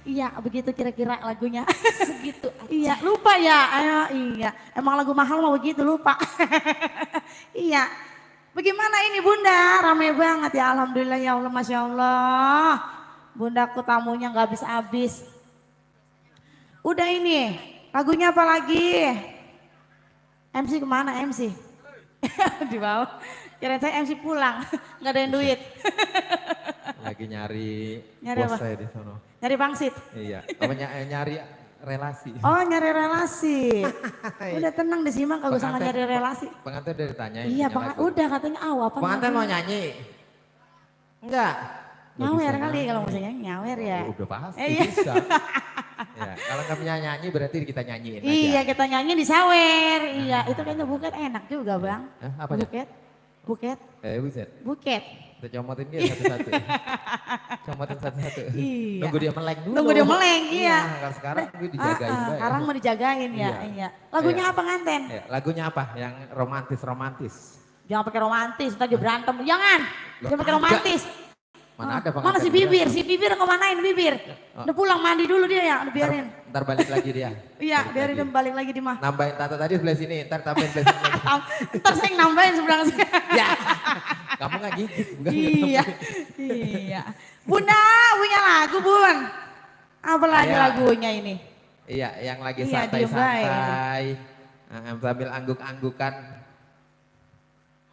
Iya, begitu kira-kira lagunya. Segitu. Iya, lupa ya. Ayo, iya. Emang lagu mahal mau begitu lupa. Iya. Bagaimana ini Bunda? Rame banget ya. Alhamdulillah ya Allah, Masya Allah. Bundaku tamunya nggak habis-habis. Udah ini, lagunya apa lagi? MC kemana MC? Di bawah. Kirain saya MC pulang, nggak ada yang duit. Lagi nyari Nyari bos apa? saya di sono. Nyari pangsit. Iya. Apa nyari relasi. Oh nyari relasi. Udah tenang disimak kagak usah Pengantin- nyari relasi. Pengantin udah ditanyain. Iya punya lagu. udah katanya apa Pengantin mau nyanyi? Enggak. Nggak nyawer bisa kali nyanyi. kalau misalnya nyawer ya. Oh, udah pasti Iya. bisa. Ya, kalau nggak punya nyanyi berarti kita nyanyiin aja. Iya kita nyanyi di sawer. Iya itu kayaknya buket enak juga bang. Apa aja? Buket. Buset. Buket. Kita comotin dia satu-satu. Comotin satu-satu. Iya. Nunggu dia meleng dulu. Nunggu dia meleng, iya. Kalau sekarang gue dijagain baik. Sekarang mau dijagain ya. Iya. Iya. Lagunya Iya. apa nganten? Ya, lagunya apa? Yang romantis-romantis. Jangan pakai romantis, ntar dia berantem. Jangan. Jangan pakai ada. romantis. Mana ada Mana si bibir? Si bibir kemanain bibir? Udah pulang mandi dulu dia ya, udah biarin. Ntar balik lagi dia. Iya, Balik biarin lagi. dia balik lagi di mah. Nambahin tato tadi sebelah sini, ntar tambahin sebelah sini lagi. Ntar saya yang nambahin sebelah sini. Ya, kamu nggak gigit, bukan? Iya, iya. Bunda punya lagu bun. Apa lagi Iya. lagunya ini? Iya, yang lagi Iya, diem santai-santai, sambil angguk-anggukan.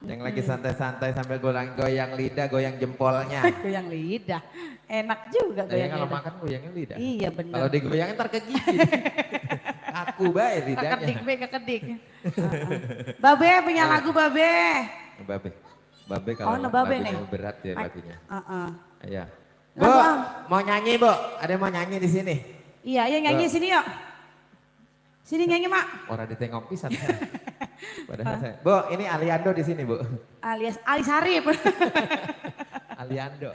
Yang lagi santai-santai sambil goyang lidah, goyang jempolnya. Goyang lidah. Enak juga Jadi goyang kalau lidah. makan goyangnya lidah. Iya bener. Kalau digoyangin ntar kegigit. Aku baik lidahnya. Kekedik be, kekedik. Babe punya lagu Babe. Babe. Babe kalau Oh, Babe lagunya nih. berat ya lagunya. Iya. Bu, Lagu mau nyanyi Bu? Ada yang mau nyanyi di sini? Iya, ya nyanyi sini yuk. Sini nyanyi mak. Orang ditengok pisan. Padahal saya. Bu, ini Aliando di sini Bu. Alias Ali Sarip. Aliando.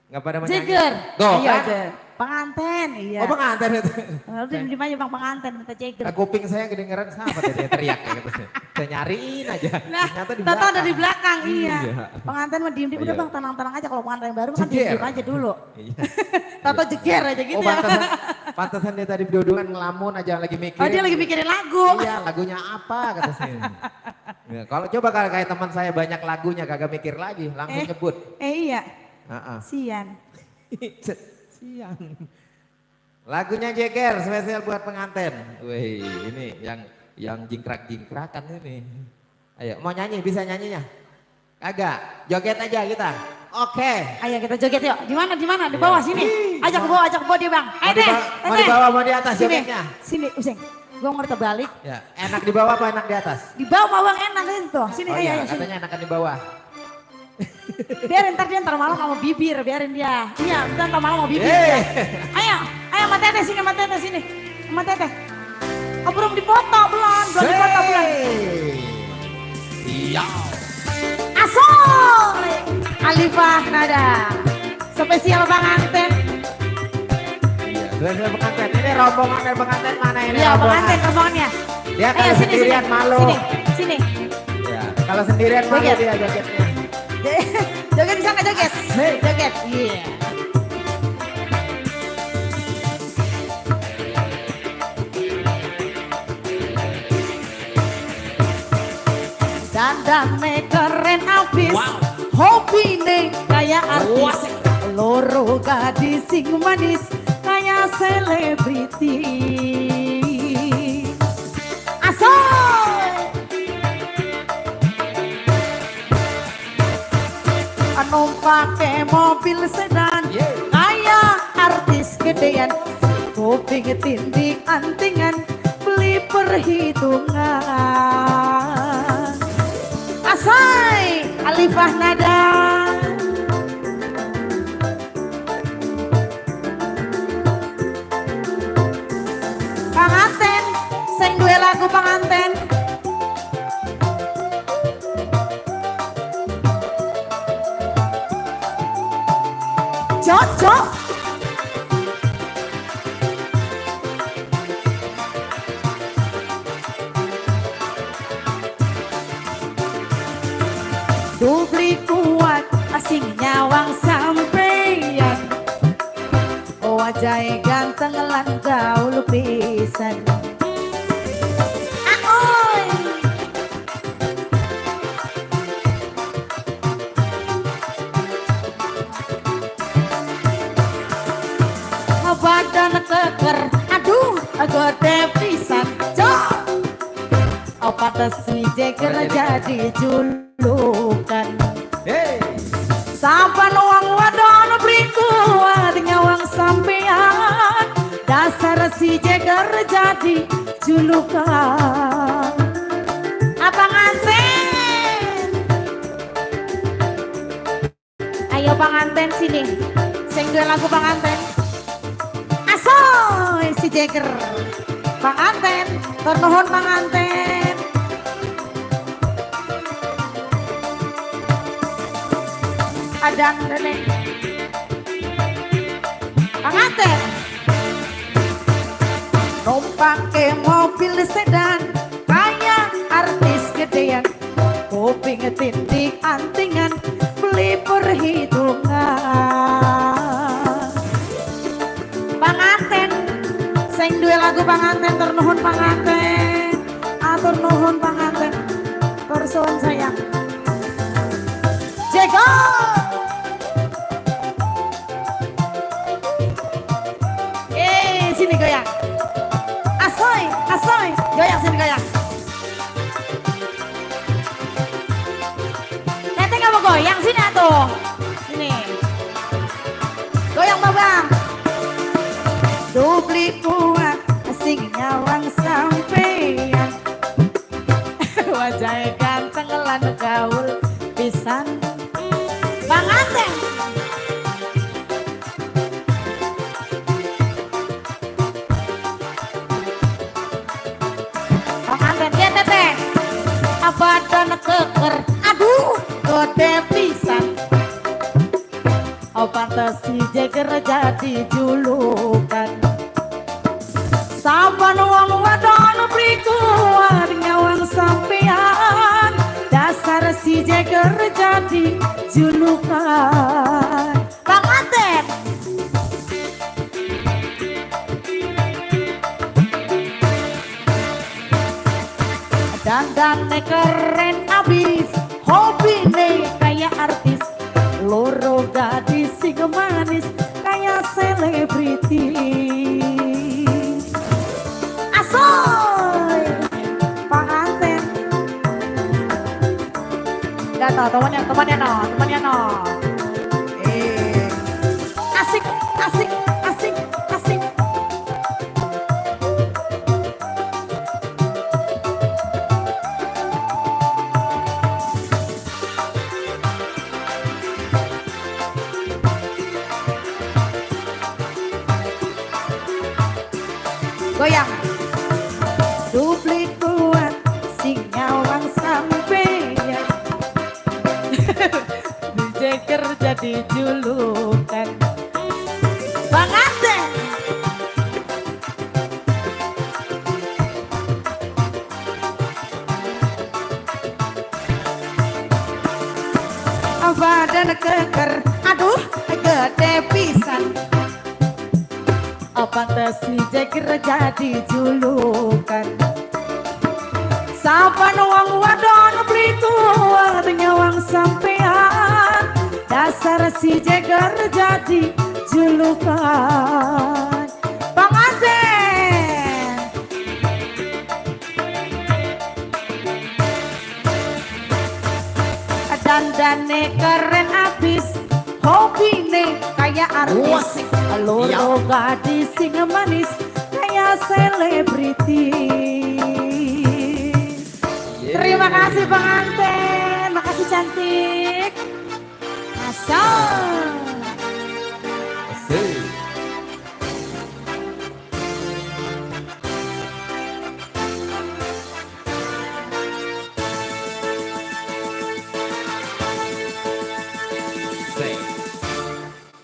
Nggak pada mau nyanyi? Jeger. Tuh Iya, kan? Jeger. Penganten, iya. Oh pengantin itu. Udah di mana bang penganten minta Jeger. Kuping saya kedengeran sama tadi teriak kayak gitu. Saya nyariin aja. Nah, Ternyata di Tata ada di belakang, iya. Iya. Pengantin mah diem-diem, udah Iya. bang tenang-tenang aja kalau pengantin baru kan Jeger. diem aja dulu. Iya. Tata jeger aja gitu Oh ya. pantesan dia tadi berdua ngelamun aja lagi mikir. Oh dia lagi mikirin lagu. Iya lagunya apa kata saya. Ya, kalau coba kalau kayak teman saya banyak lagunya kagak mikir lagi langsung nyebut. Iya, Heeh. sian. Siang. Lagunya Jeger spesial buat pengantin. Wih ini yang jingkrak-jingkrakan ini. Ayo mau nyanyi bisa nyanyinya? Agak joget aja kita. Oke. Ayo kita joget yuk. Di mana? Di bawah sini. Ajak ke bawah dia bang. Mau Ayo di, deh. mau di bawah mau di atas Sini, jogetnya? sini Useng. Gua ngerti balik. Ya, enak di bawah apa enak di atas? Di bawah bang enak itu. Sini Oh ayo, iya, ayo sini. katanya enakan di bawah. Biarin ntar malam sama bibir, biarin dia. Iya, ntar malam sama bibir. Eh. Ayo sama teteh sini, sama teteh sini. Sama teteh. Oh, belum dipoto belum dipoto belum. Iya. Asol. Alifah Nada. Spesial pengantin. Iya, spesial pengantin. Ini rombongan dari pengantin mana ini? Iya, rombongan? pengantin rombongannya. Dia kalau sendirian malu. Sini. Ya, kalau sendirian malu Joget. dia jogetnya. Joget bisa nggak joget? Joget, iya. Dandane keren abis, hobi nih kayak artis, loro gadis sing manis kayak selebriti. Asoy! Numpake mobil sedan kayak artis gedean, kuping tindik antingan beli perhitungan. Asai Alifah Nada. Panganten, sing duwe lagu panganten. Cocok. Dubli kuat asing nyawang sampeyan, wajah ganteng lan gaul pisan. Aoy. Badan keker, aduh gede pisan. Cok. Pantes jeger jadi julukan. Saban wong wadon berikuat nyawang sampean, dasar si jeger jadi julukan. Apa nganten? Ayo panganten sini, sing duwe lagu panganten. Asoy si jeger, panganten, ternuhun panganten. Adang nenek panganten numpang ke mobil sedan kayak artis gedean, kuping tindik antingan beli perhitungan. Panganten sing duwe lagu panganten ternuhun panganten, atur nuhun panganten, persoon sayang Jego. Sini goyang, asoy, asoy, goyang sini goyang. Nanti nggak mau goyang sini atuh, sini, goyang babang. Dubli kuat, asing nyawang sampeyan, wajah ganteng lan gaul pisan. Panganten. Badan keker, aduh gede pisan. Pantes si jeger jadi julukan. Saban wong wadon berikuat nyawang sampean, dasar si jeger jadi julukan. Panganten. Dandane keren abis, hobi nih kayak artis, loro gadis sing manis kayak selebriti. Asoy panganten. Gak tau temannya no. Asik, asik, asik, asik. Goyang. Dubli kuat sing nyawang sampeyan, dijeger jadi julukan. Panganten. badan keker, aduh gede pisan. Pantes si Jeger jadi julukan. Saban wong wadon beli tuang nyawang sampean. Dasar si Jeger jadi julukan. Bang Aden. Dandane keren abis, hobine kayak artis. Loro gadis sing manis kayak selebriti. Terima kasih pengantin, makasih cantik. Asal. Asik.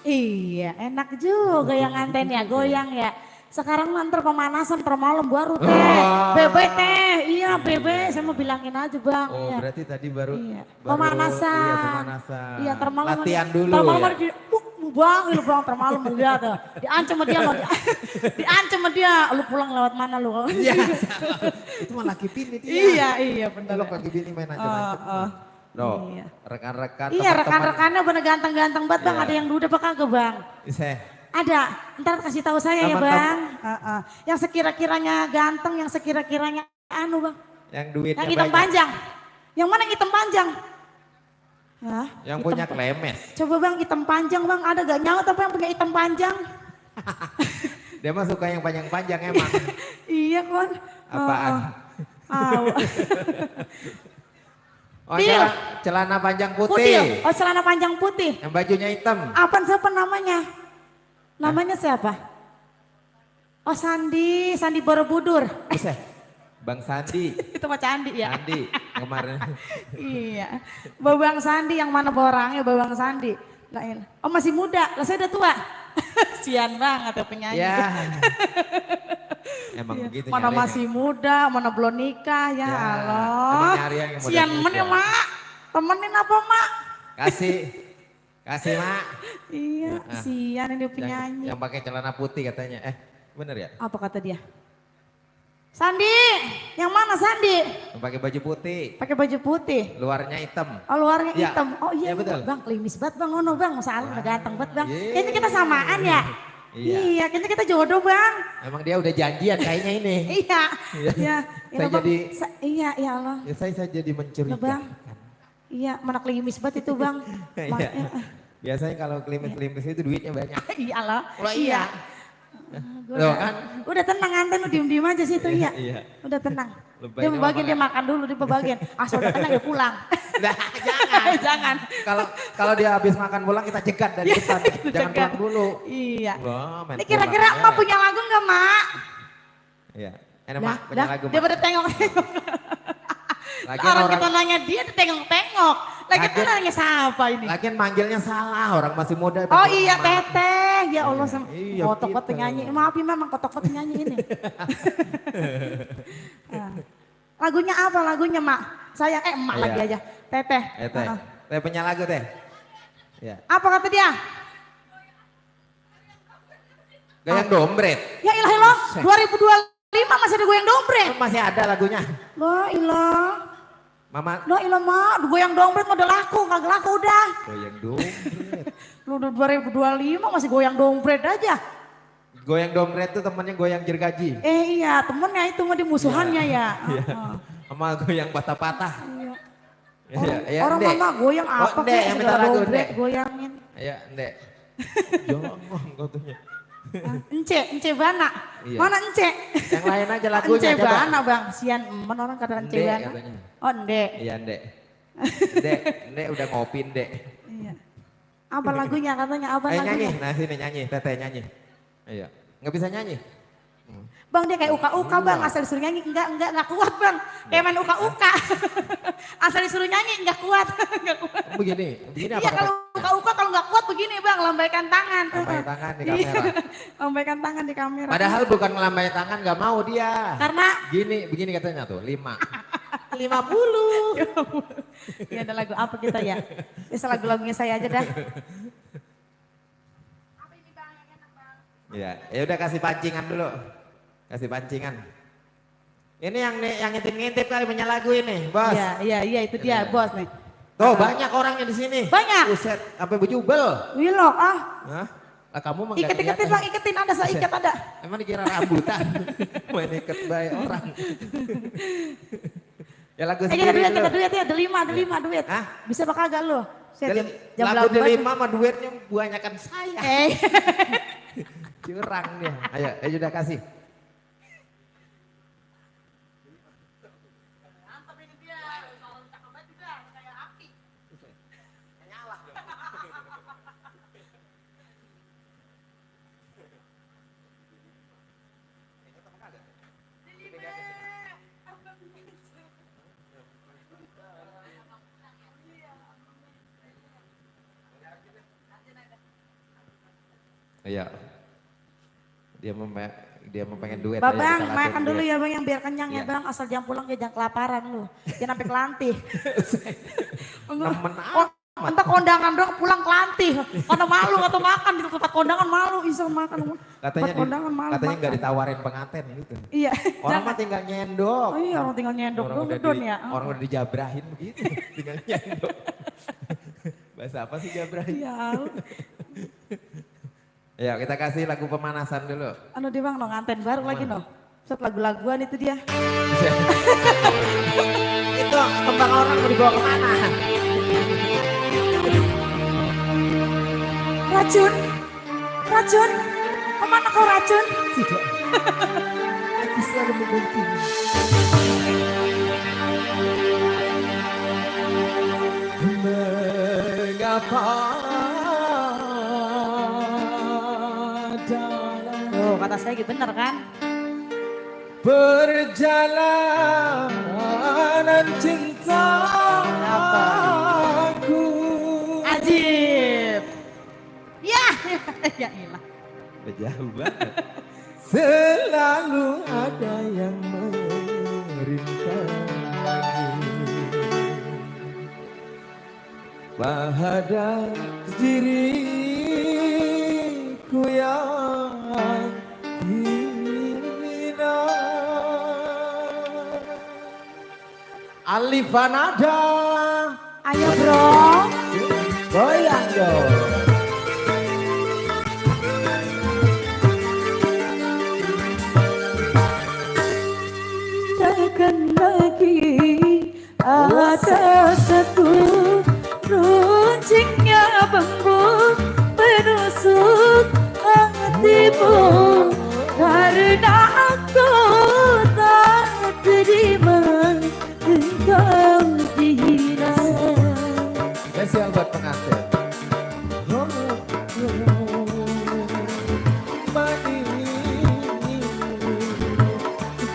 Iya, enak juga yang nganten ya, goyang ya. Sekarang nanti pemanasan malam baru teh. Bebe teh, iya bebe, saya mau bilangin aja bang. Oh ya. berarti tadi baru, Iya. baru Pemanasan. Iya pemanasan. Iya termalam. Latihan dulu termalam ya. Bang, lu pulang termalam lihat tuh. Diancam sama dia, diancam sama dia. Lu pulang lewat mana lu? Iya, itu mah laki bini dia. Iya benar. Kalau laki bini main ancam-ancam. Loh, Iya. rekan-rekan. Iya rekan-rekannya bener ganteng-ganteng banget bang. Iya. Ada yang duda apa kagak bang? Saya. Ada, ntar kasih tahu saya ya Teman-teman. bang. Yang sekira-kiranya ganteng, yang sekira-kiranya anu bang. Yang duitnya Yang hitam banyak. panjang. Yang mana yang hitam panjang? Hah? Yang Hitam punya klemes. Coba bang hitam panjang bang, ada gak nyaut apa yang punya hitam panjang? Dia mah suka yang panjang-panjang emang. Iya kon. Apaan? Oh, Til. celana panjang putih. Kutil, oh celana panjang putih. Yang bajunya hitam. Apa siapa namanya? Namanya siapa? Oh Sandi, Sandi Borobudur. Buset, Bang Sandi. Itu mah Candi ya? Sandi kemarin. Iya, Babang Sandi yang mana borangnya Babang Sandi. Oh masih muda, lah saya udah tua. Sian banget ya penyanyi. Ya. Emang begitu Mana nyarinya. masih muda, mana belum nikah ya, Ya, Allah. emang nyari yang muda Sian nikah. men ya mak, temenin apa mak? Kasih mak. Iya, sian ini penyanyi. Yang pakai celana putih katanya. Bener ya? Apa kata dia? Sandi, yang mana Sandi? Yang pakai baju putih, Pakai baju putih. luarnya hitam. Oh luarnya Ya, hitam. Oh iya, ya betul. bang, klimis banget bang, ono bang, salah udah ganteng banget bang. Yeay. Kayaknya kita samaan ya. Iya. Iya, kayaknya kita jodoh bang. Emang dia udah janjian kayaknya ini. Iya, Iya. iya. Saya Bang. jadi- Iya, ya Allah. Ya saya jadi Nah, mencurigakan. bang. Iya, mana klimis banget itu bang. Iya. Biasanya kalau klimis-klimis itu duitnya banyak. Iya Allah. Wah, iya. Gua Loh, udah, kan? udah tenang Anten, lu diem-diem aja situ iya. Iya. Udah tenang. Lebay Dia ini membagian mah dia makan dulu, dia bagian. Asal udah tenang ya pulang. Nah, jangan. Jangan. Kalau dia habis makan pulang kita cegat dari depan. Jangan cegat. pulang dulu. Iya. Wah, main Ini kira-kira pulang. emak punya lagu nggak mak? Iya. Enak Nah, mak, punya lagu dia mak. pada tengok-tengok. Lagian Orang orang, kita nanya dia tengok-tengok. Lagi kita Lagian- nanya siapa ini? lagian manggilnya salah, orang masih muda. Oh panggil iya Mak. teteh, ya Allah Iya, kotok-kotok gitu. nyanyi. Maaf ya memang kotok-kotok nyanyi ini. Nah. Lagunya apa lagunya mak? Saya emak Iya. lagi aja. Teteh. Teh. Teh punya lagu teh. Ya. Apa kata dia? Goyang dompet. Ya ilah ilah, 2025 masih ada goyang dompet. Masih ada lagunya. Lah ilah. Mama Lah ilah mak, goyang dompet mah udah laku, kagak laku udah. goyang dompet. Lu udah 2025 masih goyang dompet aja. Goyang dompet tuh temennya goyang gergaji. Iya temennya itu mah di musuhannya ya. Iya. Heeh. Sama goyang patah-patah. Iya. Iya, iya, Orang Ndek. mama goyang Oh, apa Ndek, kayak yang minta segala lagu, dompet Ndek. goyangin. Iya, Ndek. Jangan katanya. Ence Bana. Iya. Mana Ence? Yang lain aja lagunya Ence coba. Bana bang, sian emen orang kata Ence Ndek Bana. katanya. Oh Ndek. Iya, Ndek. Ndek udah ngopi, Ndek. Iya. Apa lagunya katanya, apa Ayo nyanyi, lagunya? nah sini nyanyi, Teteh nyanyi. Iya. Nggak bisa nyanyi? Bang dia kayak uka-uka bang, asal disuruh nyanyi enggak kuat bang. Kayak main uka-uka. Asal disuruh nyanyi enggak kuat. Enggak kuat. Begini apa Iya kata? kalau uka-uka kalau enggak kuat begini bang, lambaikan tangan. Lambai tangan di Iya. kamera. Lambaikan tangan di kamera. Padahal bukan ngelambai tangan, nggak mau dia. Karena Begini katanya tuh, 5. 50. Ya ada lagu apa kita ya? Bisa lagu-lagunya saya aja dah. Ya, ya udah kasih pancingan dulu. Kasih pancingan. Ini yang ngintip-ngintip kali punya lagu ini, Bos. Iya itu dia, Bos nih. Tuh banyak orangnya di sini. Banyak. Buset, sampai bejubel. Wilok Hah? Lah kamu mah nggak Iketin kelihatan. bang, iketin ada, saya ikat ada. Emang dikira rambutan. Main ikat bayi orang. Ya lagu Kita sendiri duet, dulu. kita duet ya, ada lima duet. Hah? Bisa bakal gak lo? Lagu delima sama duetnya kebanyakan saya. Curang dia. Ayo, sudah kasih. Iya. Dia mau pengen duet. Bang, ayo kita makan lakuin dulu duet. ya bang, yang biar kenyang ya Iya. bang. Asal jangan pulang ya jangan kelaparan lu. Jangan sampai kelantih. Nemen Entah kondangan dong pulang kelantih. Karena malu atau makan di tempat kondangan malu. Iseng makan. Katanya Tempat kondangan malu katanya makan. nggak ditawarin pengantin gitu. Iya. Orang mah tinggal nyendok. Oh iya orang tinggal nyendok Orang dong udah gedon ya. Orang udah dijabrahin begitu. Tinggal nyendok. Bahasa apa sih jabrahin? Iya. Ya kita kasih lagu pemanasan dulu. Anu dia bang, no nganten baru lagi no. Set lagu-laguan itu dia. Itu kembang orang mau dibawa kemana? Racun, racun, kemana kau racun? Tidak. Aku selalu membantumu. Mengapa Oh kata saya gitu bener kan? perjalanan cintaku Ajib. Ya, ya ilah. udah jauh banget. Selalu ada yang merintangi menghadap diriku yang hina. Alifanada, Ayo bro. goyang dong. Takkan lagi ada satu runcingnya bambu penusuk hatimu karena aku tak terima engkau dihina. Spesial buat pengantin.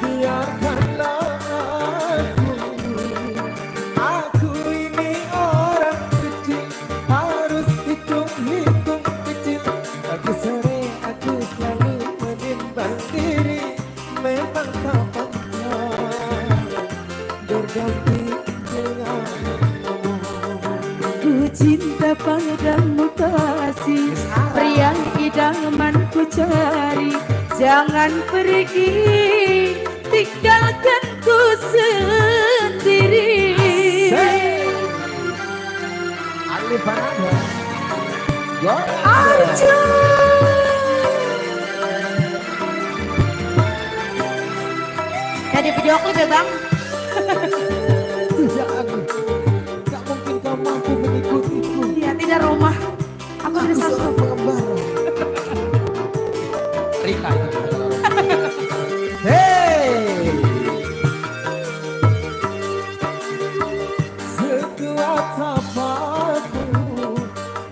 Biarkanlah aku ini orang kecil, harus hitung-hitung kecil. Pagi sore aku selalu menimbang diri, memang tak pantas berganti denganmu. Ku cinta padamu kasih, pria idaman ku cari. Jangan pergi, tinggalkan ku sendiri. Alifanada, goyang. Arjun. Jadi video klip ya bang? Tidak aku, tak mungkin kau mampu mengikutiku. Iya tidak Roma. Aku Aku jadi satu. seorang pengembara. Rika itu. Hey, sekuat apapun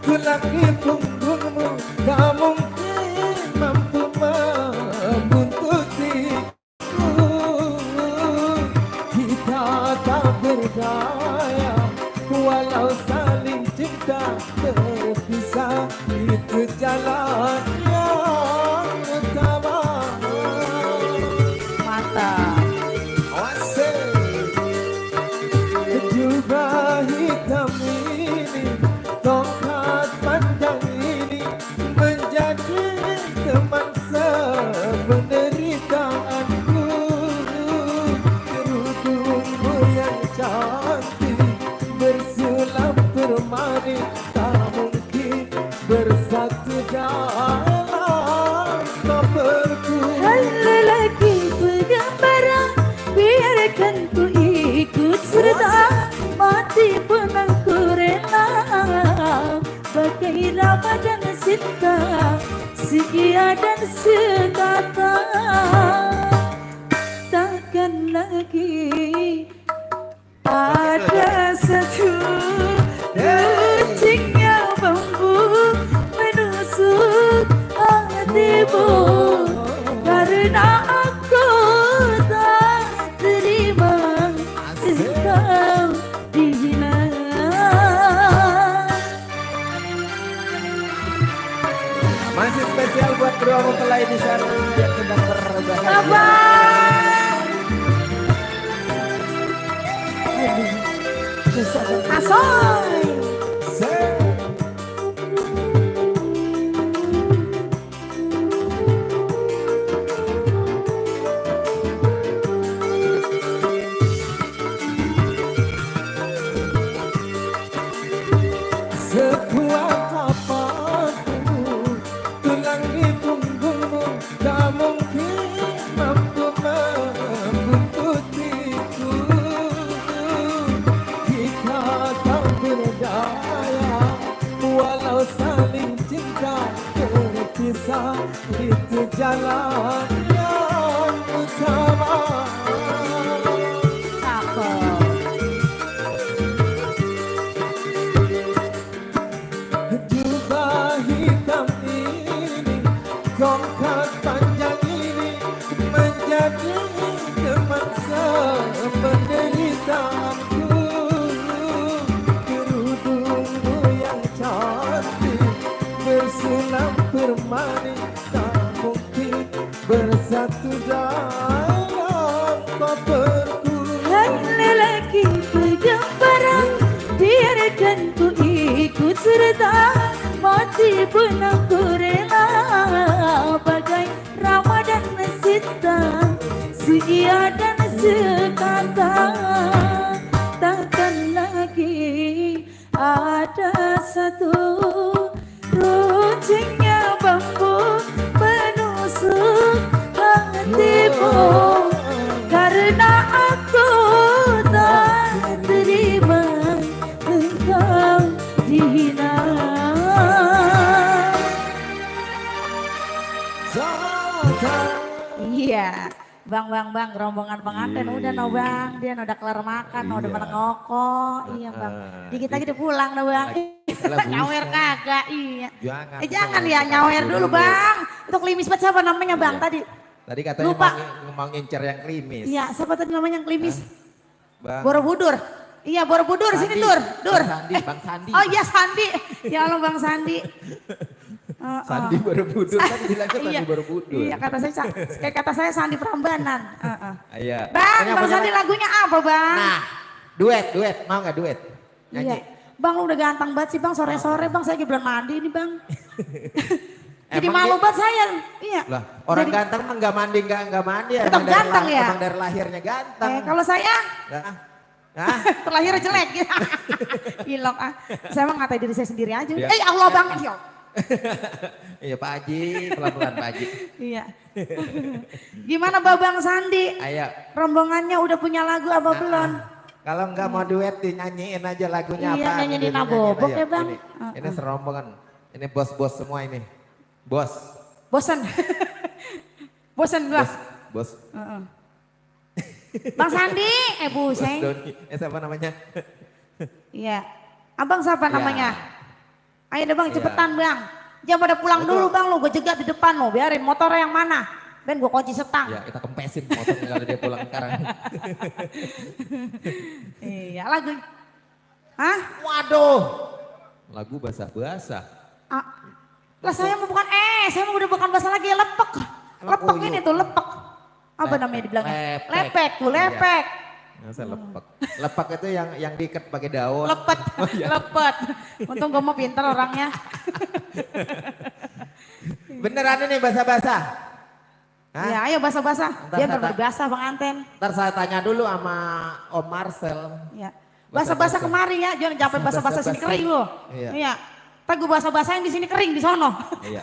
tulang di punggungmu, tak mungkin mampu membuntutiku. Kita tak berdaya, walau saling cinta terpisah, itu jalan yang utama. Mantap. Asik. engkau dihina. Masih spesial buat kedua mempelai di sana yang sedang berbahagia. Abang. Asoy. Sekuat apapun tulang di punggungmu tak mungkin mampu membuntutiku. Jika kau berdaya walau saling cinta terpisah itu jalan yang utama. Jubah hitam ini, tongkat panjang ini menjadi teman sependeritaanku. Kerudungmu yang cantik bersulam permani tak mungkin bersatu dalam koperku. Hai lelaki pegang parang, biarkan ku ikut serta, mati pun aku rela. Bagai Ramadan Sita, seia dan sekata, takkan lagi ada satu runcingnya bambu menusuk hatimu. Karena aku tak terima engkau dihina. Iya, bang, rombongan pengantin udah no bang, dia udah kelar makan, udah pada ngokok, iya bang. Dikit lagi udah pulang no bang, nyawer kagak, iya. Jangan ya nyawer dulu bang, itu klimis banget siapa namanya bang tadi? Tadi katanya Lupa. mau ngincer yang klimis. Iya, siapa tadi namanya yang klimis? Bang. Borobudur. Iya Borobudur, Sandi. sini Dur. Bang Sandi. Oh iya Sandi, ya Allah Bang Sandi. Sandi Borobudur kan bilangnya Sandi Iya. Borobudur. Iya kayak kata saya Sandi Prambanan. Iya. Bang Sandi lagunya apa bang? Nah, duet, mau nggak duet? Iya. Nyanyi. Bang lu udah ganteng banget sih bang, sore-sore bang saya lagi belum mandi nih bang. Jadi Emang malu dia- banget saya. Iya. Lah, orang Jadi- ganteng mah nggak mandi nggak mandi ya. Tetap ganteng ya? Emang dari lahirnya ganteng. Kalau saya Nah, terlahir jelek gitu. Gilok ah. Saya mah ngatain diri saya sendiri aja. Iya. Allah bang. Yo. iya Pak Haji, pelan-pelan Pak Haji. Iya. Gimana Babang Sandi? Ayo. Rombongannya udah punya lagu apa belum? Kalau nggak mau duet, dinyanyiin aja lagunya Iya, apa. nyanyiin Dulu Nabobok ayo. ya, Bang. Ini serombongan. Ini bos-bos semua ini. Bos. Bosan. Bosan gua. Bos. Bang Sandi, Bos Buseng. Doni. Siapa namanya? Iya. Abang siapa Iya. namanya? Ayo deh bang, Iya. cepetan bang. Jangan pada pulang Betul. dulu bang, lu gue jegat di depan lo. Biarin motornya yang mana? Ben gue kunci setang. Ya kita kempesin motornya kalau dia pulang sekarang. Iya lagu. Hah? Waduh. Lagu basah-basah. Lah saya mau bukan saya mau udah bukan bahasa lagi lepek. Emang Lepek kuyup. ini tuh lepek. Apa namanya dibilangnya? Lepek. Lepek tuh, lepek. Masa lepek. Lepek itu yang diikat pakai daun. Lepet, lepet. Untung gue mau pinter orangnya. Beneran ini basah-basah? Hah? Ya ayo basah-basah. Ntar Dia saya berbahasa Bang Anten. Ntar saya tanya dulu sama Om Marcel. Ya. Basah-basah kemari ya, jangan sampai basah-basah sini kering lo. Iya. Iya. Ntar gue basah-basahin di sini kering di sono. Iya.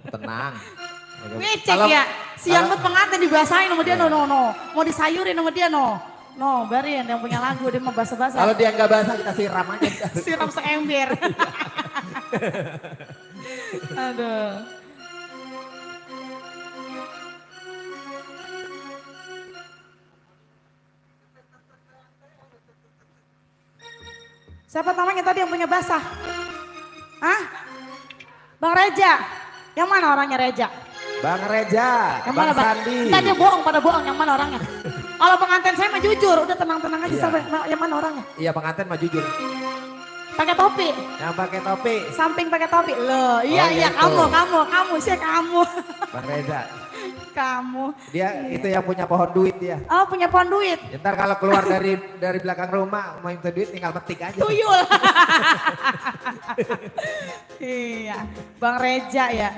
Tenang. Ngecek ya. Siang buat pengantin dibasahin sama dia Iya. no. Mau disayurin sama dia no. No, biarin yang punya lagu dia mau basah-basah. Kalau dia nggak basah kita siram aja. Siram seember. Aduh. Siapa namanya tadi yang punya basah? Hah? Bang Reja. Yang mana orangnya Reja? Bang Reja, Yang Bang mana Bang? Sandi. Enggak dia bohong, pada bohong. Yang mana orangnya? Kalau pengantin saya mah jujur, udah tenang-tenang aja Iya. sampai yang mana orangnya? Iya pengantin mah jujur. Pakai topi, Yang pakai topi, samping pakai topi. Loh, iya Oh, iya gitu. kamu sih kamu. Bang Reza. Kamu. Dia itu yang punya pohon duit dia. Oh, punya pohon duit. Ntar kalau keluar dari belakang rumah mau minta duit tinggal metik aja. Tuyul. Iya, Bang Reja ya.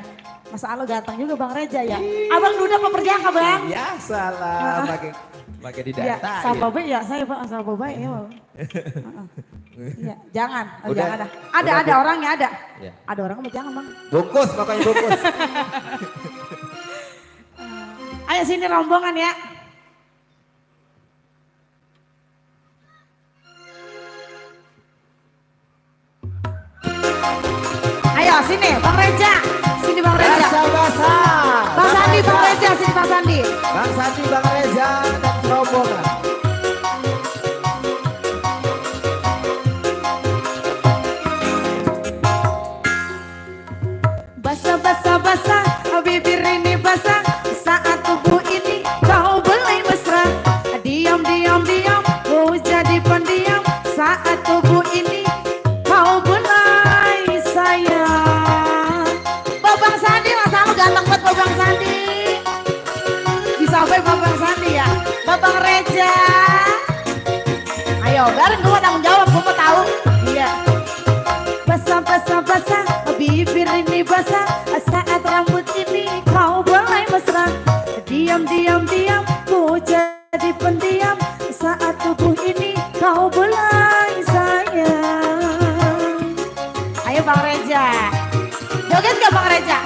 Masa Allah ganteng juga Bang Reja ya. Abang Duda peperjaka Bang. Ya salah pakai Ya, didata. sahabat baik ya, saya Bang sahabat baik ya. Bang. Iya, jangan, Udah. jangan ada. Udah, Ada Bu. orangnya ada. Ya. Ada orang mah jangan Bang. Bungkus pokoknya bungkus. Ayo sini rombongan ya. Ayo sini Bang Reja. Sini Bang Reja. Basah-basah. Bang Sandi, Bang Reja, sini Bang Sandi. Bang Sandi, Bang Reza dan rombongan. Basah, basah, basah, bibir ini basah. Saat tubuh ini kau mulai mesra. Diam, diam, diam, kau jadi pendiam. Saat tubuh ini kau mulai sayang. Babang Sandi, masa lu ganteng banget Babang Sandi. Bisa apa Babang Sandi ya? Babang Reja. Ayo, biarin gue tanggung jawab, gue mau tahu. Iya. Basah, basah, basah, bibir ini basah. Saat rambut ini kau mulai mesra. Diam, diam, diam, ku jadi pendiam. Saat tubuh ini kau mulai sayang. Ayo Bang Reja. Joget gak Bang Reja?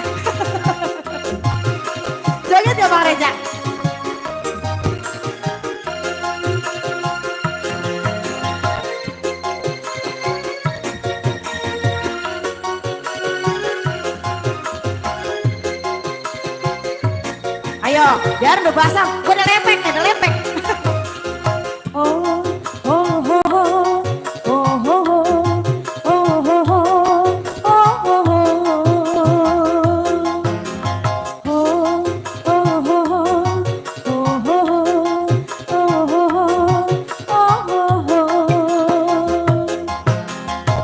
Joget gak Bang Reja? Ayo, biar udah basah, gue udah lepek, udah lepek. Oh, oh, oh, oh, oh, oh, oh, oh,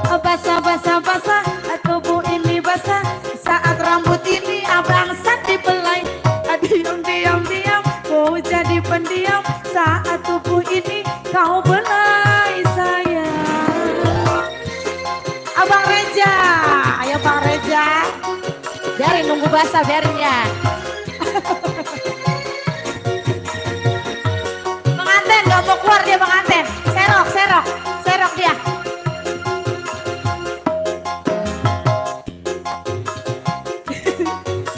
oh, basah, basah, basah, tubuh ini basah. Saat rambut ini abang Sandi belai. Diam, diam, diam, kau jadi pendiam. Saat tubuh ini kau belai sayang. Abang Reja, ayo Bang Reja. Biarin nunggu basah, biarin ya. Pengantin gak mau keluar dia pengantin. Serok, serok, serok dia.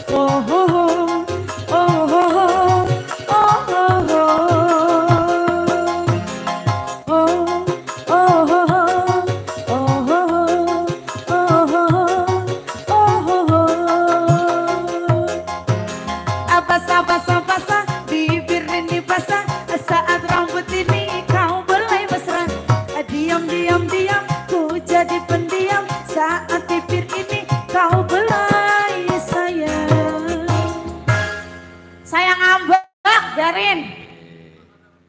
Oh, oh, oh. Basah, basah, basah, bibir ini basah. Saat rambut ini kau mulai mesra. Diam, diam, diam, ku jadi pendiam. Saat bibir ini kau mulai sayang. Saya ngambek, biarin.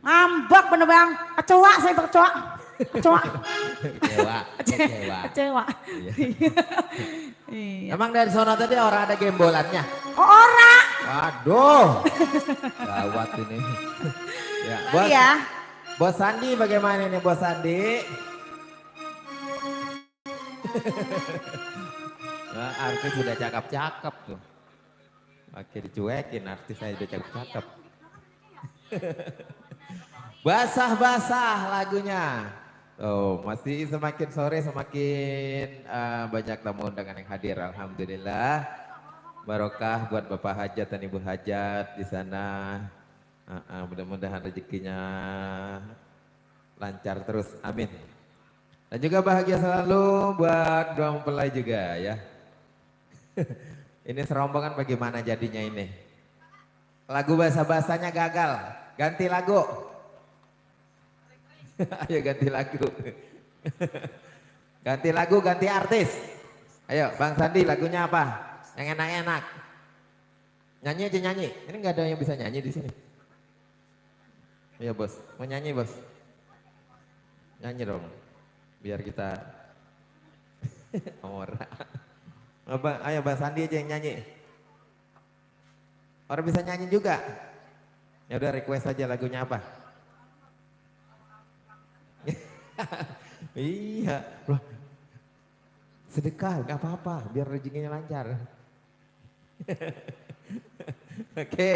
Ngambek bener Bang. Kecewa saya kecewa. Kecewa. Kecewa, kecewa. Kecewa. Iya. Iya. Emang dari sono tadi orang ada gembolannya? Oh, ora. Waduh, gawat ini. Ya, bos, Iya. Bos Sandi bagaimana nih Bos Sandi? Nah, artis udah cakep-cakep tuh. Oke dicuekin artis saya udah cakep-cakep. Basah-basah lagunya. Oh, masih semakin sore semakin banyak tamu undangan yang hadir. Alhamdulillah. Barokah buat Bapak Hajat dan Ibu Hajat di sana. Mudah-mudahan rezekinya lancar terus. Amin. Dan juga bahagia selalu buat dua mempelai juga ya. Ini serombongan bagaimana jadinya ini? Lagu bahasa-bahasanya gagal. Ganti lagu. Ayo ganti lagu. Ganti lagu, ganti artis. Ayo Bang Sandi lagunya apa? Yang enak-enak. Nyanyi aja nyanyi. Ini nggak ada yang bisa nyanyi di sini. Iya bos, mau nyanyi bos? Nyanyi dong, biar kita ora. Ayo Bang Sandi aja yang nyanyi. Orang bisa nyanyi juga. Ya udah request aja lagunya apa? Iya, loh. Sedekah, gak apa-apa, biar rezekinya lancar. Oke,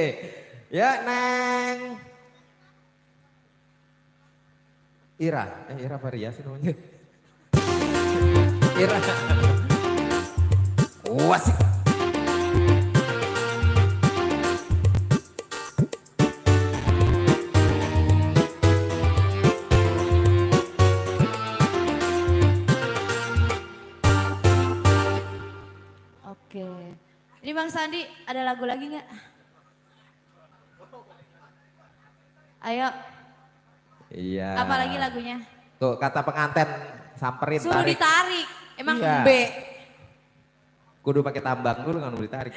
ya Neng. Ira apa Ria sih namanya? Ira. Wasik. Oke. Ini Bang Sandi, ada lagu lagi nggak? Ayo, Iya. apa lagi lagunya? Tuh kata pengantin samperin Suruh tarik. ditarik, emang Iya. B. Kudu pakai tambang dulu kan ditarik.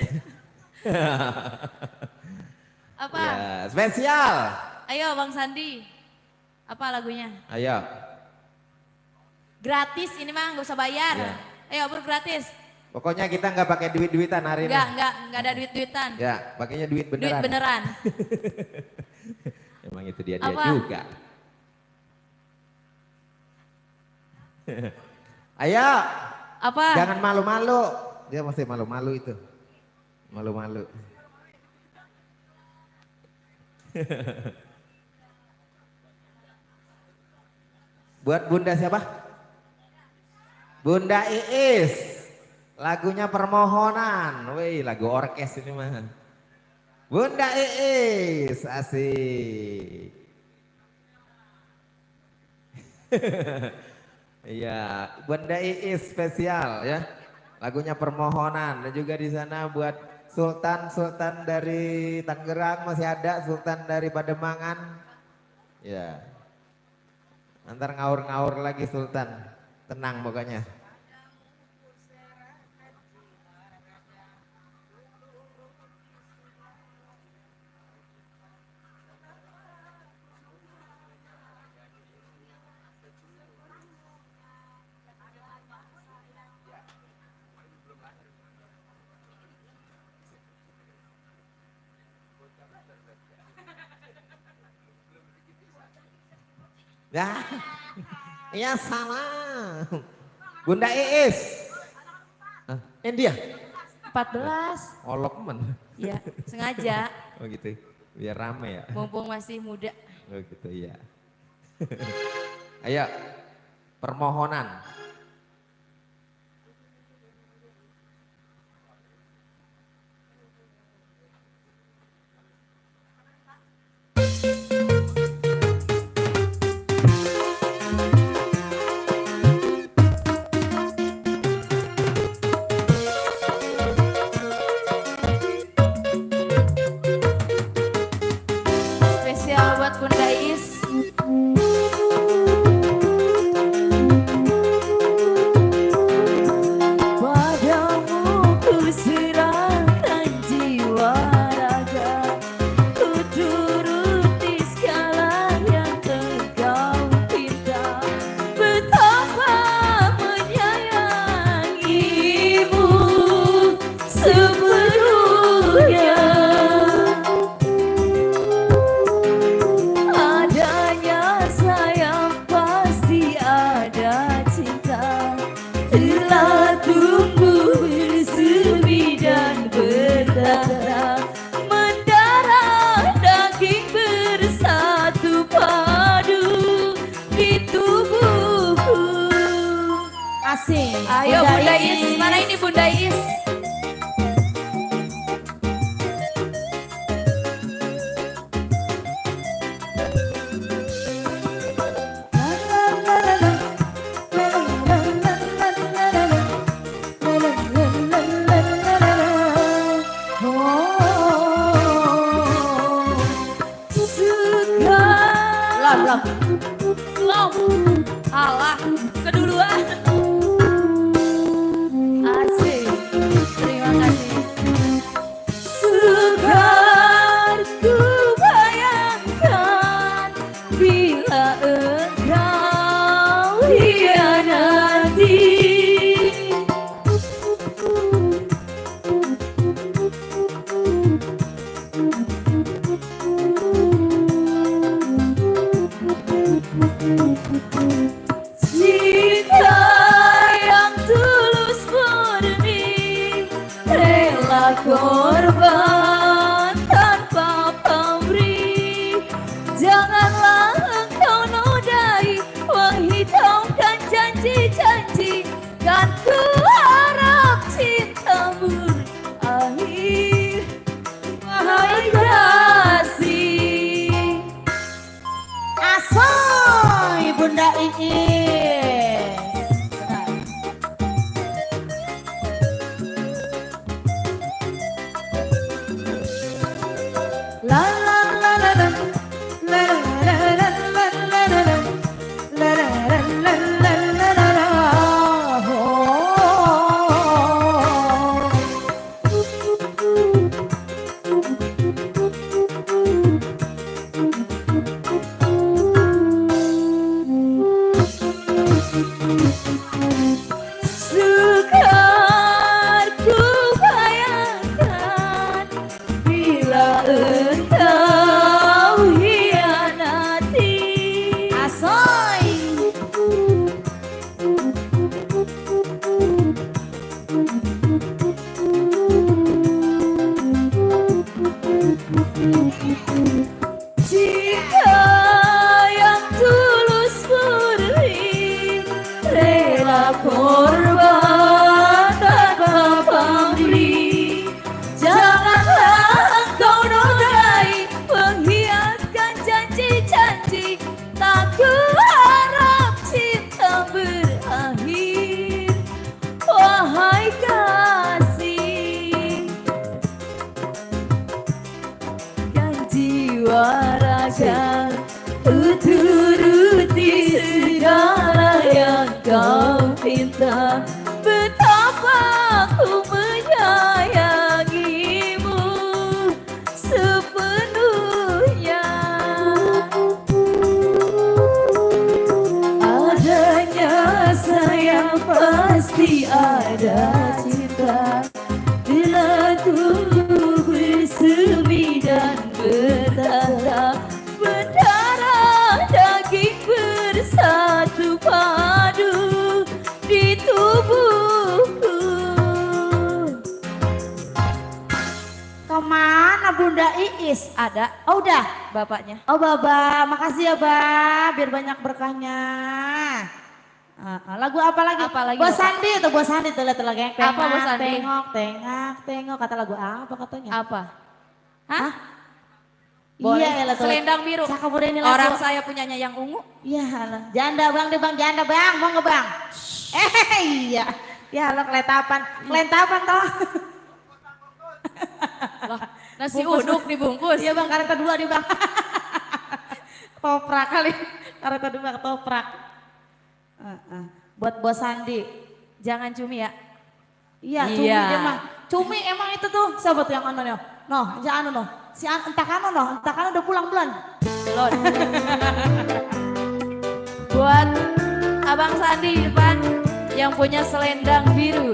Apa? Ya, spesial. Ayo Bang Sandi, apa lagunya? Ayo. Gratis ini mah nggak usah bayar. Iya. Ayo bro gratis. Pokoknya kita nggak pakai duit-duitan hari ini. Nggak ada duit-duitan. Ya, pakainya duit Duit beneran. beneran. Emang itu dia Apa? juga. Ayo, Apa? jangan malu-malu. Dia masih malu-malu itu. Malu-malu. Buat Bunda siapa? Bunda Iis. Lagunya Permohonan. Wih, lagu orkes ini mah. Bunda Iis, asik. Iya, Bunda Iis spesial ya. Lagunya Permohonan dan juga di sana buat Sultan dari Tangerang masih ada, Sultan dari Pademangan. Ya. Antar ngaur-ngaur lagi Sultan. Tenang pokoknya. Ya, iya salah. Bunda Iis. India. 14. Olok men. Ya, sengaja. Oh gitu. Biar rame ya. Mumpung masih muda. Oh gitu iya. Ayo. Permohonan. Spesial buat Bunda Is. Padamu ku serahkan jiwa raga, ku turuti segala yang engkau pinta. Betapa menyayangimu sepenuhnya. Adanya sayang pasti ada cinta, telah tumbuh bersemi dan berdarah, mendarah daging bersatu padu di tubuhku. Asik. Ayo Bunda Is, mana ini Bunda Is? Belum. Alah, keduluan. Asik. Terima kasih. Sukar ku bayangkan hianati. Cinta yang tulus murni, rela korban tanpa pamrih. Janganlah engkau nodai, menghitamkan janji-janji, kan ku harap cintamu berakhir. Wahai kasih, asoy Bunda Iis. La la la la la, la la la la la la la, la la la la la la la la. Sukar ku bayangkan bila engkau hianati. Asoy. Cinta yang tulus murni, rela korban tanpa pamrih. Janganlah engkau nodai, menghiaskan janji-janji, tak ku harap cinta berakhir. Wahai kasih, yang jiwa raga turuti segala yang kau minta. Betapa ku menyayangimu sepenuhnya. Adanya sayang pasti ada cinta, bila tubuh bersemi dan bertata, berdarah daging bersatu padu di tubuhku. Kemana Bunda Iis? Ada? Oh udah bapaknya. Oh baba, makasih ya ba, biar banyak berkahnya. Lagu apa lagi? Apa lagi, Bos Bapak? Sandi tuh, Bos Sandi tuh, lihat lagi. Apa Bos Sandi? Tengok, tengok, tengok. Kata lagu apa katanya? Apa? Hah? Iya, ya lah tuh. Selendang biru. Cakep udah ini lagu. Orang saya punyanya yang ungu. Iya lah. Janda bang deh bang, janda bang, mau nggak bang? Iya. Ya lo keletapan toh. Loh, nasi uduk dibungkus. Iya bang, kareta dua nih bang. Toprak kali, kareta dua ketoprak. Buat Bos Sandi. Jangan cumi ya. Iya, cumi dia mah. Cumi emang itu tuh, siapa tuh yang anu nih? Noh, jangan anu noh. Si entah kano udah pulang bulan. Loh. Buat Abang Sandi di depan yang punya selendang biru.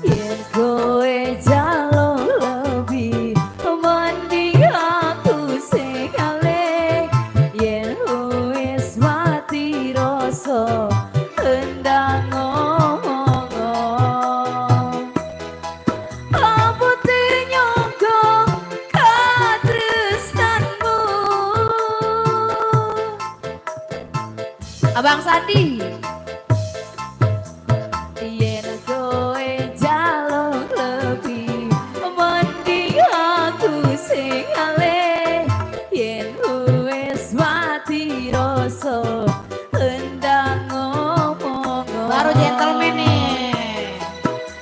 Yen kowe jaluk lebih, mending aku sing alih. Yen wis mati rasa, endang ngomong. Apa te nyongko katresnanmu? Abang Sandi. Yen kowe jaluk lebih, mending aku sing alih. Yen wis mati rasa, endang ngomong. Baru gentleman nih.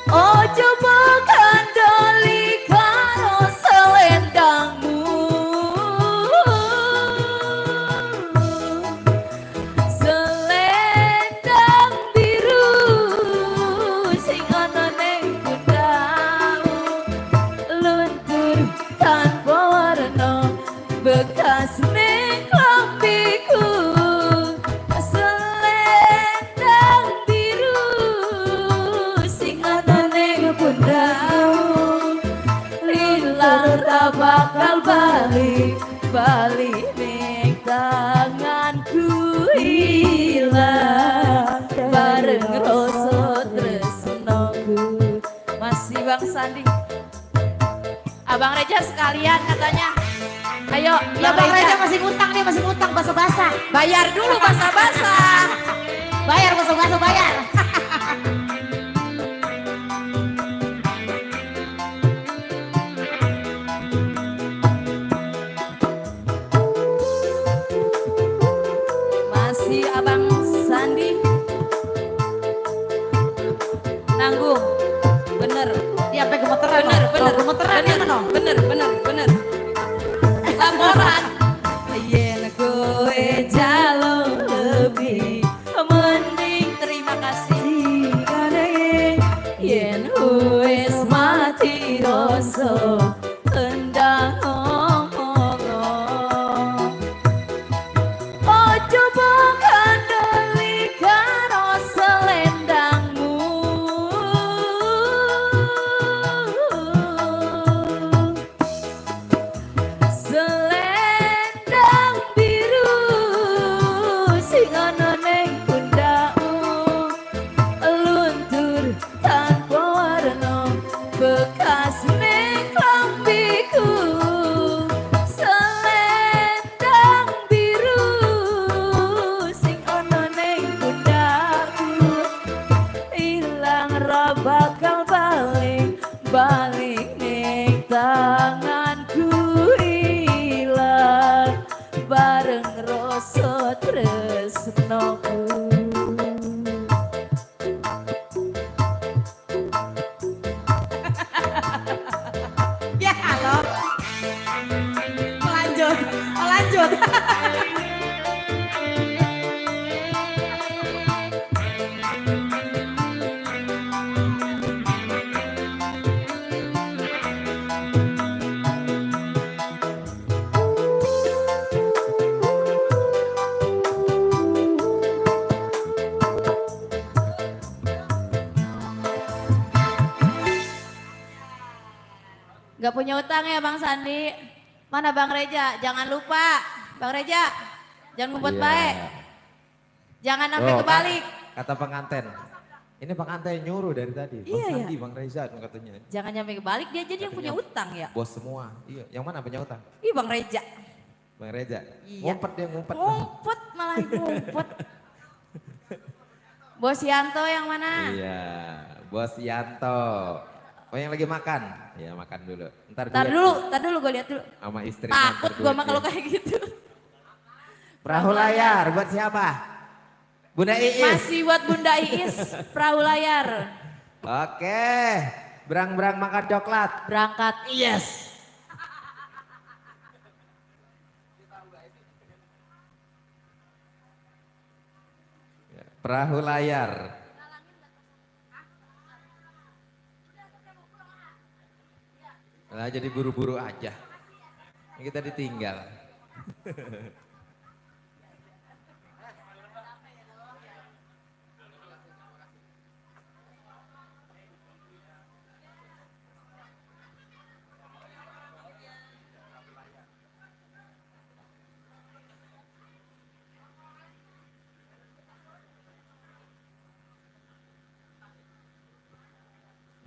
Oh coba kandali karo selendangmu. Selendang balik ning tanganku hilang bareng rasa tresnoku. Masih Bang Sandi. Abang Reja sekalian katanya. Ayo, Ya Bang Reja masih ngutang nih, masih ngutang basah-basah. bayar dulu basah-basah. Bayar basah-basah bayar. Masih Abang Sandi. Nanggung. Bener. Ya sampai gemeteran. Bener, loh. bener. Loh, gemeteran ya mana? Bener. Laporan. Yen kowe jaluk lebih mending terima kasih kadang yen wis mati rasa endang ngomong. Ojo bukan deli karo selendangmu. Selendang biru sing ana ning pundakmu luntur tanpa warna bekas ning klambiku. Selendang biru sing ana ning pundakku ilang ra bakal balik ning tanganku ilang bareng rasa tresnoku. Ya halo. Lanjut. Lanjut. Gak punya utang ya Bang Sandi. Mana Bang Reja? Jangan lupa. Bang Reja, jangan ngumpet Iya. baik. Jangan sampai Oh, kebalik. Kata pengantin. Ini pengantin nyuruh dari tadi. Bang Iya, Sandi, Bang Reza katanya. Jangan sampai kebalik, dia jadi yang punya utang ya. Bos semua. Iya, yang mana punya utang? Ih Bang Reja. Bang Reza. Iya. Ngumpet dia ngumpet. Ngumpet malah ngumpet. Bos Yanto yang mana? Iya, Bos Yanto. Oh yang lagi makan? Ya makan dulu. Ntar Tar dulu gue lihat dulu. sama istrinya. Takut ntar gue mah duitnya. kalau kayak gitu. Perahu layar buat siapa? Bunda Iis. Masih buat Bunda Iis, perahu layar. Oke, berang-berang makan coklat. Berangkat, yes. Perahu layar. Nah, jadi buru-buru aja. Ini kita ditinggal.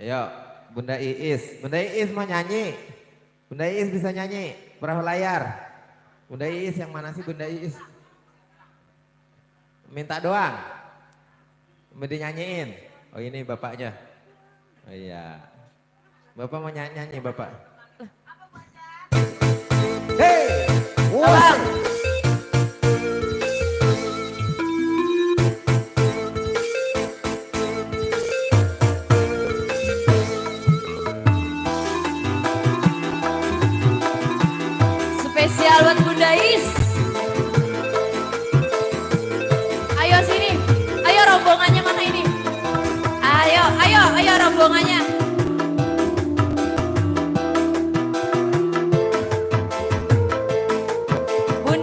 Ayo, Bunda Iis. Bunda Iis mau nyanyi. Bunda Iis bisa nyanyi. Perahu layar. Bunda Iis yang mana sih Bunda Iis? Minta doang. Mau dinyanyiin. Oh ini bapaknya. Oh iya. Bapak mau nyanyi Bapak. Hei! Wow. Spesial buat Bunda Is. Ayo sini. Ayo rombongannya mana ini? Ayo rombongannya. Bunda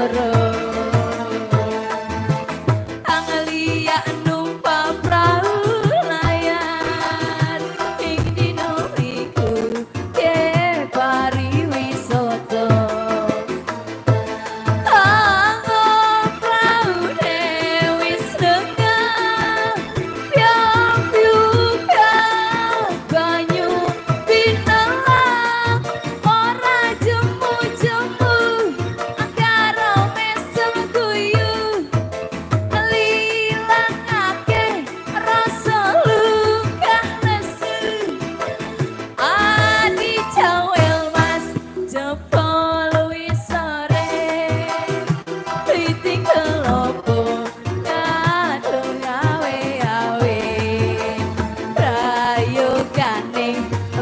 segoro Anglia numpak perahu layar ing dino iku ke pariwisata anggo praune wis tengah piang-piung banyu pinelang ora jemu-jemu karo mesem guyu ngelilangake rasa luka lesu adi cawel mas jebol wis sore Riting kelopo kadung gawe-gawe prayogane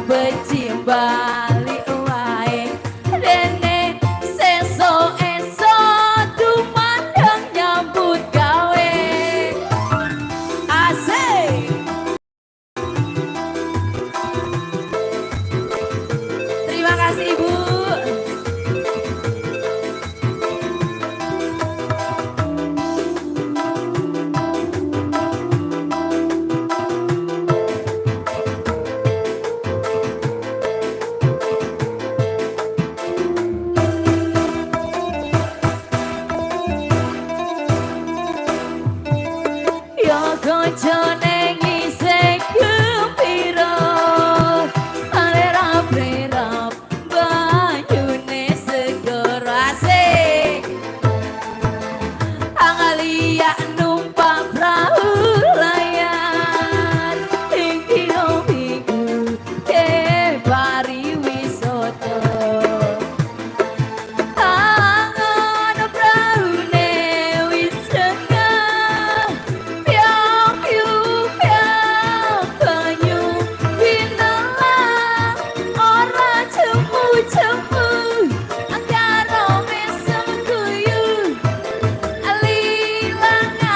beci bali wae dene sesuk-esuk dumandang nyambut gawe asik terima kasih ibu Yo kocone ngisik gembira Arerap-rerap banyune segoro asik Anglia numpak perahu layar ing dino minggu ke pariwisata Angon praune wis tengah piang-piung banyu pinelang ora jemu-jemu karo mesem guyu lilangake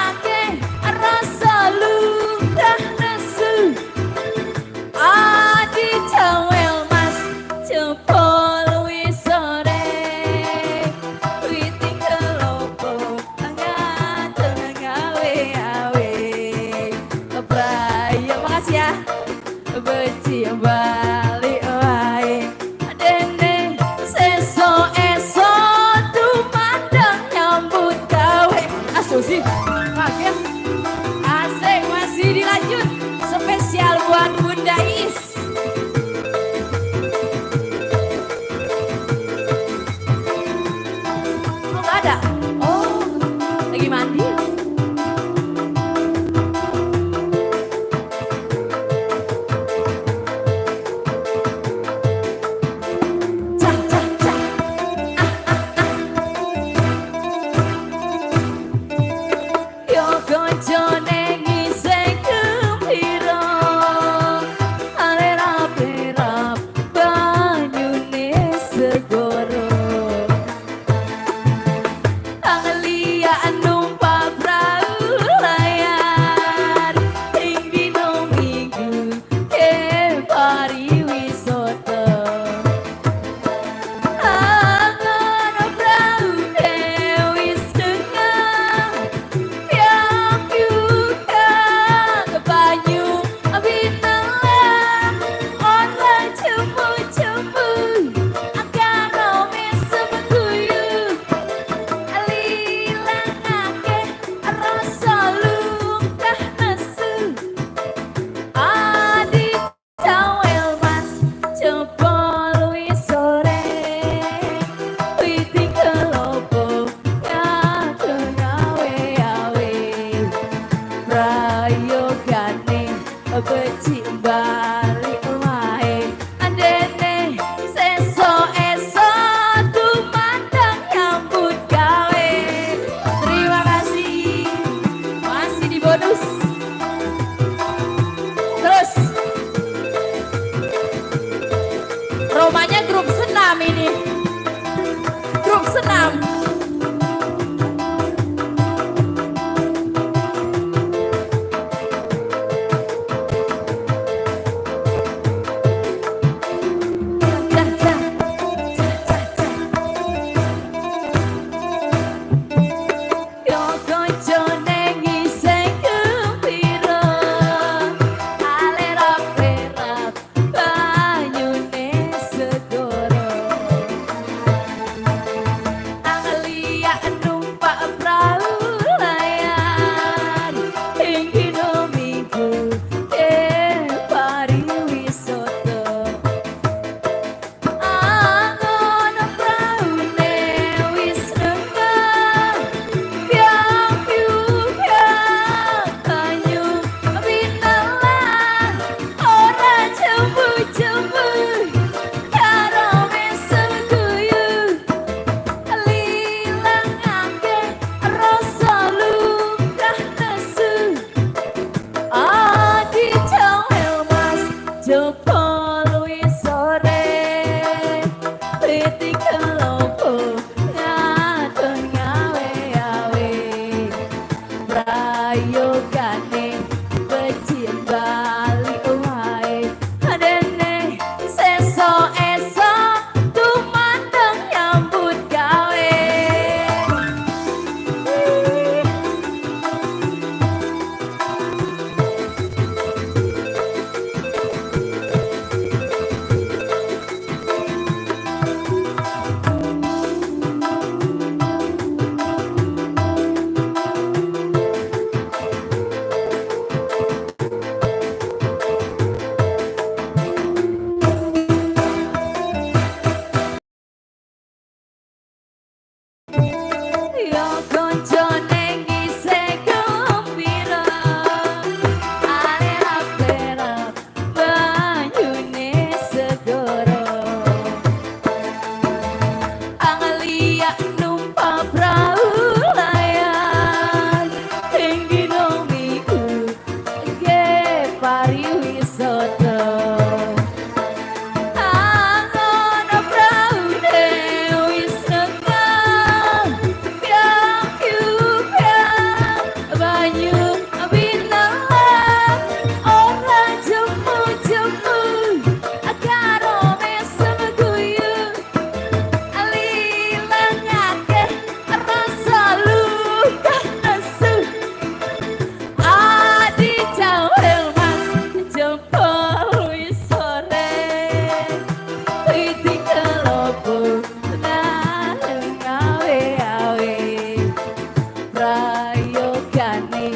Prayogane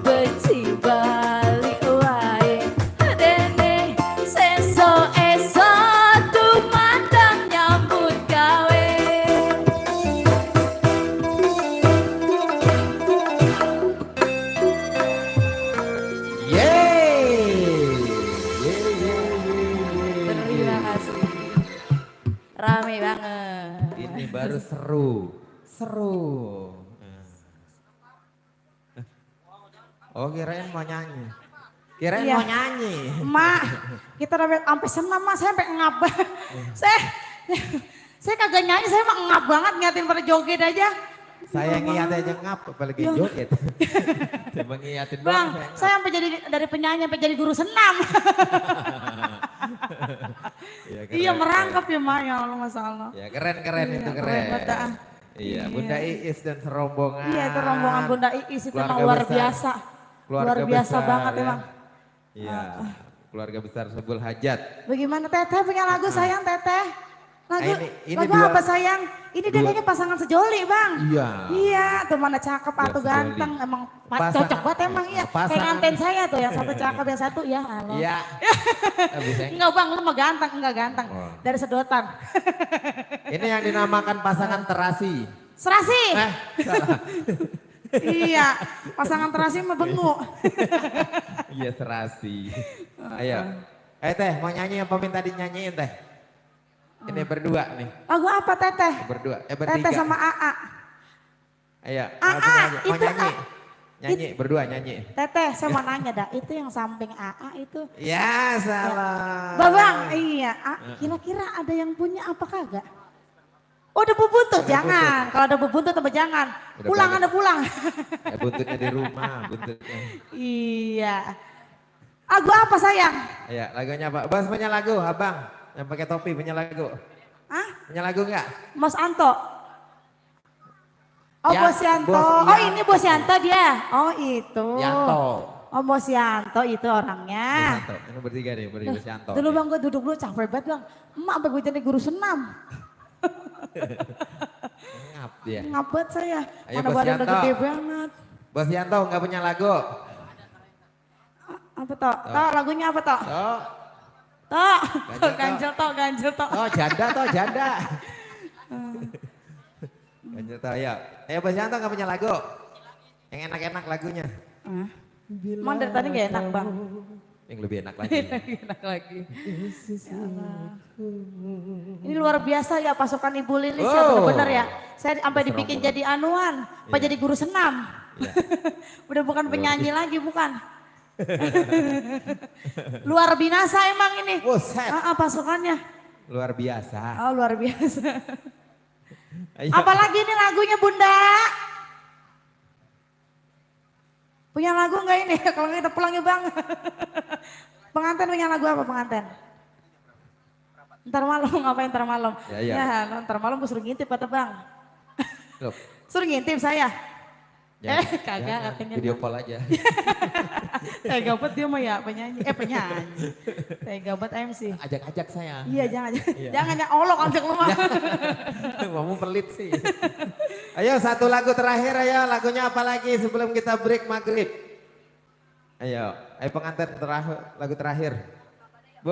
beci balik wae dene sesuk esok tumandang nyambut gawe. Terima kasih. Rame banget. Ini baru seru. Seru. Oh kirain mau nyanyi. Kirain Iya. mau nyanyi. Mak, kita udah sampai senam mak, saya sampai ngap. saya kagak nyanyi, saya mah ngap banget ngeliatin pada joget aja. Saya ngiat aja ngap, apalagi joget. Coba ngiatin Bang, doang, ngap. saya sampai jadi dari penyanyi sampai jadi guru senam. Iya, Iya keren, merangkap ya mak, ya Allah Masya Allah. Ya keren Iya, itu keren keren. banget, ah. Iya, Bunda Iis dan serombongan. Iya itu rombongan Bunda Iis itu Keluarga emang luar besar. biasa. Keluarga Luar biasa besar, banget ya. emang. Iya, keluarga besar Sebul Hajat. Bagaimana Teteh punya lagu sayang Teteh? Lagu, ini lagu dua- apa sayang? Ini dia dua- kayaknya pasangan sejoli bang. Iya. Iya tuh mana cakep Dua atau sejoli. ganteng emang Pasangan- cocok banget emang iya. Kayak pasangan- nganten saya tuh yang satu cakep yang satu ya halo. Iya. Bisa. Enggak bang lu mah ganteng, enggak ganteng. Oh. Dari sedotan. Ini yang dinamakan pasangan terasi. Serasi. Salah. Iya pasangan terasi mah bengu. Iya serasi. Ayo. Teh, mau nyanyi apa minta dinyanyiin teh? Ini berdua nih, Lagu apa Teteh? berdua. Bertiga. Teteh sama AA. Ayo, AA, mau itu nyanyi. A- Nyanyi, berdua nyanyi. Teteh saya mau nanya dah itu yang samping AA itu. Ya salah. Babang, iya. Kira-kira ada yang punya apa kagak? Oh ada bubuntut, jangan. Kalau ada bubuntut apa jangan. Udah Pulang banyak. ada pulang. Buntutnya di rumah, buntutnya. Iya. Lagu apa sayang? Ayo, lagunya apa? Bos punya lagu, abang. Yang pakai topi punya lagu. Hah? Punya lagu enggak? Mas Anto? Oh Ya, Bos Yanto. Bos Oh Yanto. ini Bos Yanto dia. Oh itu. Yanto. Oh Bos Yanto itu orangnya. Yanto. Ini bertiga nih, berdua Bos Yanto. Dulu nih. bang gue duduk dulu capek banget bang. Emak sampai gue jadi guru senam. Ngap dia. Ngapet saya. Ayo, Mana Bos badan udah Yanto. gede banget. Bos Yanto enggak punya lagu. Apa toh? Toh lagunya apa toh? Oh, Toh. Ganjel, Toh. Ganjel toh. oh janda toh, janda. Ganjel toh, ayo. Ayo Bos Yanto enggak punya lagu. Yang enak-enak lagunya. Emang dari tadi gak enak bang? Yang lebih enak lagi. Enak lagi. Ya Allah. Ini luar biasa ya pasukan Ibu Lilis ya Oh. bener-bener ya. Saya sampai dibikin jadi anuan, apa Iya. jadi guru senam. Iya. Udah bukan penyanyi lagi bukan. Luar binasa emang ini. Buset. Pasukannya. Luar biasa. Oh luar biasa. Ayo. Apalagi ini lagunya Bunda. Punya lagu nggak ini? Kalau nggak kita pulang ya bang. Pengantin punya lagu apa pengantin? Ntar malam ngapain ntar malam? Ya, iya. Ntar malam gue suruh ngintip kata bang. Loh, Suruh ngintip saya. jangan- Kagak jangan, katanya. Video call aja. Tega banget dia mah ya penyanyi. Penyanyi. Tega banget MC. Ajak-ajak saya. Iya jangan. Jangan ya Allah ajak lu mah. Kamu pelit sih. Ayo satu lagu terakhir ayo. Lagunya apa lagi sebelum kita break maghrib? Ayo pengantin terakhir, lagu terakhir. Bu.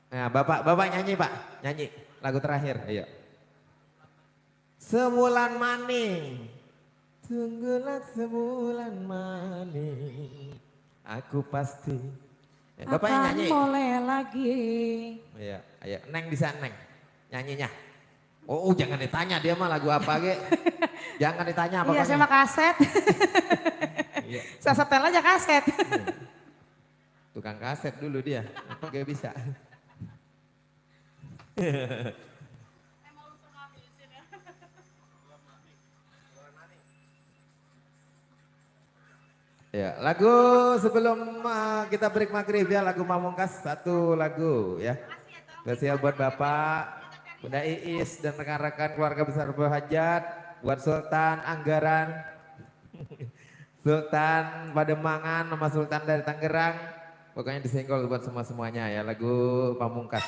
Nah bapak nyanyi pak. Nyanyi lagu terakhir ayo. Sebulan maning. Tunggulah sebulan maning. Aku pasti. Bapak yang Akan nyanyi. mulai lagi. Iya, ayo Neng bisa Neng nyanyinya. Oh, jangan ditanya dia mah lagu apa ge. Jangan ditanya apa. Iya saya mah kaset. Iya. Saya setel aja kaset. Tukang kaset dulu dia. Apa gak bisa. Ya, lagu sebelum kita break maghrib ya, lagu Pamungkas satu lagu ya. Spesial buat Bapak, Bunda Iis dan rekan-rekan keluarga besar Berhajat, buat Sultan Anggaran, Sultan Pademangan, nama Sultan dari Tangerang, pokoknya disenggol buat semua-semuanya ya, lagu Pamungkas.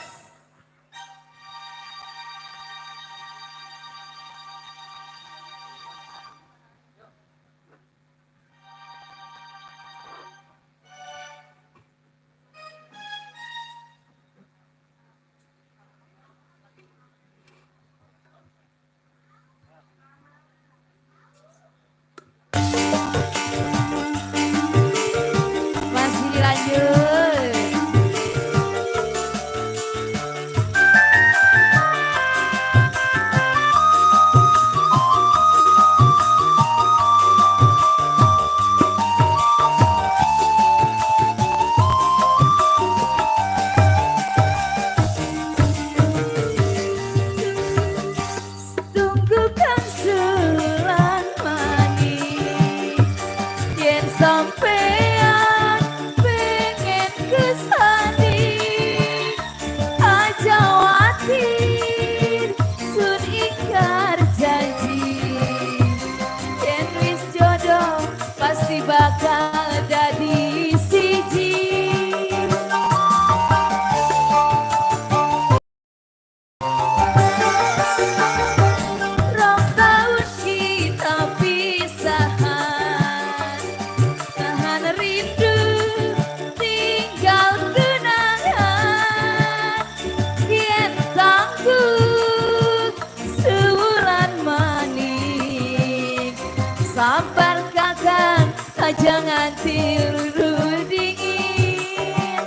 Sabar kakang, jangan tidur dingin.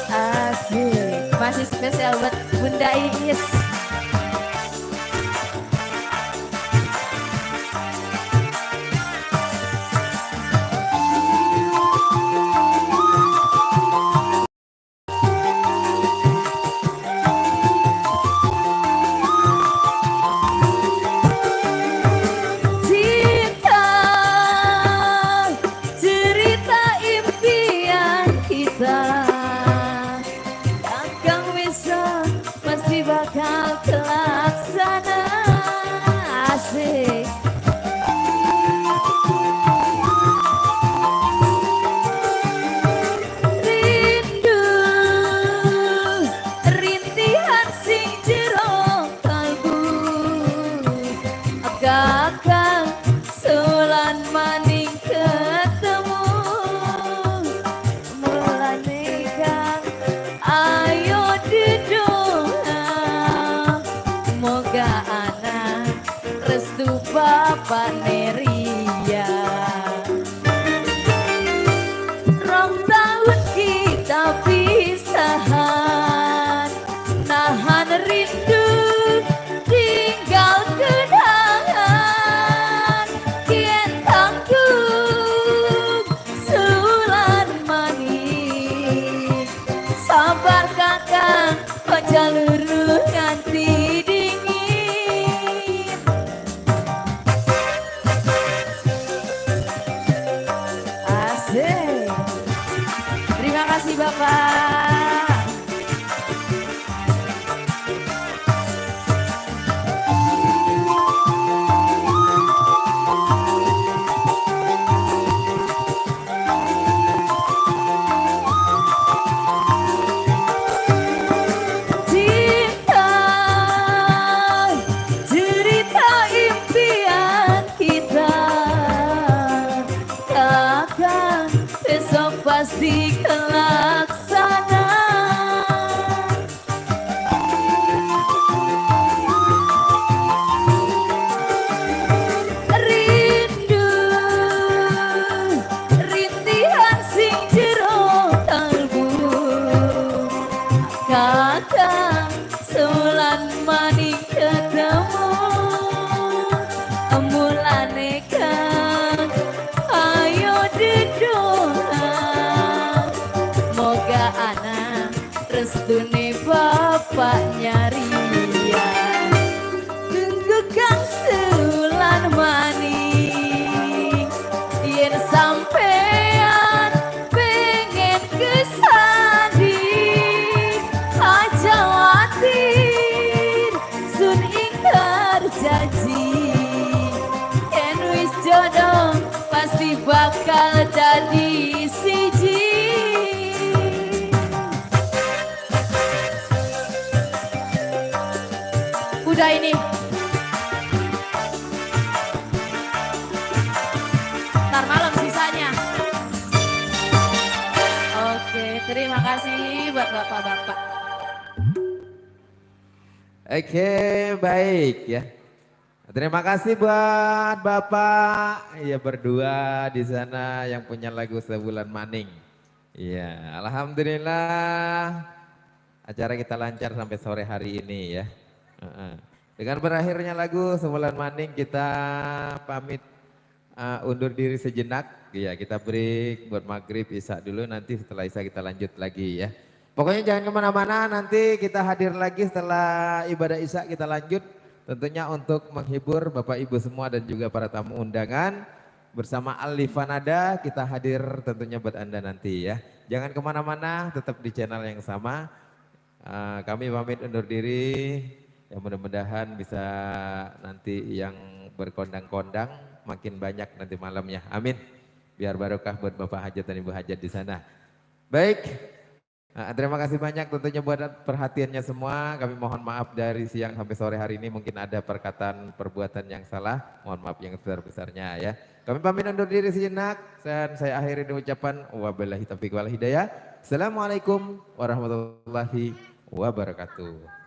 Asik, masih spesial buat Bunda Iis. Cinta, cerita impian kita, takkan bisa pasti bakal terlaksana. Asik. Rindu, rintihan sing jero kalbu, kakang sebulan maning ketemu. Mulane kang ayo didoa, moga anak restu bapak Neria. Rong tahun kita pisahan, nahan rindu tinggal kenangan. Kien tanggung sebulan manis, sabar kakang jalur nganti dingin. Asik. Terima kasih Bapak. Cinta, cerita impian kita, takkan besok pasti kelaksana. Rindu, rintihan sing jero kalbu, kakang sebulan maning ketemu. Mulane kang ayo didoa, moga anak restune bapaknya Ria. Tunggu kang sebulan maning, yen sampean pengen kesanding, aja watir sun ingkar janji. Yen wis jodoh pasti bakal jadi siji. Udah ini. Ntar malam sisanya. Oke, terima kasih buat bapak-bapak. Oke, baik ya. Terima kasih buat Bapak ya berdua di sana yang punya lagu Sebulan Maning. Iya, alhamdulillah acara kita lancar sampai sore hari ini ya. Dengan berakhirnya lagu Sebulan Maning kita pamit undur diri sejenak. Ya, kita break buat maghrib isya dulu, nanti setelah isya kita lanjut lagi ya. Pokoknya jangan kemana-mana, nanti kita hadir lagi setelah ibadah isya kita lanjut. Tentunya untuk menghibur Bapak Ibu semua dan juga para tamu undangan. Bersama Alifanada kita hadir tentunya buat Anda nanti ya. Jangan kemana-mana, tetap di channel yang sama. Kami pamit undur diri. Ya mudah-mudahan bisa nanti yang berkondang-kondang makin banyak nanti malamnya. Amin. Biar barokah buat Bapak Hajat dan Ibu Hajat di sana. Baik. Terima kasih banyak tentunya buat perhatiannya semua. Kami mohon maaf dari siang sampai sore hari ini mungkin ada perkataan perbuatan yang salah. Mohon maaf yang sebesar-besarnya ya. Kami pamit undur diri sejenak dan saya akhiri dengan ucapan wabillahi taufiq wal hidayah. Assalamualaikum warahmatullahi wabarakatuh.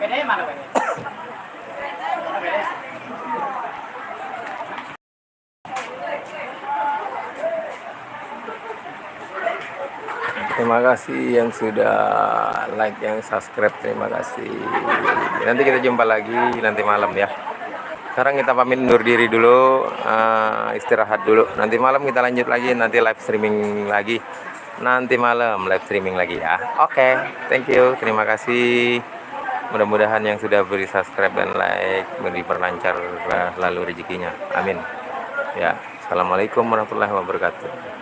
PD mana PD? Terima kasih yang sudah like, yang subscribe, terima kasih. Nanti kita jumpa lagi nanti malam ya. Sekarang kita pamit undur diri dulu, istirahat dulu. Nanti malam kita lanjut lagi, nanti live streaming lagi. Nanti malam live streaming lagi ya. Oke, thank you, terima kasih. Mudah-mudahan yang sudah beri subscribe dan like diperlancar lalu rezekinya. Amin. Ya, assalamualaikum warahmatullahi wabarakatuh.